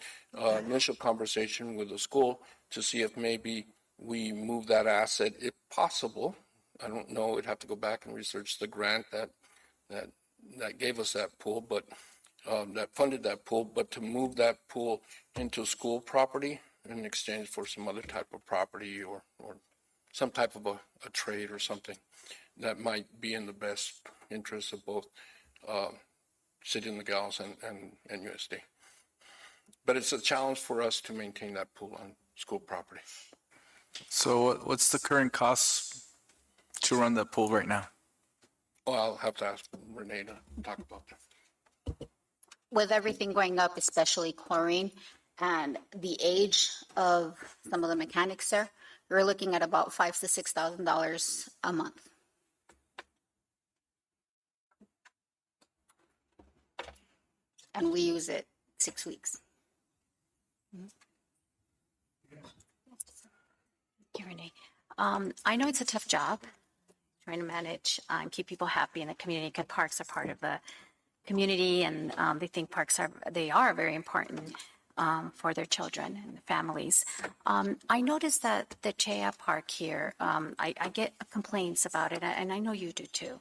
M: initial conversation with the school to see if maybe we move that asset, if possible. I don't know, we'd have to go back and research the grant that gave us that pool, but that funded that pool, but to move that pool into school property in exchange for some other type of property or some type of a trade or something that might be in the best interest of both City of Nogales and USD. But it's a challenge for us to maintain that pool on school property.
H: So what's the current cost to run that pool right now?
M: Well, I'll have to ask Renee to talk about that.
N: With everything going up, especially chlorine and the age of some of the mechanics there, you're looking at about $5,000 to $6,000 a month. And we use it 6 weeks. Thank you, Renee. I know it's a tough job trying to manage and keep people happy in the community, because parks are part of the community, and they think parks are very important for their children and families. I noticed that the Chea Park here, I get complaints about it, and I know you do too.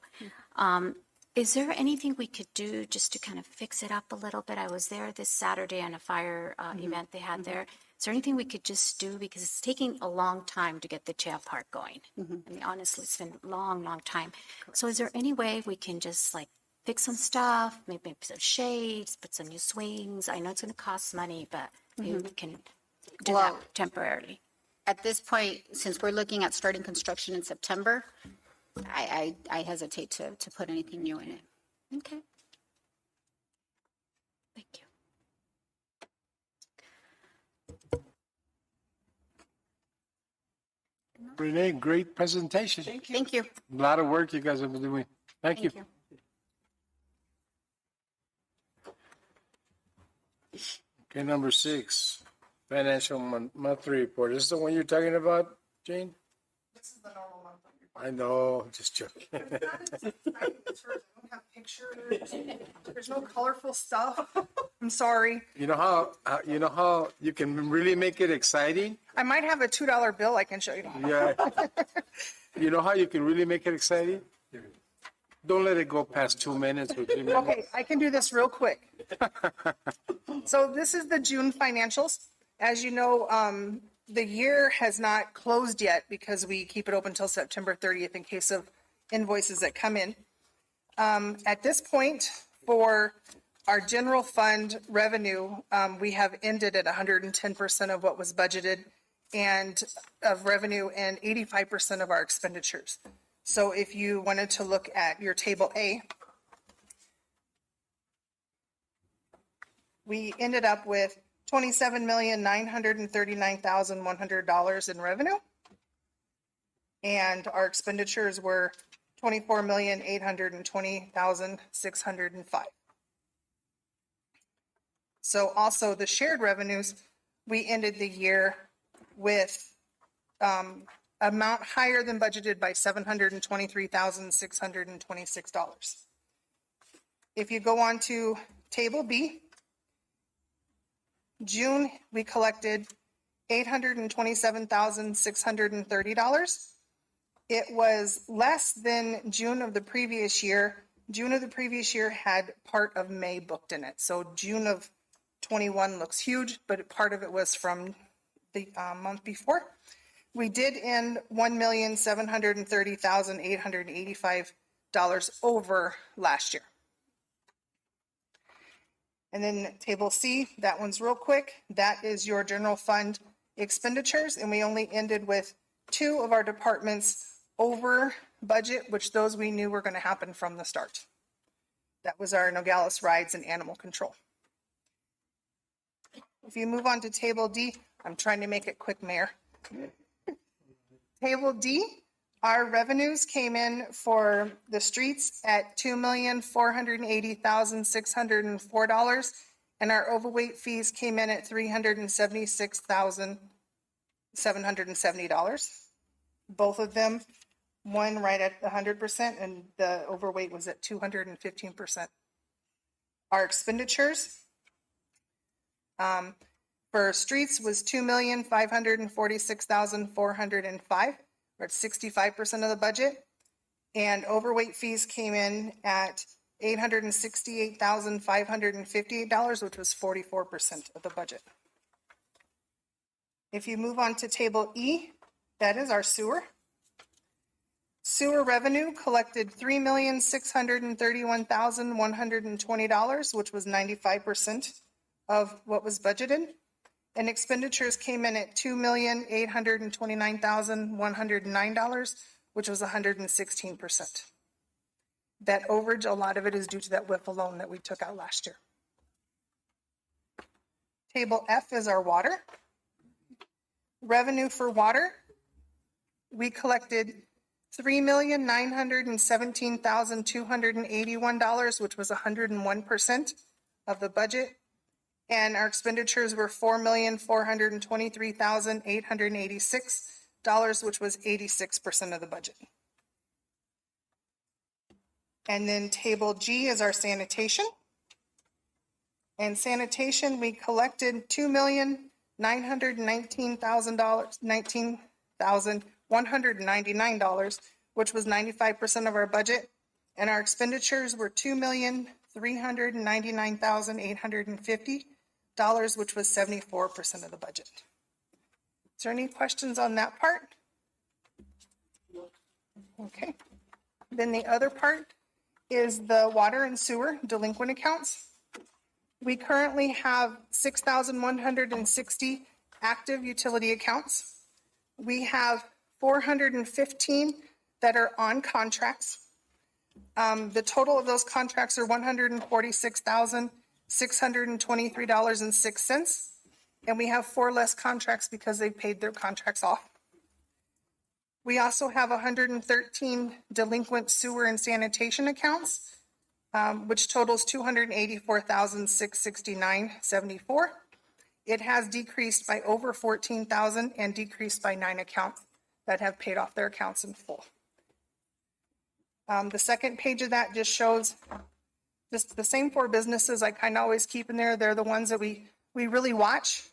N: Is there anything we could do just to kind of fix it up a little bit? I was there this Saturday on a fire event they had there. Is there anything we could just do? Because it's taking a long time to get the Chea Park going. I mean, honestly, it's been a long, long time. So is there any way we can just fix some stuff, maybe put some shades, put some new swings? I know it's going to cost money, but maybe we can do that temporarily. At this point, since we're looking at starting construction in September, I hesitate to put anything new in it. Okay. Thank you.
A: Renee, great presentation.
N: Thank you.
A: A lot of work you guys have been doing. Thank you. Okay, number 6, financial monthly report. Is this the one you're talking about, Jane?
T: This is the normal monthly report.
A: I know, just joking.
T: I don't have pictures. There's no colorful stuff. I'm sorry.
A: You know how you can really make it exciting?
T: I might have a $2 bill I can show you.
A: Yeah. You know how you can really make it exciting? Don't let it go past 2 minutes or 3 minutes.
T: Okay, I can do this real quick. So this is the June financials. As you know, the year has not closed yet because we keep it open until September 30th in case of invoices that come in. At this point, for our general fund revenue, we have ended at 110% of what was budgeted and of revenue and 85% of our expenditures. So if you wanted to look at your table A, we ended up with $27,939,100 in revenue. And our expenditures were $24,820,605. So also the shared revenues, we ended the year with amount higher than budgeted by $723,626. If you go on to table B, June, we collected $827,630. It was less than June of the previous year. June of the previous year had part of May booked in it. So June of 21 looks huge, but part of it was from the month before. We did end $1,730,885 over last year. And then table C, that one's real quick. That is your general fund expenditures. And we only ended with 2 of our departments over budget, which those we knew were going to happen from the start. That was our Nogales rides and animal control. If you move on to table D, I'm trying to make it quick, Mayor. Table D, our revenues came in for the streets at $2,480,604, and our overweight fees came in at $376,770. Both of them, one right at 100%, and the overweight was at 215%. Our expenditures for streets was $2,546,405. We're at 65% of the budget. And overweight fees came in at $868,558, which was 44% of the budget. If you move on to table E, that is our sewer. Sewer revenue collected $3,631,120, which was 95% of what was budgeted. And expenditures came in at $2,829,109, which was 116%. That overage, a lot of it is due to that WIFA loan that we took out last year. Table F is our water. Revenue for water, we collected $3,917,281, which was 101% of the budget. And our expenditures were $4,423,886, which was 86% of the budget. And then table G is our sanitation. And sanitation, we collected $2,919,199, which was 95% of our budget. And our expenditures were $2,399,850, which was 74% of the budget. Is there any questions on that part? Okay. Then the other part is the water and sewer delinquent accounts. We currently have 6,160 active utility accounts. We have 415 that are on contracts. The total of those contracts are $146,623.06. And we have 4 less contracts because they paid their contracts off. We also have 113 delinquent sewer and sanitation accounts, which totals $284,669.74. It has decreased by over 14,000 and decreased by 9 accounts that have paid off their accounts in full. The second page of that just shows just the same 4 businesses I kind of always keep in there. They're the ones that we really watch.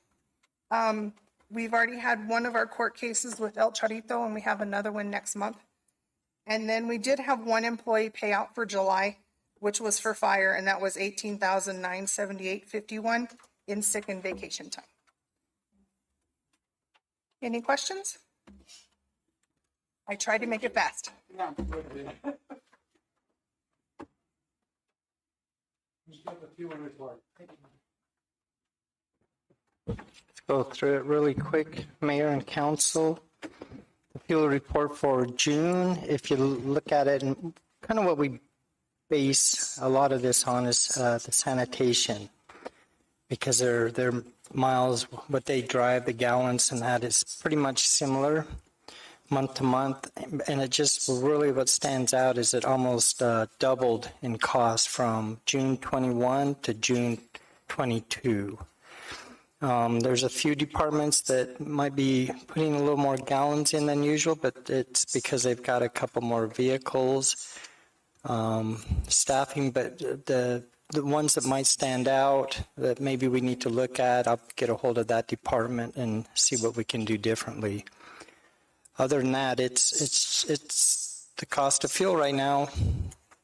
T: We've already had one of our court cases with El Charito, and we have another one next month. And then we did have one employee pay out for July, which was for fire, and that was $18,978.51 in sick and vacation time. Any questions? I tried to make it fast.
J: Let's go through it really quick, Mayor and Council. The fuel report for June, if you look at it, and kind of what we base a lot of this on is the sanitation, because their miles, what they drive, the gallons, and that is pretty much similar month to month. And it just really what stands out is it almost doubled in cost from June 21 to June 22. There's a few departments that might be putting a little more gallons in than usual, but it's because they've got a couple more vehicles, staffing. But the ones that might stand out that maybe we need to look at, I'll get a hold of that department and see what we can do differently. Other than that, it's the cost of fuel right now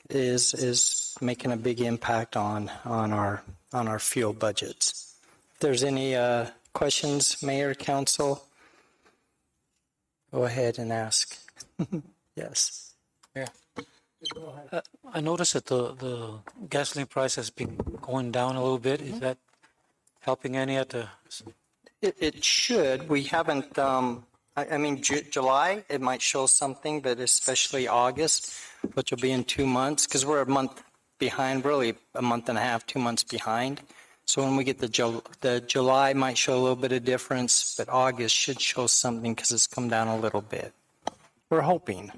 J: is making a big impact on our fuel budgets. If there's any questions, Mayor, Council, go ahead and ask. Yes.
K: Yeah. I noticed that the gasoline price has been going down a little bit. Is that helping any at the?
J: It should. We haven't, I mean, July, it might show something, but especially August, which will be in 2 months, because we're a month behind, really a month and a half, 2 months behind. So when we get the July might show a little bit of difference, but August should show something because it's come down a little bit. We're hoping.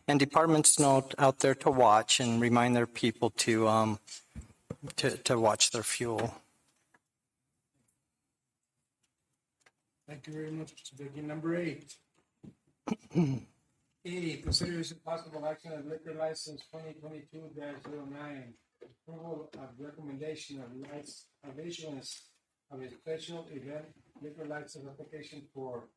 J: And departments know out there to watch and remind their people to watch their fuel.
A: Thank you very much, Mr. Dickey. Number 8. E, consideration possible action of liquor license 2022-09. Approval of recommendation of issuance of a special event liquor license application for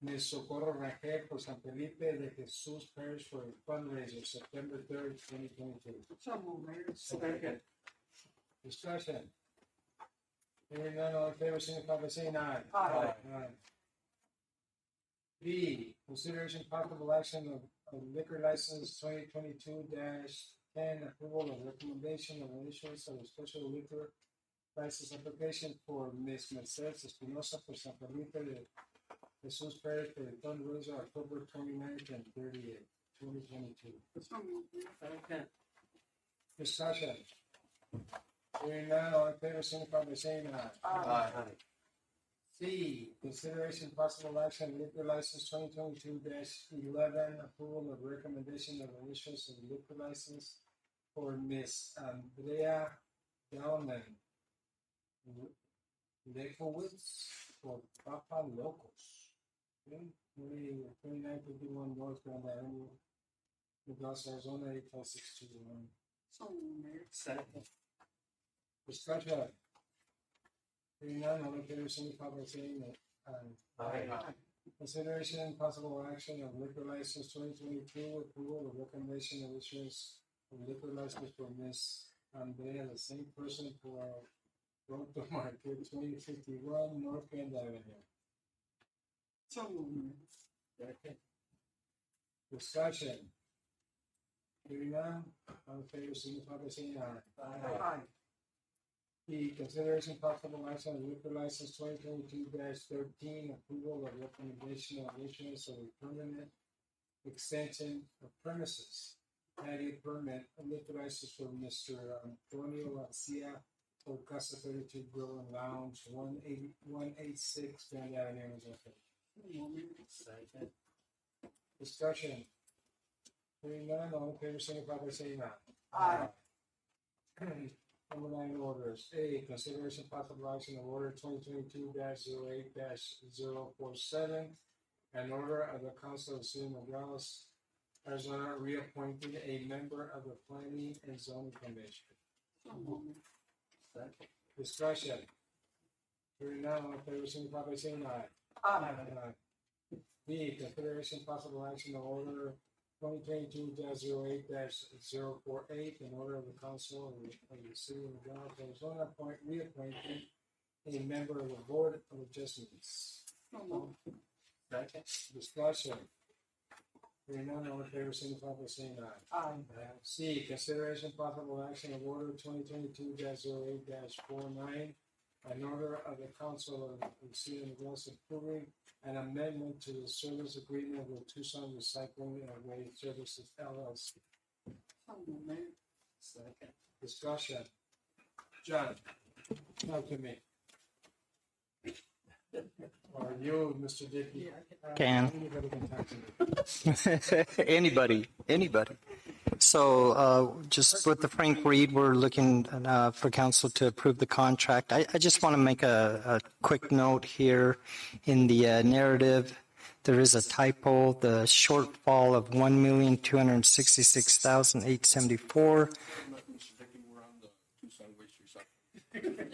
A: Ms. Socorro Rangel for San Felipe de Jesus Parish for a fundraiser September 3rd, 2022.
B: So moved, Mayor.
A: Second. Discussion. Hearing none, all in favor, signify by saying aye.
B: Aye.
A: B, consideration possible action of liquor license 2022-10, approval of recommendation of issuance of a special liquor license application for Ms. Mercedes Espinosa for San Felipe de Jesus Parish for the fundraiser October 29th and 30th, 2022.
B: So moved, Mayor. Second.
A: Discussion. Hearing none, all in favor, signify by saying aye.
B: Aye.
A: C, consideration possible action liquor license 2022-11, approval of recommendation of the issuance of liquor license for Miss Andrea Gelman Lekowitz for Papa Locos. 2951 North Grand Avenue, Nogales, Arizona 85621.
B: So moved, Mayor.
A: Second. Discussion. Hearing none, all in favor, signify by saying aye. Consideration and possible action of liquor license 2022, approval of recommendation of issuance of liquor license for Miss Andrea, the same person for Pronto Market, 2051 North Grand Avenue.
B: So moved, Mayor.
A: Second. Discussion. Hearing none, all in favor, signify by saying aye.
B: Aye.
A: The consideration possible action of liquor license 2022-13, approval of recommendation of issuance of a permanent extension of premises patio permit, a liquor license for Mr. Antonio Garcia for Casa 32 Grill and Lounge, 186 Grand Avenue, Arizona. Second. Discussion. Hearing none, all in favor, signify by saying aye. Aye. Number 9 orders. A, consideration possible action of order 2022-08-047, an order of the Council of the City of Nogales, Arizona, reappointing a member of the Planning and Zoning Commission. Second. Discussion. Hearing none, all in favor, signify by saying aye.
B: Aye.
A: B, consideration possible action of order 2022-08-048, in order of the Council of the City of Nogales, Arizona, reappointing a member of the Board of Adjustments. Second. Discussion. Hearing none, all in favor, signify by saying aye.
B: Aye.
A: C, consideration possible action of order 2022-08-49, an order of the Council of the City of Nogales approving an amendment to the service agreement with Tucson Recycling and Waste Services LLC. Second. Discussion. John, talk to me. Or you, Mr. Dickey.
J: Can.
A: Anybody can talk to me.
J: Anybody. So just with the Frank Reed, we're looking for council to approve the contract. I just want to make a quick note here in the narrative. There is a typo, the shortfall of $1,266,874.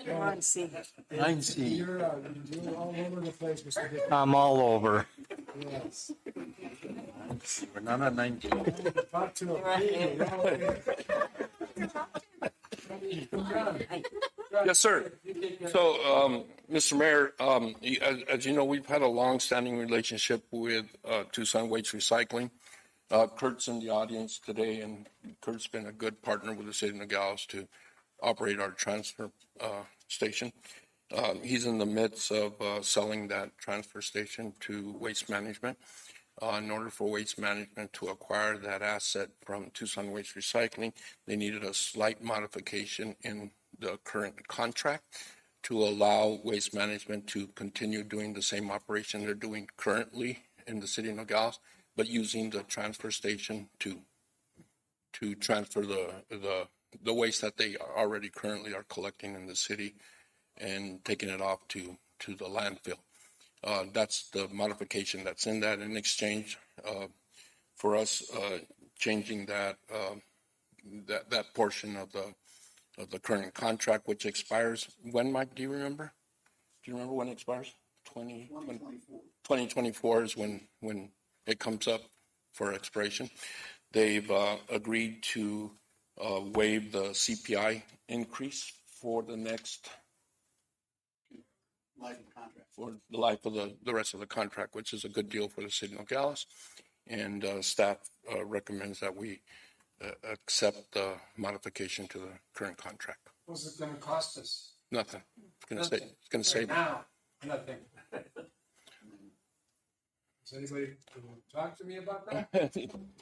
B: Line C.
A: Line C. You're all over the place, Mr. Dickey.
J: I'm all over.
A: Yes.
L: We're not on 19.
A: Talk to him.
M: Yes, sir. So, Mr. Mayor, as you know, we've had a long-standing relationship with Tucson Waste Recycling. Kurt's in the audience today, and Kurt's been a good partner with the city of Nogales to operate our transfer station. He's in the midst of selling that transfer station to Waste Management. In order for Waste Management to acquire that asset from Tucson Waste Recycling, they needed a slight modification in the current contract to allow Waste Management to continue doing the same operation they're doing currently in the city of Nogales, but using the transfer station to transfer the waste that they already currently are collecting in the city and taking it off to the landfill. That's the modification that's in that. In exchange for us changing that portion of the current contract, which expires when, Mike? Do you remember? Do you remember when it expires? 2024 is when it comes up for expiration. They've agreed to waive the CPI increase for the next life of contract, for the life of the rest of the contract, which is a good deal for the city of Nogales. And staff recommends that we accept the modification to the current contract.
A: What's it going to cost us?
M: Nothing. It's going to save.
A: Now, nothing. Does anybody talk to me about that?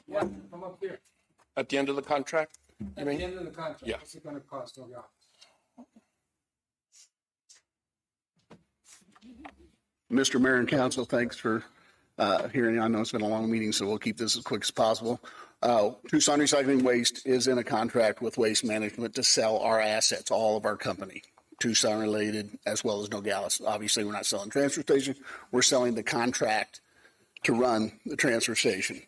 A: Yeah, come up here.
M: At the end of the contract?
A: At the end of the contract,
M: Yeah.
A: what's it going to cost Nogales?
U: Mr. Mayor and Council, thanks for hearing. I know it's been a long meeting, so we'll keep this as quick as possible. Tucson Recycling Waste is in a contract with Waste Management to sell our assets, all of our company, Tucson related, as well as Nogales. Obviously, we're not selling transfer station. We're selling the contract to run the transfer station.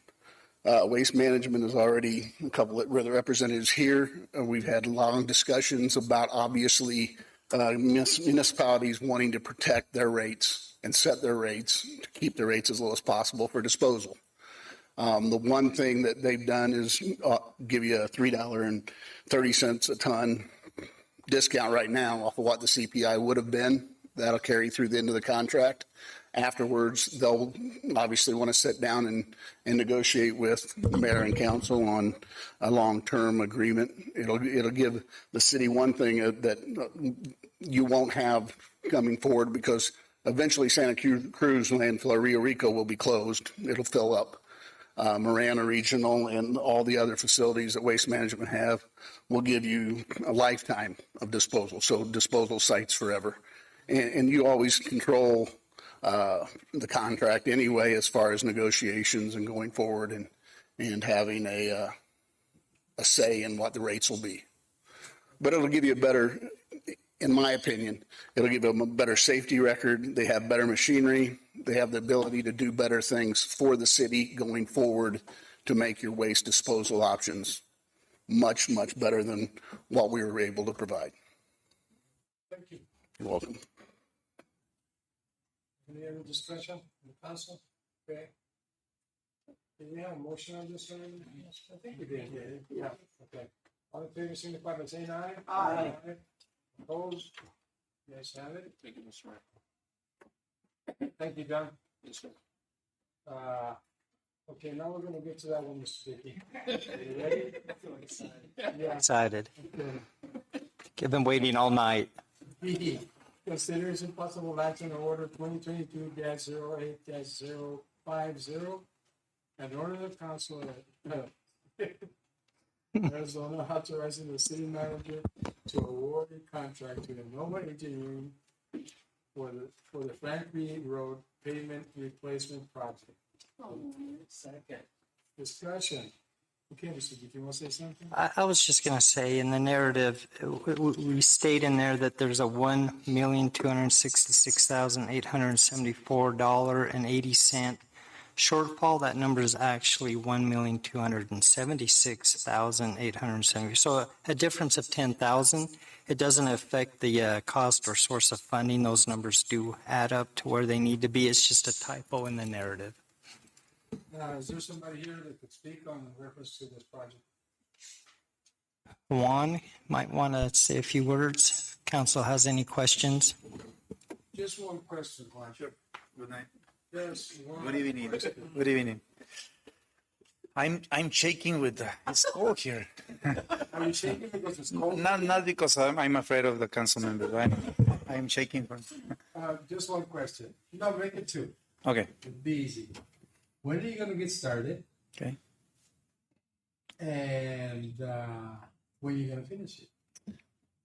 U: Waste Management is already a couple of representatives here. We've had long discussions about obviously municipalities wanting to protect their rates and set their rates to keep their rates as low as possible for disposal. The one thing that they've done is give you a $3.30 a ton discount right now off of what the CPI would have been. That'll carry through the end of the contract. Afterwards, they'll obviously want to sit down and negotiate with the mayor and council on a long-term agreement. It'll give the city one thing that you won't have coming forward, because eventually Santa Cruz landfill or Rio Rico will be closed. It'll fill up. Marana Regional and all the other facilities that Waste Management have will give you a lifetime of disposal. So disposal sites forever. And you always control the contract anyway, as far as negotiations and going forward and having a say in what the rates will be. But it'll give you a better, in my opinion, it'll give them a better safety record. They have better machinery. They have the ability to do better things for the city going forward to make your waste disposal options much, much better than what we were able to provide.
A: Thank you.
U: You're welcome.
A: Any other discussion in the council? Okay. Did we have a motion on this already? I think we did. Yeah. Okay. All in favor, signify by saying aye. Aye. Opposed? Yes, have it. Thank you, Mr. Mayor. Thank you, John. Yes, sir. Okay, now we're going to get to that one, Mr. Dickey. Are you ready? Yeah.
J: Excited. I've been waiting all night.
A: Consideration possible action on order 2022-08-050, an order of council of Arizona authorizing the city manager to award a contract to Innova Engineering for the Frank Reed Road pavement replacement project. Second. Discussion. Okay, Mr. Dickey, you want to say something?
J: I was just going to say, in the narrative, we state in there that there's a $1,266,874.80 shortfall. That number is actually $1,276,870. So a difference of $10,000. It doesn't affect the cost or source of funding. Those numbers do add up to where they need to be. It's just a typo in the narrative.
A: Is there somebody here that could speak on reference to this project?
J: Juan might want to say a few words. Council has any questions?
A: Just one question, Juan. Sure.
V: Good night.
A: Yes.
V: Good evening. Good evening.
C: I'm shaking with it's cold here.
A: Are you shaking because it's cold?
C: Not because I'm afraid of the council members. I'm shaking from.
A: Just one question. No, make it two.
C: Okay.
A: It'd be easy. When are you gonna get started?
C: Okay.
A: And when are you gonna finish it?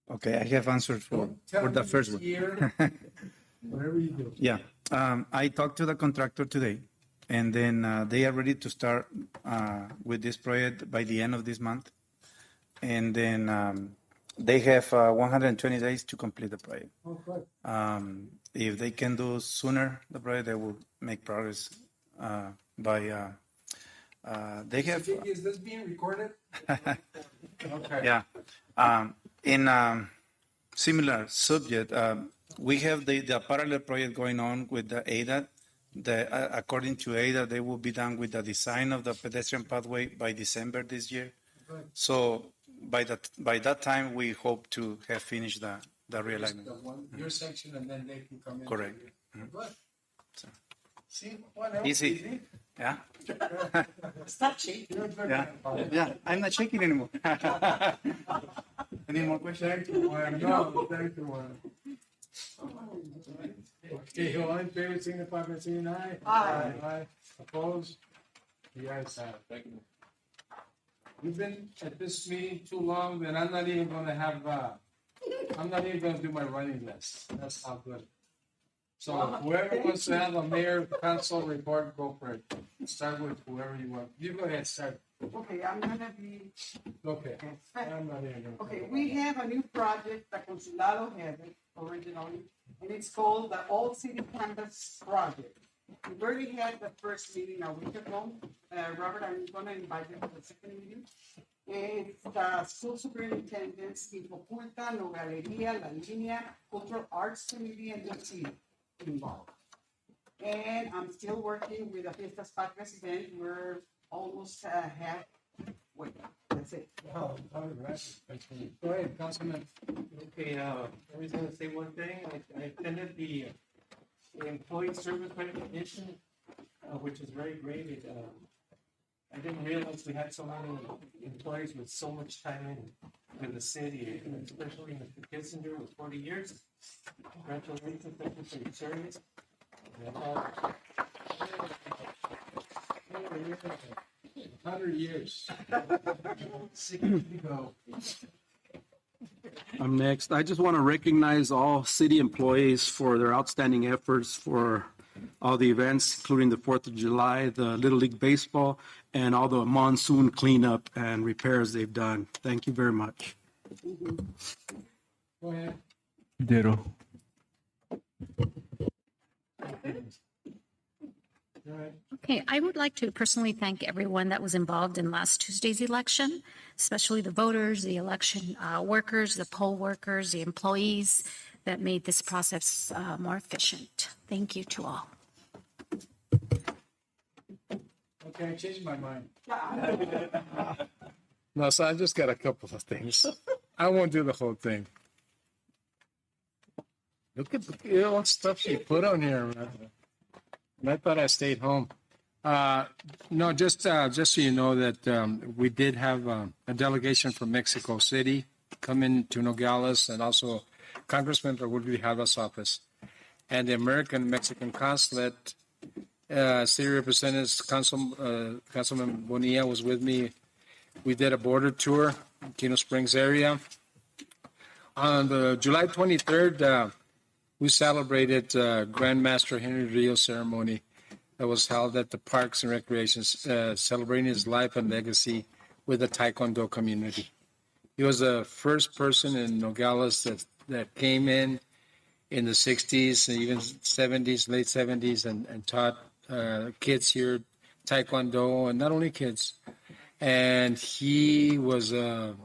C: Okay. I have answered for
A: Tell
C: the
A: me
C: first
A: this
C: one.
A: year, whatever you do.
C: Yeah. I talked to the contractor today, and then they are ready to start with this project by the end of this month. And then they have 120 days to complete the project.
A: Oh, good.
C: If they can do sooner the project, they will make progress by. They have.
A: Is this being recorded? Okay.
C: Yeah. In similar subject, we have the parallel project going on with the ADA. According to ADA, they will be done with the design of the pedestrian pathway by December this year.
A: Good.
C: So by that time, we hope to have finished the realignment.
A: Your section, and then they can come in.
C: Correct.
A: Good. See, what else?
C: Easy. Yeah.
A: It's not cheap.
C: Yeah. Yeah. I'm not shaking anymore. Any more questions?
A: Thank you, Juan. No, thank you, Juan. Okay, all in favor, signify by saying aye.
B: Aye.
A: Aye. Opposed? The ayes have it. Thank you. You've been at this meeting too long, then I'm not even gonna have, I'm not even gonna do my running list. That's how good. So whoever wants to have a mayor council report, go for it. Start with whoever you want. You go ahead, start.
B: Okay, I'm gonna be.
A: Okay. I'm not even gonna.
B: Okay, we have a new project that Consulado had originally, and it's called the Old City Campus Project. We already had the first meeting a week ago. Robert, I'm gonna invite you to the second meeting. It's the school superintendents, Infoculta, Nogaleria, La Línea, Cultural Arts Committee, and the city involved. And I'm still working with the Fiesta Spark resident. We're almost half. Wait, that's it.
A: Oh, all right. Go ahead, Councilman.
V: Okay, I was gonna say one thing. I attended the employee service recognition, which is very great. I didn't realize we had so many employees with so much time in the city, and especially Mr. Kissinger with 40 years. Congratulations, thank you for your service.
A: 100 years. 60 to go.
W: I'm next. I just want to recognize all city employees for their outstanding efforts for all the events, including the 4th of July, the Little League Baseball, and all the monsoon cleanup and repairs they've done. Thank you very much.
A: Go ahead.
W: Duro.
I: Okay, I would like to personally thank everyone that was involved in last Tuesday's election, especially the voters, the election workers, the poll workers, the employees that made this process more efficient. Thank you to all.
A: Okay, I changed my mind. No, so I just got a couple of things. I won't do the whole thing. Look at the all stuff she put on here, man. And I thought I stayed home. No, just so you know that we did have a delegation from Mexico City come in to Nogales, and also Congressman for Woodley Halva's office, and the American Mexican consulate. City Representatives, Councilman Bonilla was with me. We did a border tour in Keno Springs area. On the July 23rd, we celebrated Grand Master Henry Rios ceremony that was held at the Parks and Recreations, celebrating his life and legacy with the Taekwondo community. He was the first person in Nogales that came in the 60s, even 70s, late 70s, and taught kids here Taekwondo, and not only kids. And he was a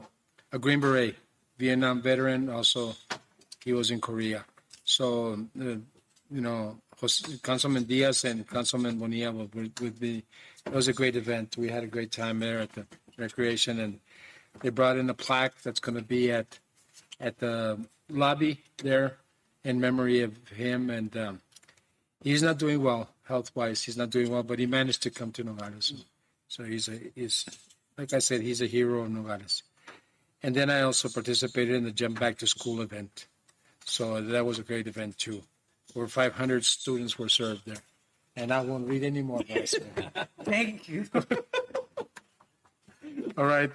A: Green Beret, Vietnam veteran. Also, he was in Korea. So, Councilman Diaz and Councilman Bonilla would be. It was a great event. We had a great time there at the recreation, and they brought in a plaque that's going to be at the lobby there in memory of him. And he's not doing well health-wise. He's not doing well, but he managed to come to Nogales. So he's like I said, he's a hero of Nogales. And then I also participated in the Jump Back to School event. So that was a great event too. Over 500 students were served there. And I won't read anymore, guys.
E: Thank you.
A: All right,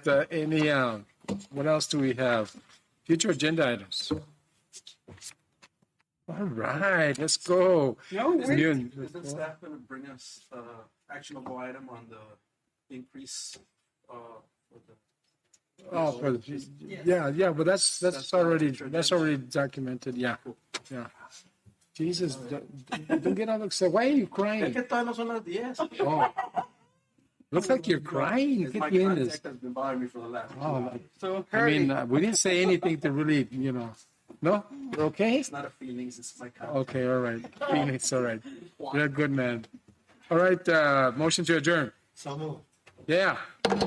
A: what else do we have? Future agenda items. All right, let's go.
E: No, wait.
W: Isn't staff going to bring us actionable item on the increase for the?
A: Oh, for the, yeah, but that's already documented. Yeah. Jesus, don't get all upset. Why are you crying? Oh, looks like you're crying.
W: My
A: Get you in
W: contact
A: this.
W: has been bothering me for the last 2
A: Oh,
W: hours.
E: So
A: I mean, we didn't say anything to really, No, you're okay.
W: It's not a feelings, it's my contact.
A: Okay, all right. Phoenix, all right. You're a good man. All right, motion to adjourn.
W: So moved.
A: Yeah.